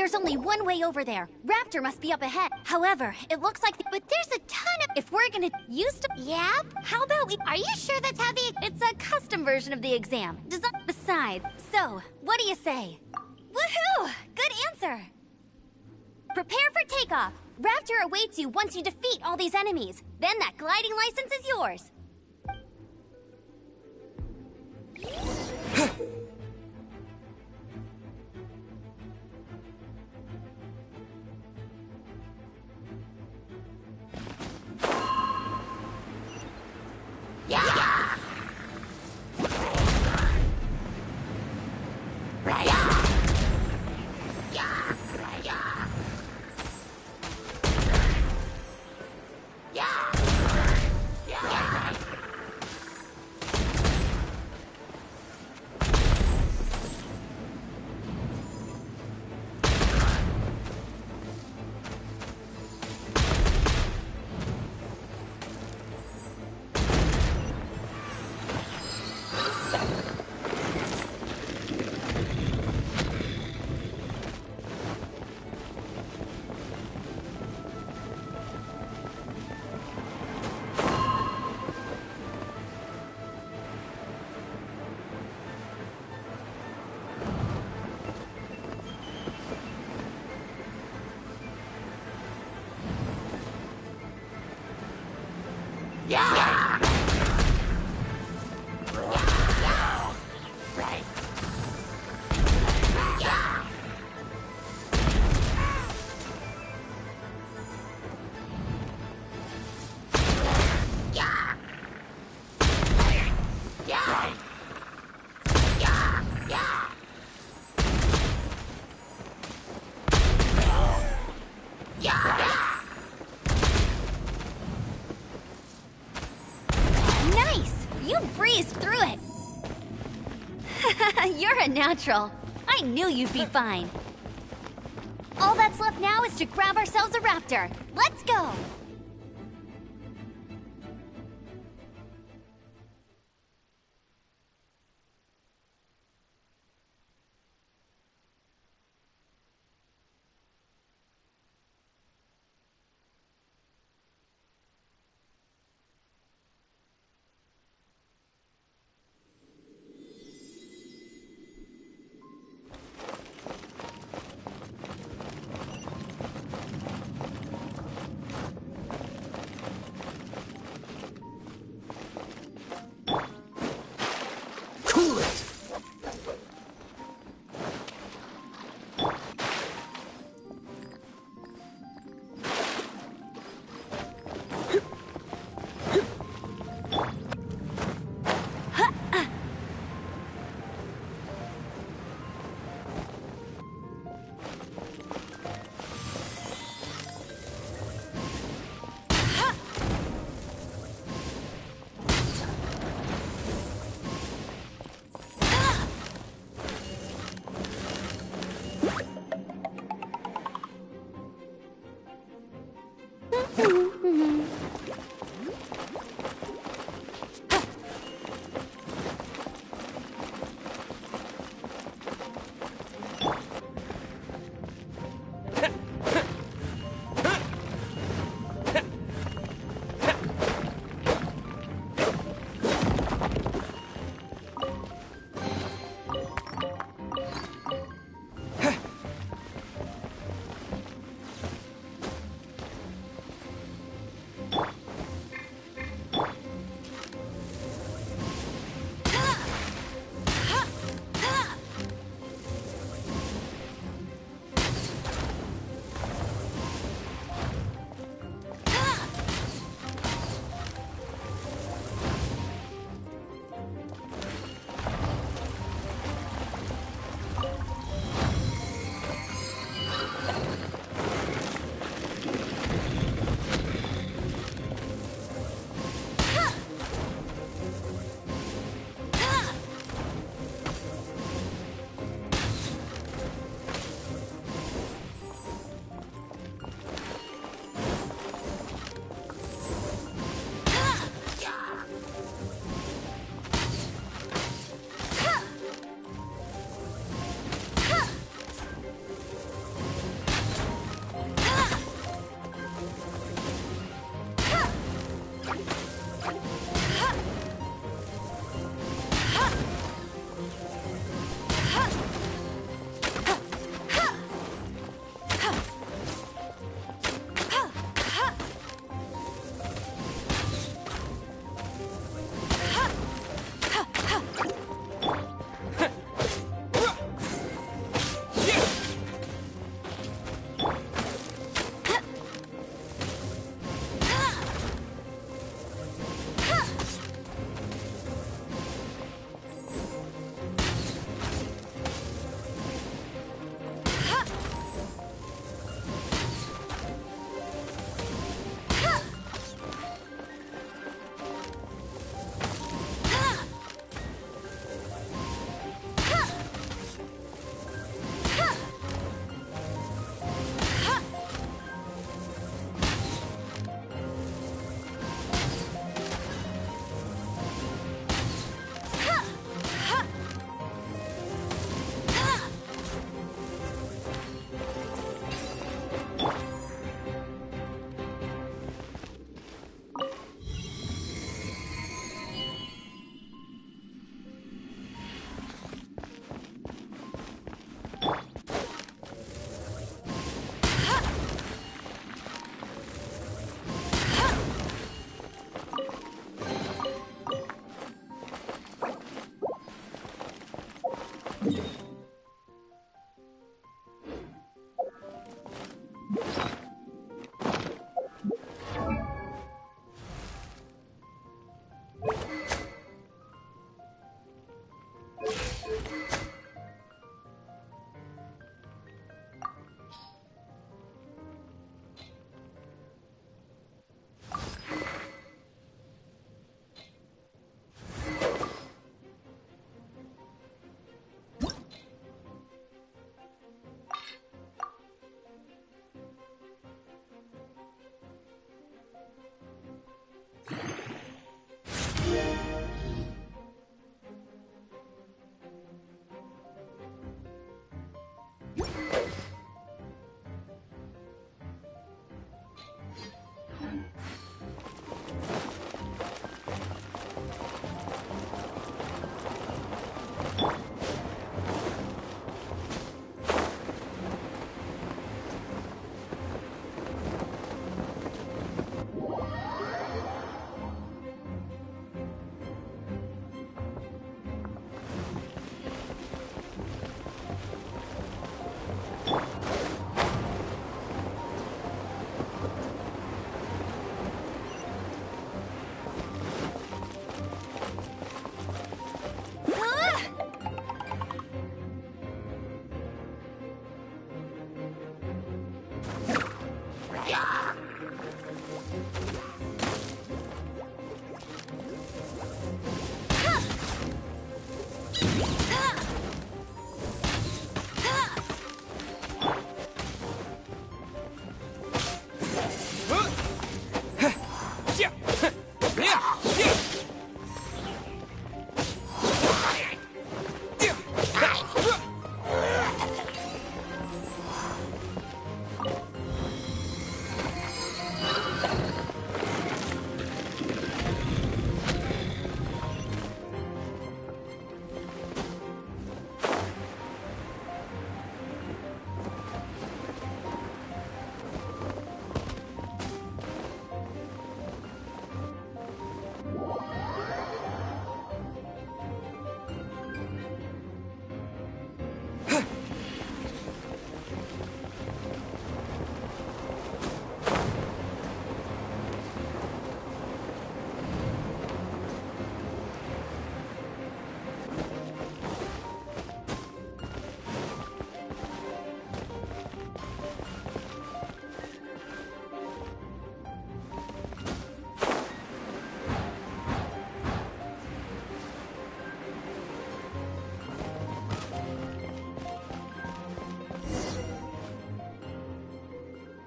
Speaker 13: There's only one way over there. Raptor must be up ahead. However, it looks like... But there's a ton of... If we're gonna use to... Yep. How about we... Are you sure that's how the... It's a custom version of the exam. Besides, so, what do you say? Woohoo! Good answer! Prepare for takeoff. Raptor awaits you once you defeat all these enemies. Then that gliding license is yours. You're a natural. I knew you'd be fine. All that's left now is to grab ourselves a raptor. Let's go!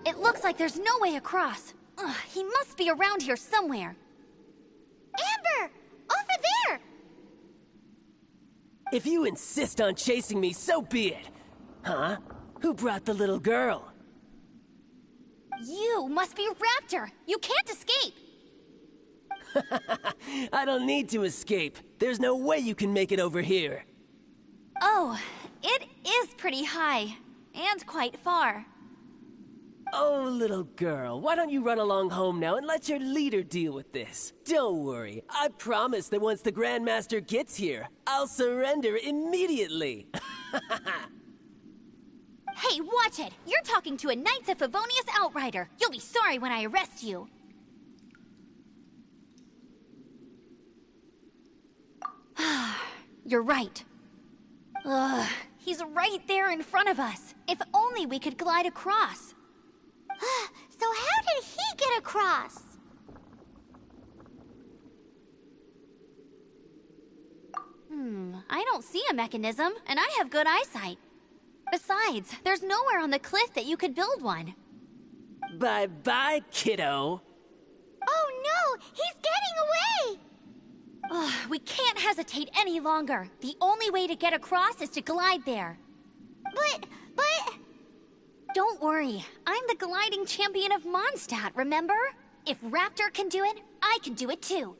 Speaker 13: It looks like there's no way across. Ugh, he must be around here somewhere.
Speaker 3: Amber! Over there!
Speaker 15: If you insist on chasing me, so be it. Huh? Who brought the little girl?
Speaker 13: You must be Raptor! You can't escape!
Speaker 15: I don't need to escape. There's no way you can make it over here.
Speaker 13: Oh, it is pretty high. And quite far.
Speaker 15: Oh, little girl, why don't you run along home now and let your leader deal with this? Don't worry, I promise that once the Grandmaster gets here, I'll surrender immediately.
Speaker 13: Hey, watch it! You're talking to a Knights of Favonius outrider. You'll be sorry when I arrest you. You're right. Ugh, he's right there in front of us. If only we could glide across.
Speaker 3: So how did he get across?
Speaker 13: I don't see a mechanism, and I have good eyesight. Besides, there's nowhere on the cliff that you could build one.
Speaker 15: Bye-bye, kiddo.
Speaker 3: Oh no! He's getting away!
Speaker 13: Ugh, we can't hesitate any longer. The only way to get across is to glide there.
Speaker 3: But...
Speaker 13: Don't worry. I'm the gliding champion of Mondstadt, remember? If Raptor can do it, I can do it too.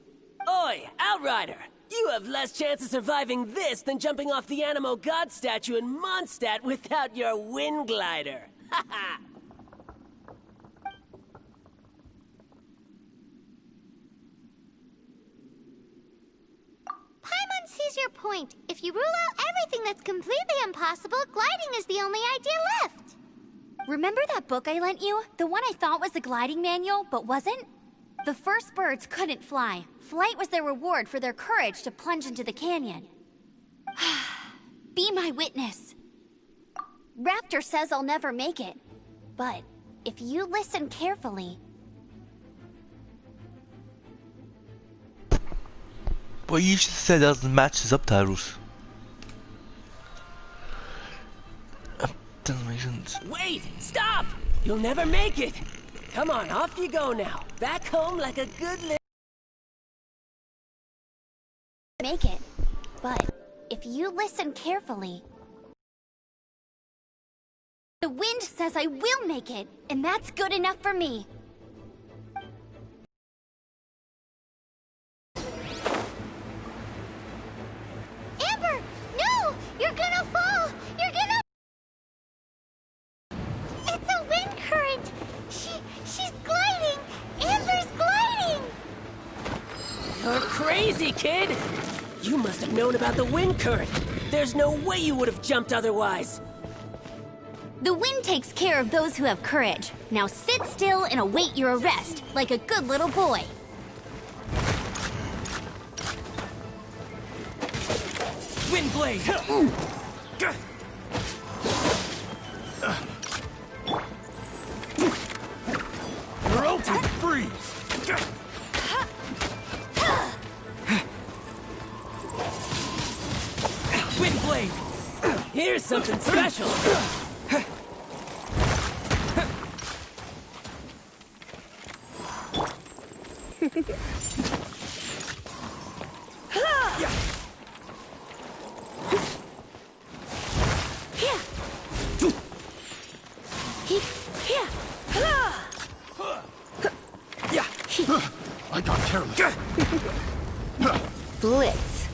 Speaker 15: Oi, Outrider! You have less chance of surviving this than jumping off the Animo God statue in Mondstadt without your wind glider. Haha!
Speaker 3: Paimon sees your point. If you rule out everything that's completely impossible, gliding is the only idea left.
Speaker 13: Remember that book I lent you? The one I thought was the gliding manual, but wasn't? The first birds couldn't fly. Flight was their reward for their courage to plunge into the canyon. Be my witness. Raptor says I'll never make it. But if you listen carefully...
Speaker 2: But you should say that doesn't match the subtitles. Doesn't make sense.
Speaker 15: Wait! Stop! You'll never make it! Come on, off you go now. Back home like a good
Speaker 13: make it. But if you listen carefully... The wind says I will make it, and that's good enough for me.
Speaker 3: Amber! No! You're gonna fall! You're gonna... It's a wind current! She's gliding! Amber's gliding!
Speaker 15: You're crazy, kid! You must have known about the wind current. There's no way you would have jumped otherwise.
Speaker 13: The wind takes care of those who have courage. Now sit still and await your arrest, like a good little boy.
Speaker 9: Wind blade! Your ultimate freeze! Wind blade!
Speaker 15: Here's something special.
Speaker 10: I got careless.
Speaker 5: Blitz.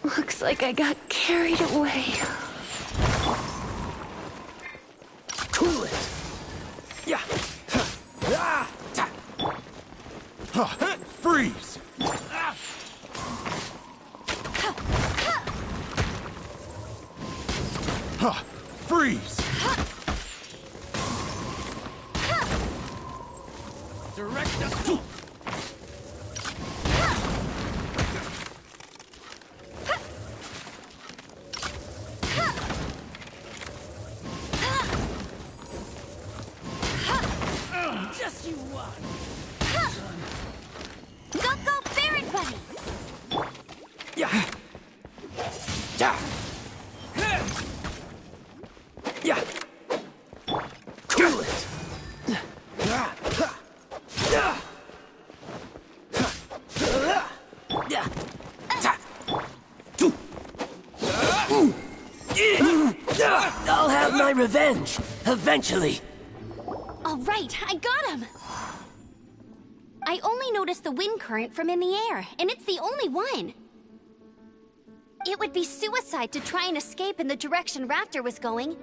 Speaker 5: Looks like I got carried away.
Speaker 15: Cool it. Yeah.
Speaker 9: Freeze! Freeze! Direct us to...
Speaker 15: Just you watch.
Speaker 13: Go, Baron Buddy!
Speaker 15: Yeah. Yeah. Yeah. Cool it. I'll have my revenge, eventually.
Speaker 13: All right, I got him! I only noticed the wind current from in the air, and it's the only one. It would be suicide to try and escape in the direction Raptor was going.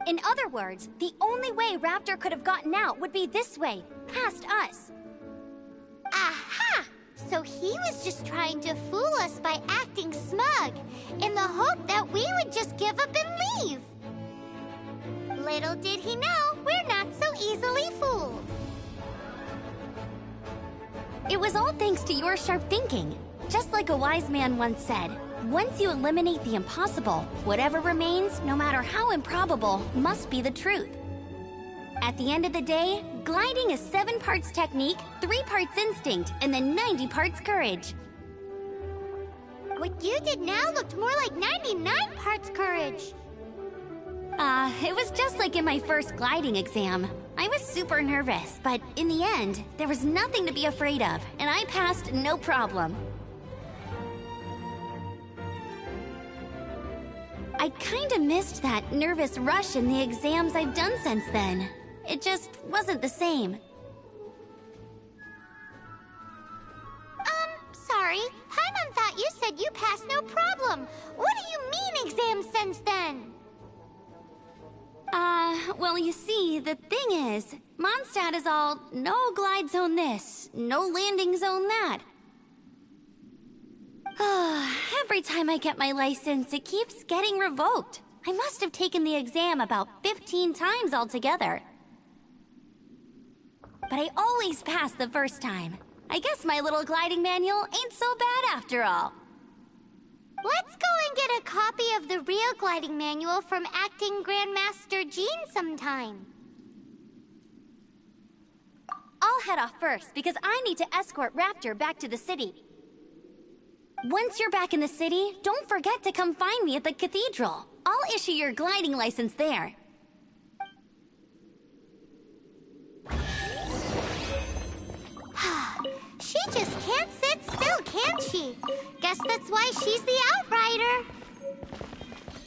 Speaker 13: In other words, the only way Raptor could have gotten out would be this way, past us.
Speaker 3: Aha! So he was just trying to fool us by acting smug, in the hope that we would just give up and leave. Little did he know, we're not so easily fooled.
Speaker 13: It was all thanks to your sharp thinking. Just like a wise man once said, once you eliminate the impossible, whatever remains, no matter how improbable, must be the truth. At the end of the day, gliding is 7 parts technique, 3 parts instinct, and then 90 parts courage.
Speaker 3: What you did now looked more like 99 parts courage.
Speaker 13: It was just like in my first gliding exam. I was super nervous, but in the end, there was nothing to be afraid of, and I passed no problem. I kinda missed that nervous rush in the exams I've done since then. It just wasn't the same.
Speaker 3: Sorry. Paimon thought you said you passed no problem. What do you mean exams since then?
Speaker 13: Well, you see, the thing is, Mondstadt is all, no glide zone this, no landing zone that. Every time I get my license, it keeps getting revoked. I must have taken the exam about 15 times altogether. But I always pass the first time. I guess my little gliding manual ain't so bad after all.
Speaker 3: Let's go and get a copy of the real gliding manual from Acting Grandmaster Jean sometime.
Speaker 13: I'll head off first because I need to escort Raptor back to the city. Once you're back in the city, don't forget to come find me at the cathedral. I'll issue your gliding license there.
Speaker 3: She just can't sit still, can she? Guess that's why she's the Outrider.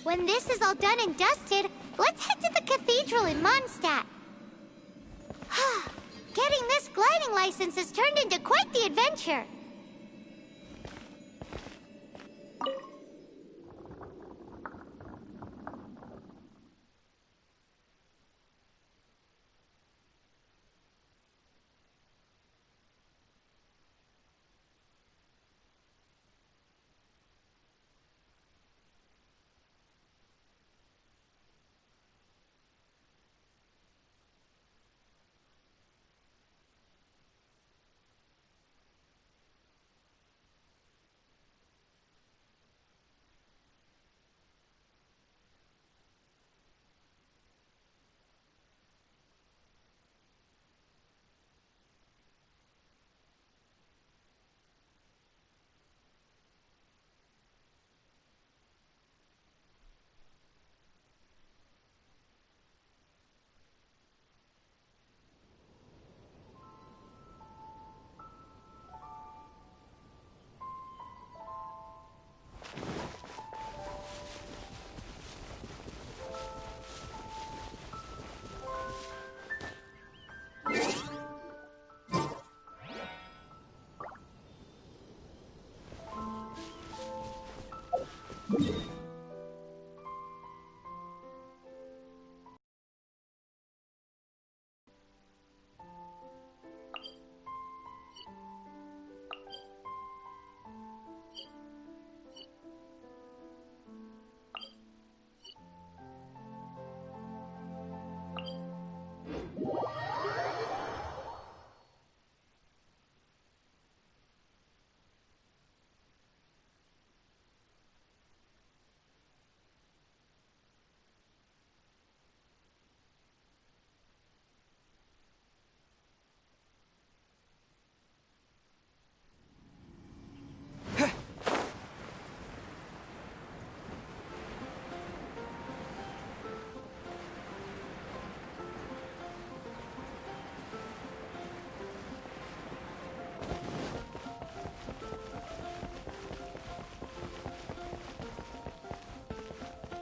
Speaker 3: When this is all done and dusted, let's head to the cathedral in Mondstadt. Getting this gliding license has turned into quite the adventure.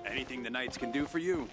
Speaker 16: Anything the Knights can do for you.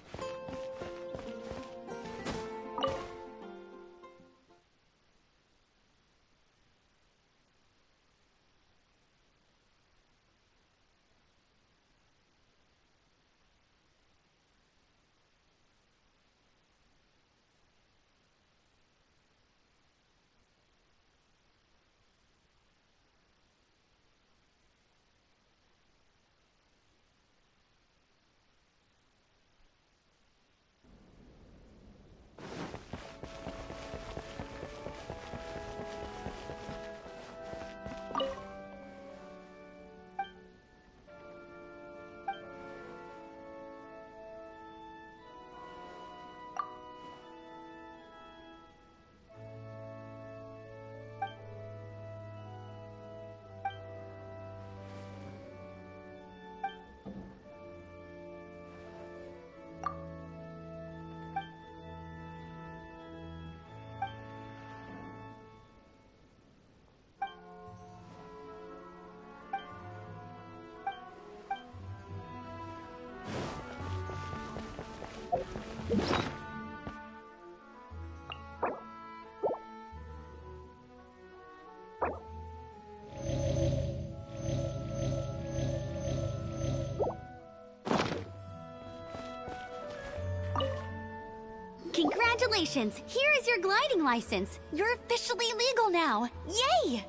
Speaker 13: Congratulations! Here is your gliding license. You're officially legal now. Yay!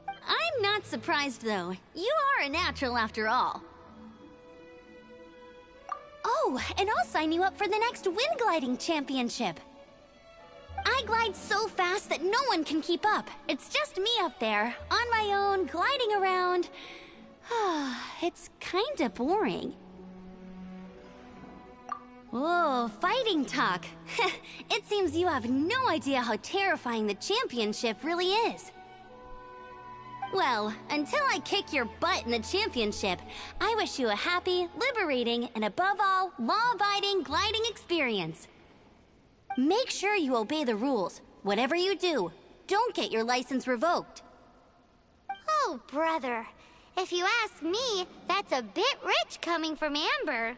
Speaker 13: I'm not surprised, though. You are a natural after all. Oh, and I'll sign you up for the next wind gliding championship. I glide so fast that no one can keep up. It's just me up there, on my own, gliding around. It's kinda boring. Whoa, fighting talk. It seems you have no idea how terrifying the championship really is. Well, until I kick your butt in the championship, I wish you a happy, liberating, and above all, law-abiding gliding experience. Make sure you obey the rules. Whatever you do, don't get your license revoked.
Speaker 3: Oh, brother. If you ask me, that's a bit rich coming from Amber.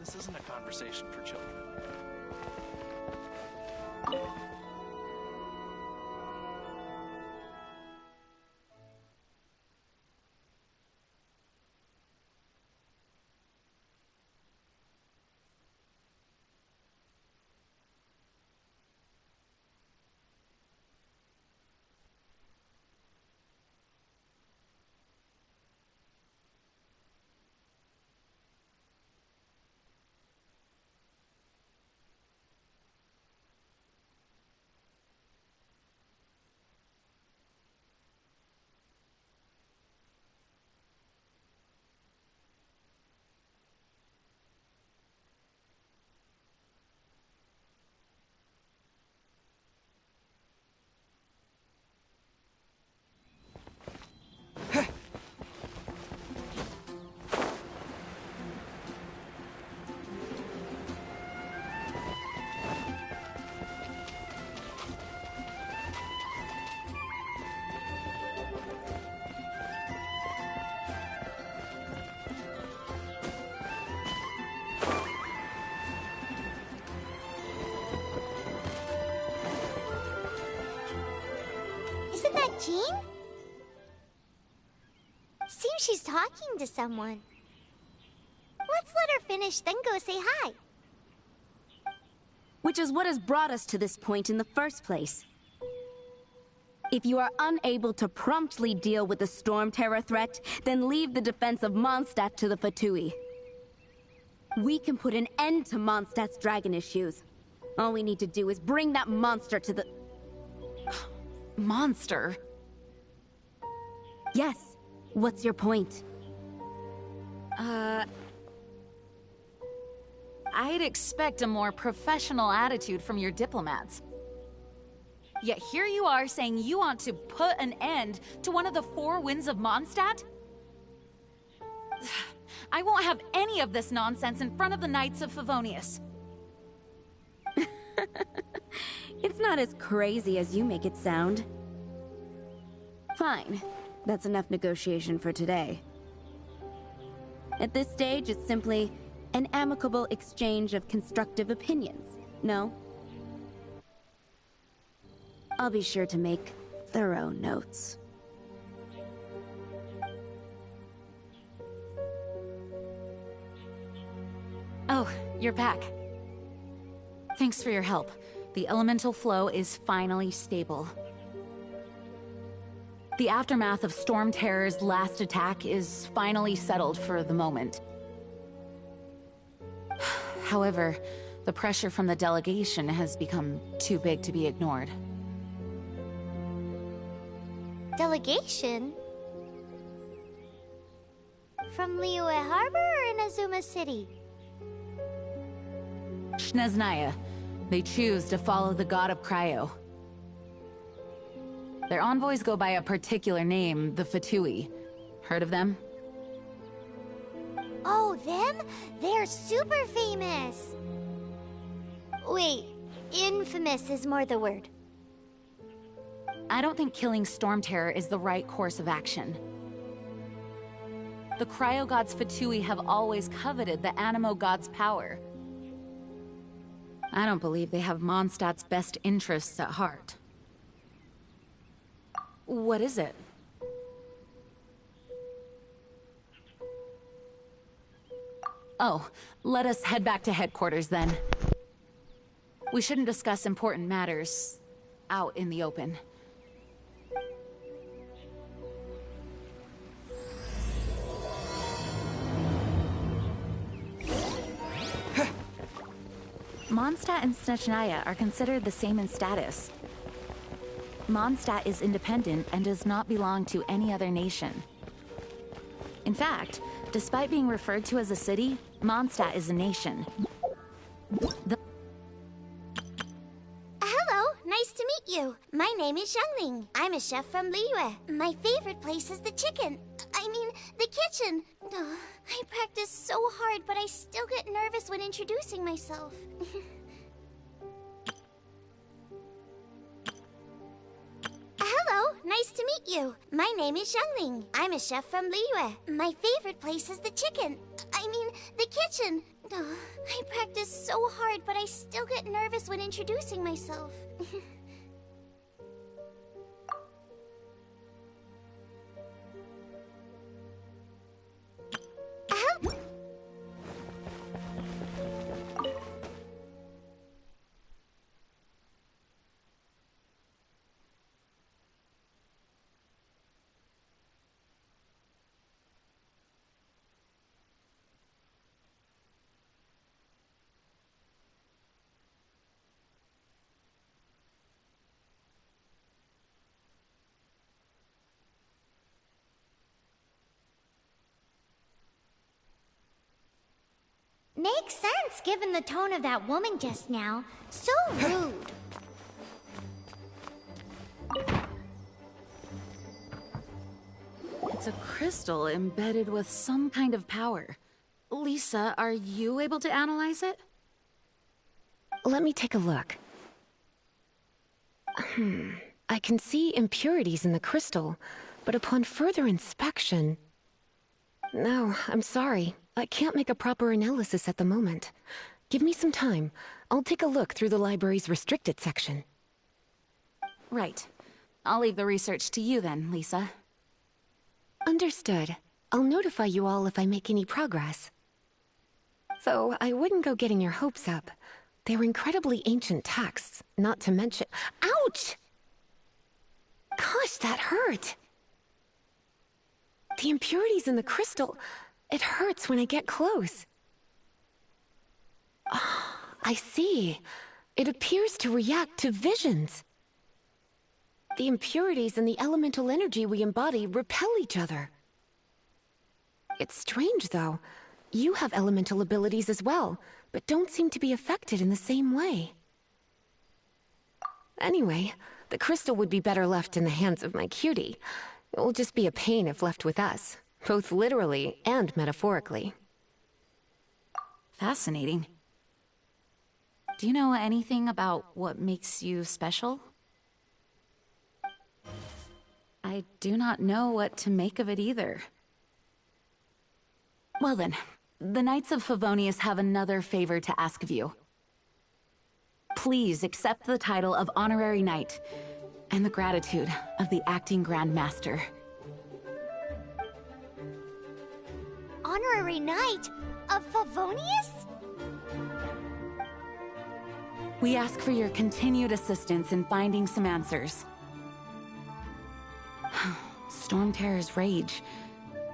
Speaker 9: This isn't a conversation for children.
Speaker 3: Isn't that Jean? Seems she's talking to someone. Let's let her finish, then go say hi.
Speaker 16: Which is what has brought us to this point in the first place. If you are unable to promptly deal with the Storm Terror threat, then leave the defense of Mondstadt to the Fatui. We can put an end to Mondstadt's dragon issues. All we need to do is bring that monster to the...
Speaker 17: Monster?
Speaker 16: Yes. What's your point?
Speaker 17: I'd expect a more professional attitude from your diplomats. Yet here you are saying you want to put an end to one of the four winds of Mondstadt? I won't have any of this nonsense in front of the Knights of Favonius.
Speaker 16: It's not as crazy as you make it sound. Fine. That's enough negotiation for today. At this stage, it's simply an amicable exchange of constructive opinions, no? I'll be sure to make thorough notes.
Speaker 17: Oh, you're back. Thanks for your help. The elemental flow is finally stable. The aftermath of Storm Terror's last attack is finally settled for the moment. However, the pressure from the delegation has become too big to be ignored.
Speaker 3: Delegation? From Liyue Harbor or Inazuma City?
Speaker 17: Shneznaya. They choose to follow the god of Cryo. Their envoys go by a particular name, the Fatui. Heard of them?
Speaker 3: Oh, them? They're super famous! Wait, infamous is more the word.
Speaker 17: I don't think killing Storm Terror is the right course of action. The Cryo Gods Fatui have always coveted the Animo Gods' power. I don't believe they have Mondstadt's best interests at heart. What is it? Oh, let us head back to headquarters then. We shouldn't discuss important matters out in the open. Mondstadt and Snechnaya are considered the same in status. Mondstadt is independent and does not belong to any other nation. In fact, despite being referred to as a city, Mondstadt is a nation.
Speaker 3: Hello, nice to meet you. My name is Xiangling. I'm a chef from Liyue. My favorite place is the chicken. I mean, the kitchen. Ugh, I practice so hard, but I still get nervous when introducing myself. Hello, nice to meet you. My name is Xiangling. I'm a chef from Liyue. My favorite place is the chicken. I mean, the kitchen. Ugh, I practice so hard, but I still get nervous when introducing myself. Makes sense, given the tone of that woman just now. So rude.
Speaker 17: It's a crystal embedded with some kind of power. Lisa, are you able to analyze it?
Speaker 5: Let me take a look. I can see impurities in the crystal, but upon further inspection... No, I'm sorry. I can't make a proper analysis at the moment. Give me some time. I'll take a look through the library's restricted section.
Speaker 17: Right. I'll leave the research to you then, Lisa.
Speaker 5: Understood. I'll notify you all if I make any progress. Though I wouldn't go getting your hopes up. They're incredibly ancient texts, not to mention— Ouch! Gosh, that hurt! The impurities in the crystal, it hurts when I get close. Oh, I see. It appears to react to visions. The impurities and the elemental energy we embody repel each other. It's strange, though. You have elemental abilities as well, but don't seem to be affected in the same way. Anyway, the crystal would be better left in the hands of my cutie. It will just be a pain if left with us, both literally and metaphorically.
Speaker 17: Fascinating. Do you know anything about what makes you special? I do not know what to make of it either. Well then, the Knights of Favonius have another favor to ask of you. Please accept the title of Honorary Knight, and the gratitude of the Acting Grand Master.
Speaker 3: Honorary Knight of Favonius?
Speaker 17: We ask for your continued assistance in finding some answers. Storm Terror's rage,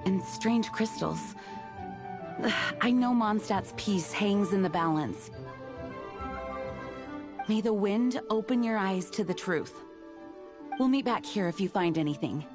Speaker 17: and strange crystals. I know Mondstadt's peace hangs in the balance. May the wind open your eyes to the truth. We'll meet back here if you find anything.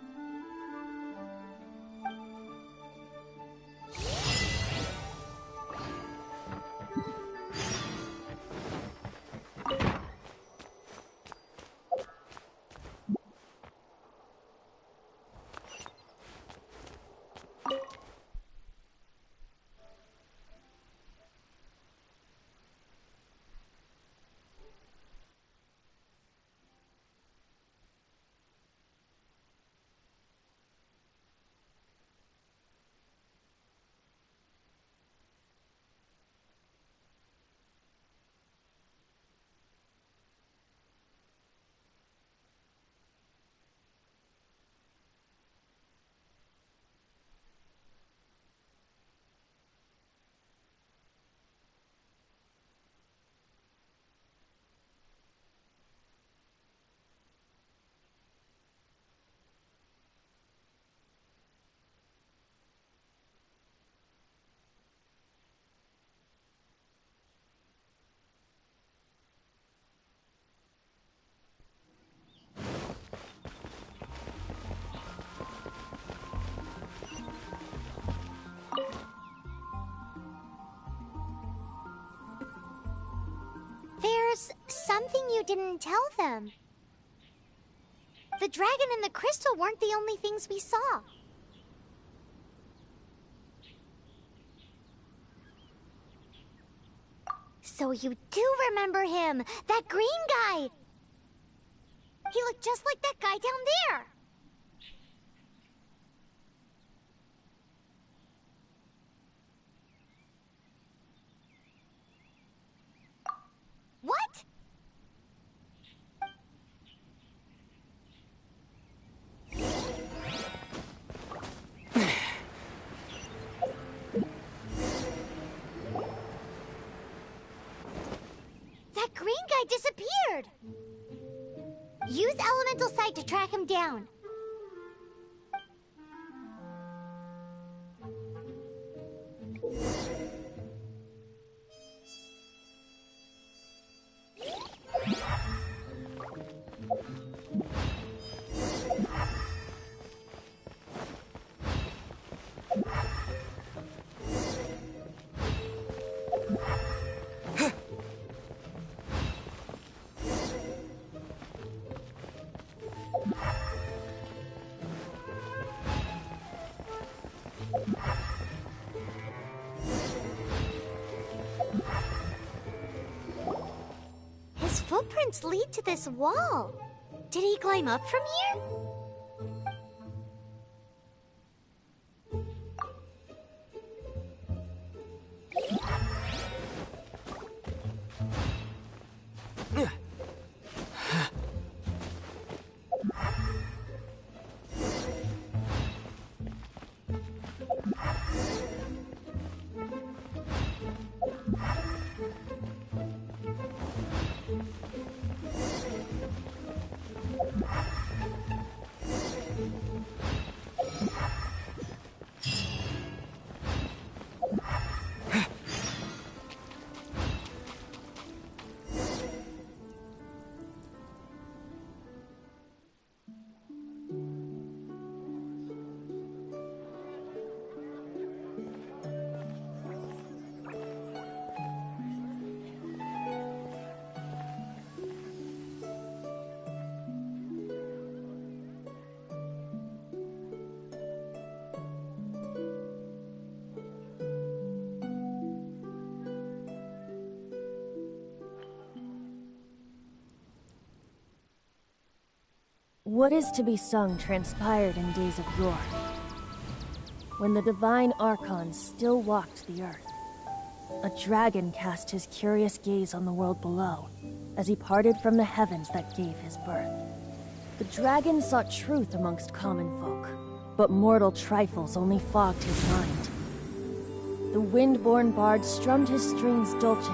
Speaker 3: mean you didn't tell them? The dragon and the crystal weren't the only things we saw. So you do remember him! That green guy! He looked just like that guy down there! What? That green guy disappeared! Use Elemental Sight to track him down. His footprints lead to this wall. Did he climb up from here?
Speaker 18: What is to be sung transpired in days of yore, when the divine archons still walked the earth. A dragon cast his curious gaze on the world below, as he parted from the heavens that gave his birth. The dragon sought truth amongst common folk, but mortal trifles only fogged his mind. The wind-born bard strummed his strings dolce,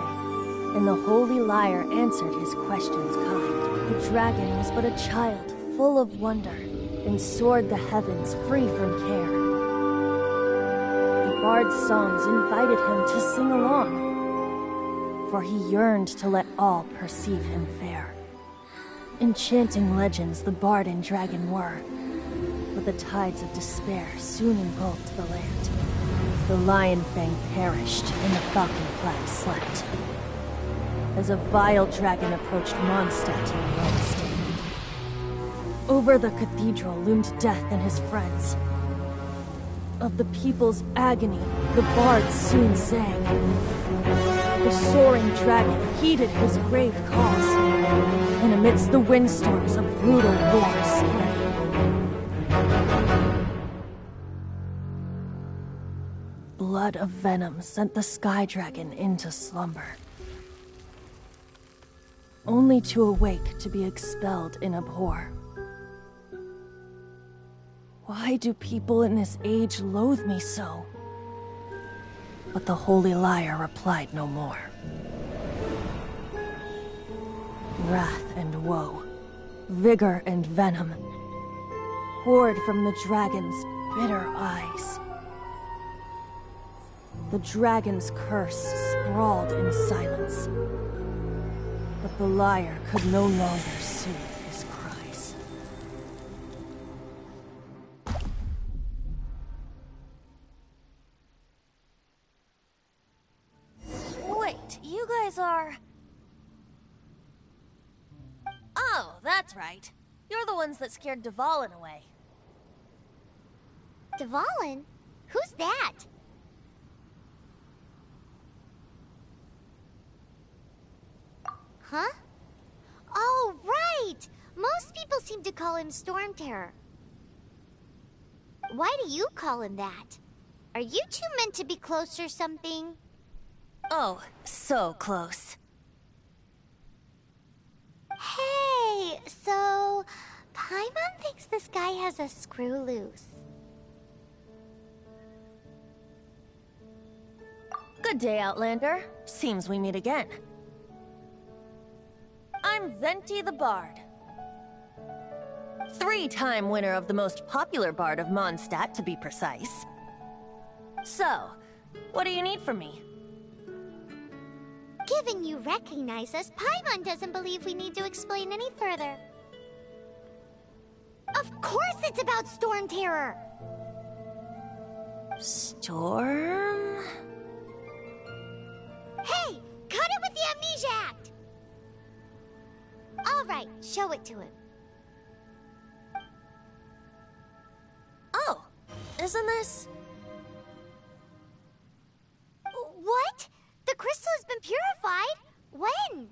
Speaker 18: and the holy lyre answered his questions kind. The dragon was but a child, full of wonder, and soared the heavens free from care. The bard's songs invited him to sing along, for he yearned to let all perceive him fair. Enchanting legends the bard and dragon were, but the tides of despair soon engulfed the land. The lion fang perished, and the falcon flag slept, as a vile dragon approached Mondstadt in the west. Over the cathedral loomed death and his friends. Of the people's agony, the bards soon sang. The soaring dragon heeded his grave calls, and amidst the windstorms a brutal war sprang. Blood of venom sent the sky dragon into slumber, only to awake to be expelled in abhor. Why do people in this age loathe me so? But the holy lyre replied no more. Wrath and woe, vigor and venom, poured from the dragon's bitter eyes. The dragon's curse sprawled in silence, but the lyre could no longer soothe his cries.
Speaker 19: Wait, you guys are...
Speaker 18: That's right. You're the ones that scared Dvalin away.
Speaker 3: Dvalin? Who's that? Huh? Oh, right! Most people seem to call him Storm Terror. Why do you call him that? Are you two meant to be close or something?
Speaker 18: Oh, so close.
Speaker 3: Hey, so Paimon thinks this guy has a screw loose.
Speaker 18: Good day, Outlander. Seems we meet again. I'm Venti the Bard. 3-time winner of the most popular bard of Mondstadt, to be precise. So, what do you need from me?
Speaker 3: Given you recognize us, Paimon doesn't believe we need to explain any further. Of course it's about Storm Terror!
Speaker 18: Storm?
Speaker 3: Hey! Cut it with the Amnesia Act! Alright, show it to him.
Speaker 18: Oh, isn't this...
Speaker 3: What? The crystal has been purified? When?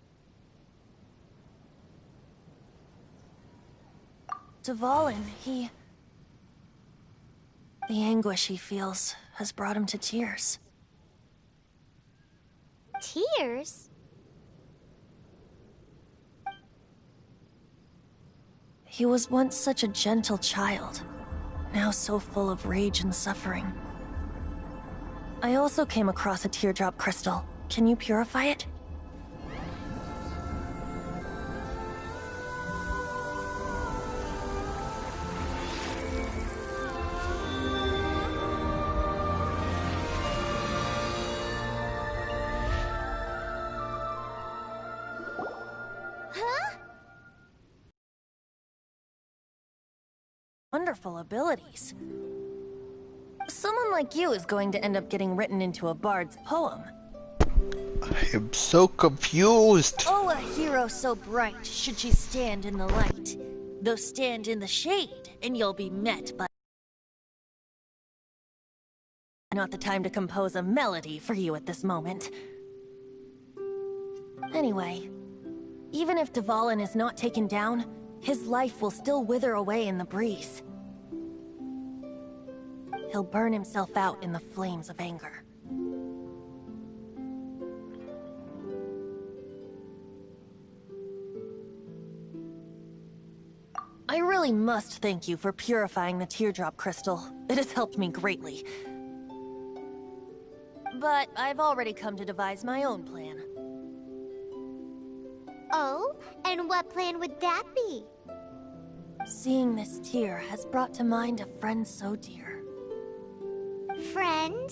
Speaker 18: Dvalin, he... The anguish he feels has brought him to tears.
Speaker 3: Tears?
Speaker 18: He was once such a gentle child, now so full of rage and suffering. I also came across a teardrop crystal. Can you purify it?
Speaker 3: Huh?
Speaker 18: Wonderful abilities. Someone like you is going to end up getting written into a bard's poem.
Speaker 2: I am so confused.
Speaker 18: Oh, a hero so bright, should she stand in the light. Though stand in the shade, and you'll be met by... Not the time to compose a melody for you at this moment. Anyway, even if Dvalin is not taken down, his life will still wither away in the breeze. He'll burn himself out in the flames of anger. I really must thank you for purifying the teardrop crystal. It has helped me greatly. But I've already come to devise my own plan.
Speaker 3: Oh? And what plan would that be?
Speaker 18: Seeing this tear has brought to mind a friend so dear.
Speaker 3: Friend?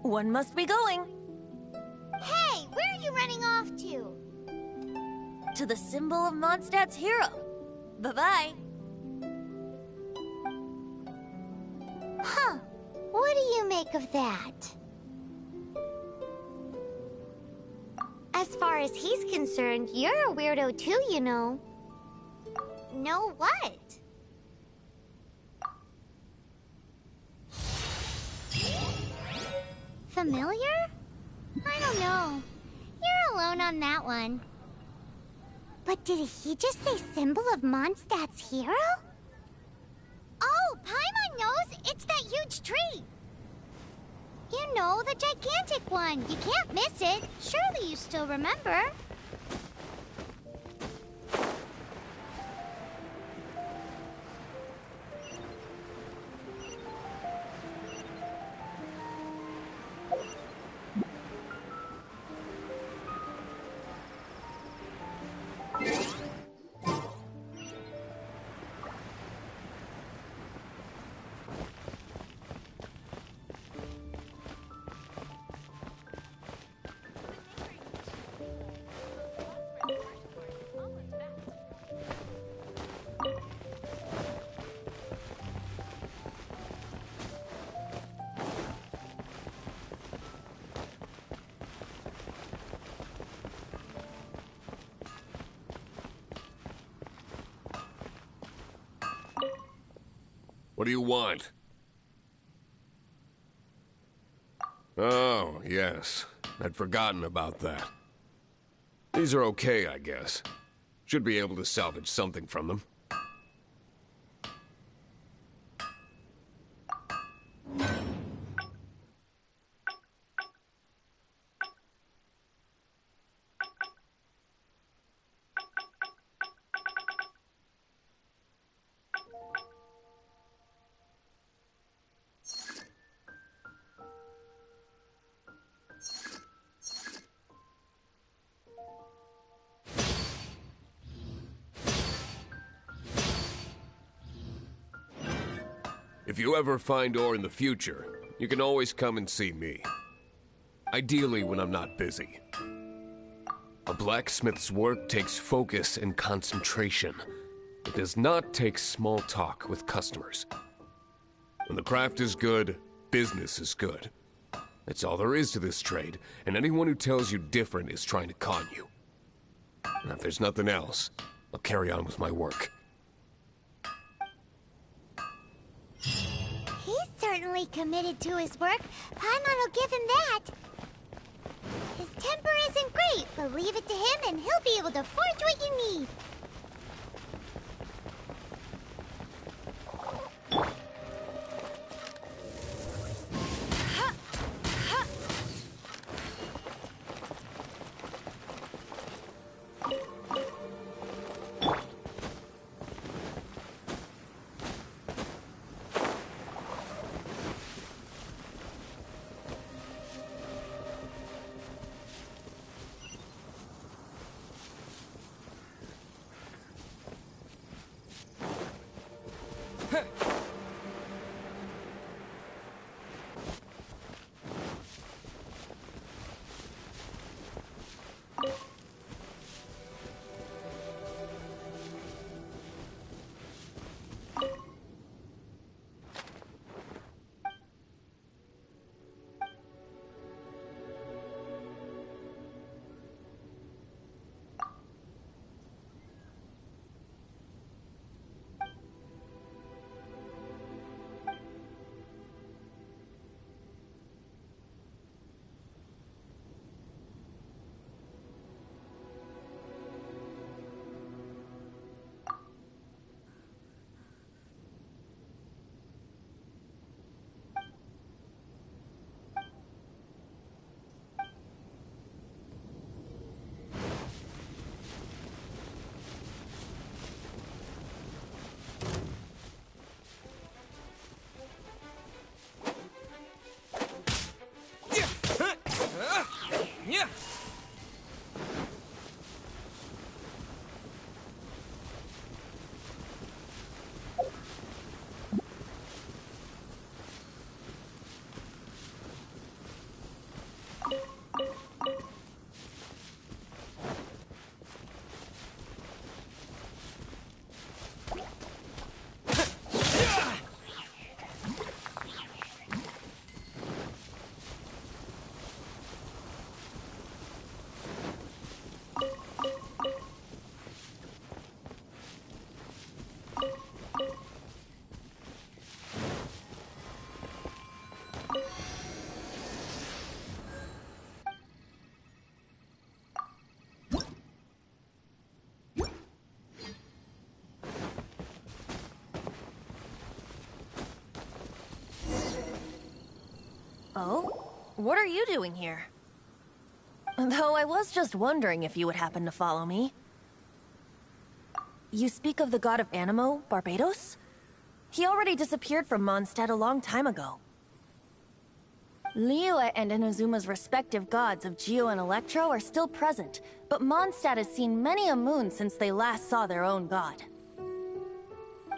Speaker 18: One must be going.
Speaker 3: Hey, where are you running off to?
Speaker 18: To the symbol of Mondstadt's hero. Bye-bye.
Speaker 3: Huh. What do you make of that? As far as he's concerned, you're a weirdo too, you know. Know what? Familiar? I don't know. You're alone on that one. But did he just say symbol of Mondstadt's hero? Oh, Paimon knows! It's that huge tree! You know, the gigantic one. You can't miss it. Surely you still remember.
Speaker 4: What do you want? Oh, yes. I'd forgotten about that. These are okay, I guess. Should be able to salvage something from them. If you ever find ore in the future, you can always come and see me. Ideally when I'm not busy. A blacksmith's work takes focus and concentration. It does not take small talk with customers. When the craft is good, business is good. That's all there is to this trade, and anyone who tells you different is trying to con you. And if there's nothing else, I'll carry on with my work.
Speaker 3: He's certainly committed to his work. Paimon will give him that. His temper isn't great, but leave it to him and he'll be able to forge what you need.
Speaker 18: Oh? What are you doing here? Though I was just wondering if you would happen to follow me. You speak of the god of Animo, Barbados? He already disappeared from Mondstadt a long time ago. Liyue and Inazuma's respective gods of Geo and Electro are still present, but Mondstadt has seen many a moon since they last saw their own god.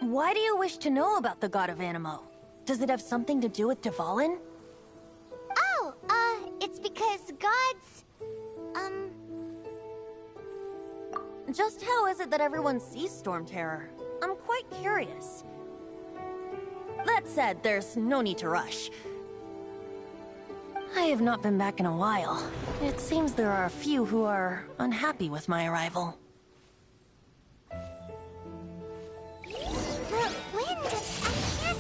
Speaker 18: Why do you wish to know about the god of Animo? Does it have something to do with Dvalin?
Speaker 3: Oh, it's because gods...
Speaker 18: Just how is it that everyone sees Storm Terror? I'm quite curious. That said, there's no need to rush. I have not been back in a while. It seems there are a few who are unhappy with my arrival.
Speaker 3: The wind... I can't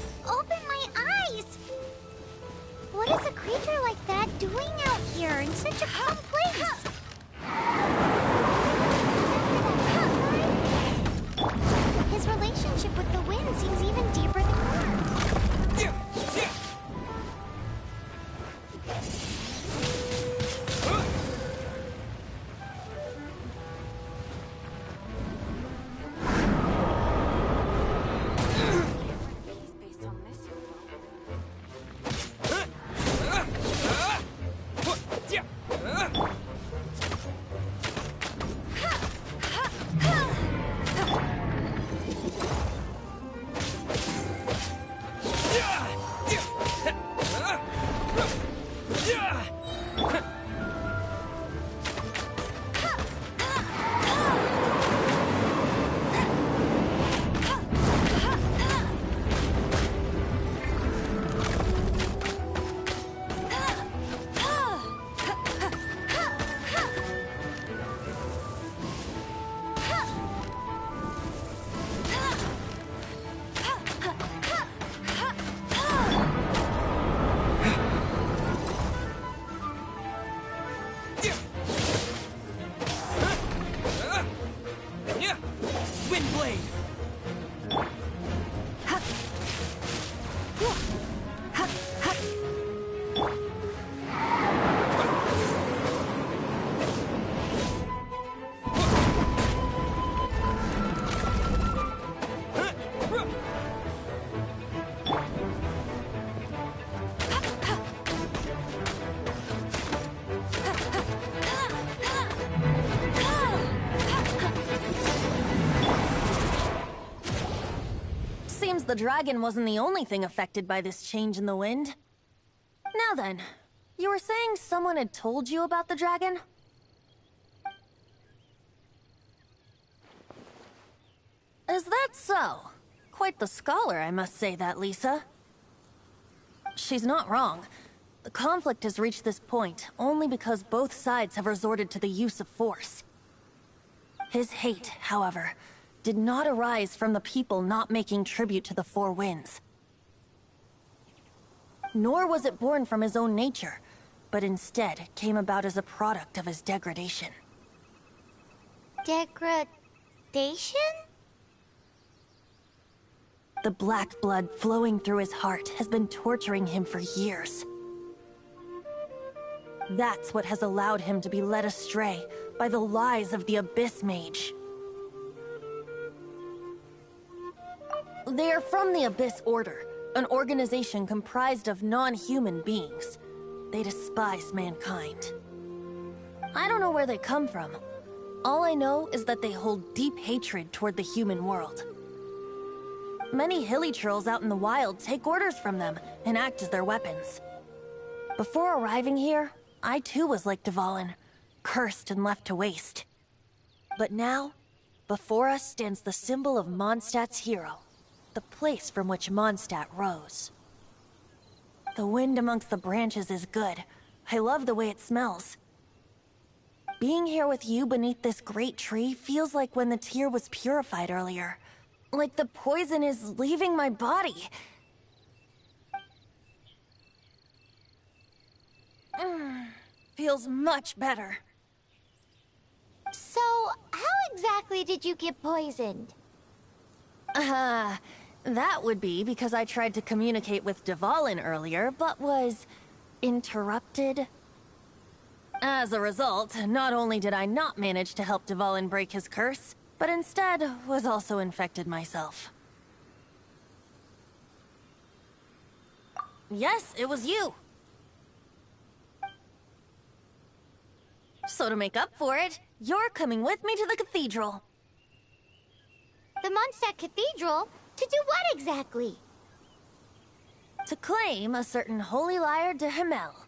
Speaker 15: blade!
Speaker 18: Seems the dragon wasn't the only thing affected by this change in the wind. Now then, you were saying someone had told you about the dragon? Is that so? Quite the scholar, I must say that, Lisa. She's not wrong. The conflict has reached this point only because both sides have resorted to the use of force. His hate, however, did not arise from the people not making tribute to the Four Winds. Nor was it born from his own nature, but instead came about as a product of his degradation.
Speaker 3: Degradation?
Speaker 18: The black blood flowing through his heart has been torturing him for years. That's what has allowed him to be led astray by the lies of the Abyss Mage. They are from the Abyss Order, an organization comprised of non-human beings. They despise mankind. I don't know where they come from. All I know is that they hold deep hatred toward the human world. Many hilly trolls out in the wild take orders from them and act as their weapons. Before arriving here, I too was like Dvalin, cursed and left to waste. But now, before us stands the symbol of Mondstadt's hero, the place from which Mondstadt rose. The wind amongst the branches is good. I love the way it smells. Being here with you beneath this great tree feels like when the tear was purified earlier. Like the poison is leaving my body. Feels much better.
Speaker 3: So, how exactly did you get poisoned?
Speaker 18: That would be because I tried to communicate with Dvalin earlier, but was interrupted. As a result, not only did I not manage to help Dvalin break his curse, but instead was also infected myself. Yes, it was you. So to make up for it, you're coming with me to the cathedral.
Speaker 3: The Mondstadt Cathedral? To do what exactly?
Speaker 18: To claim a certain holy liar de Himmel.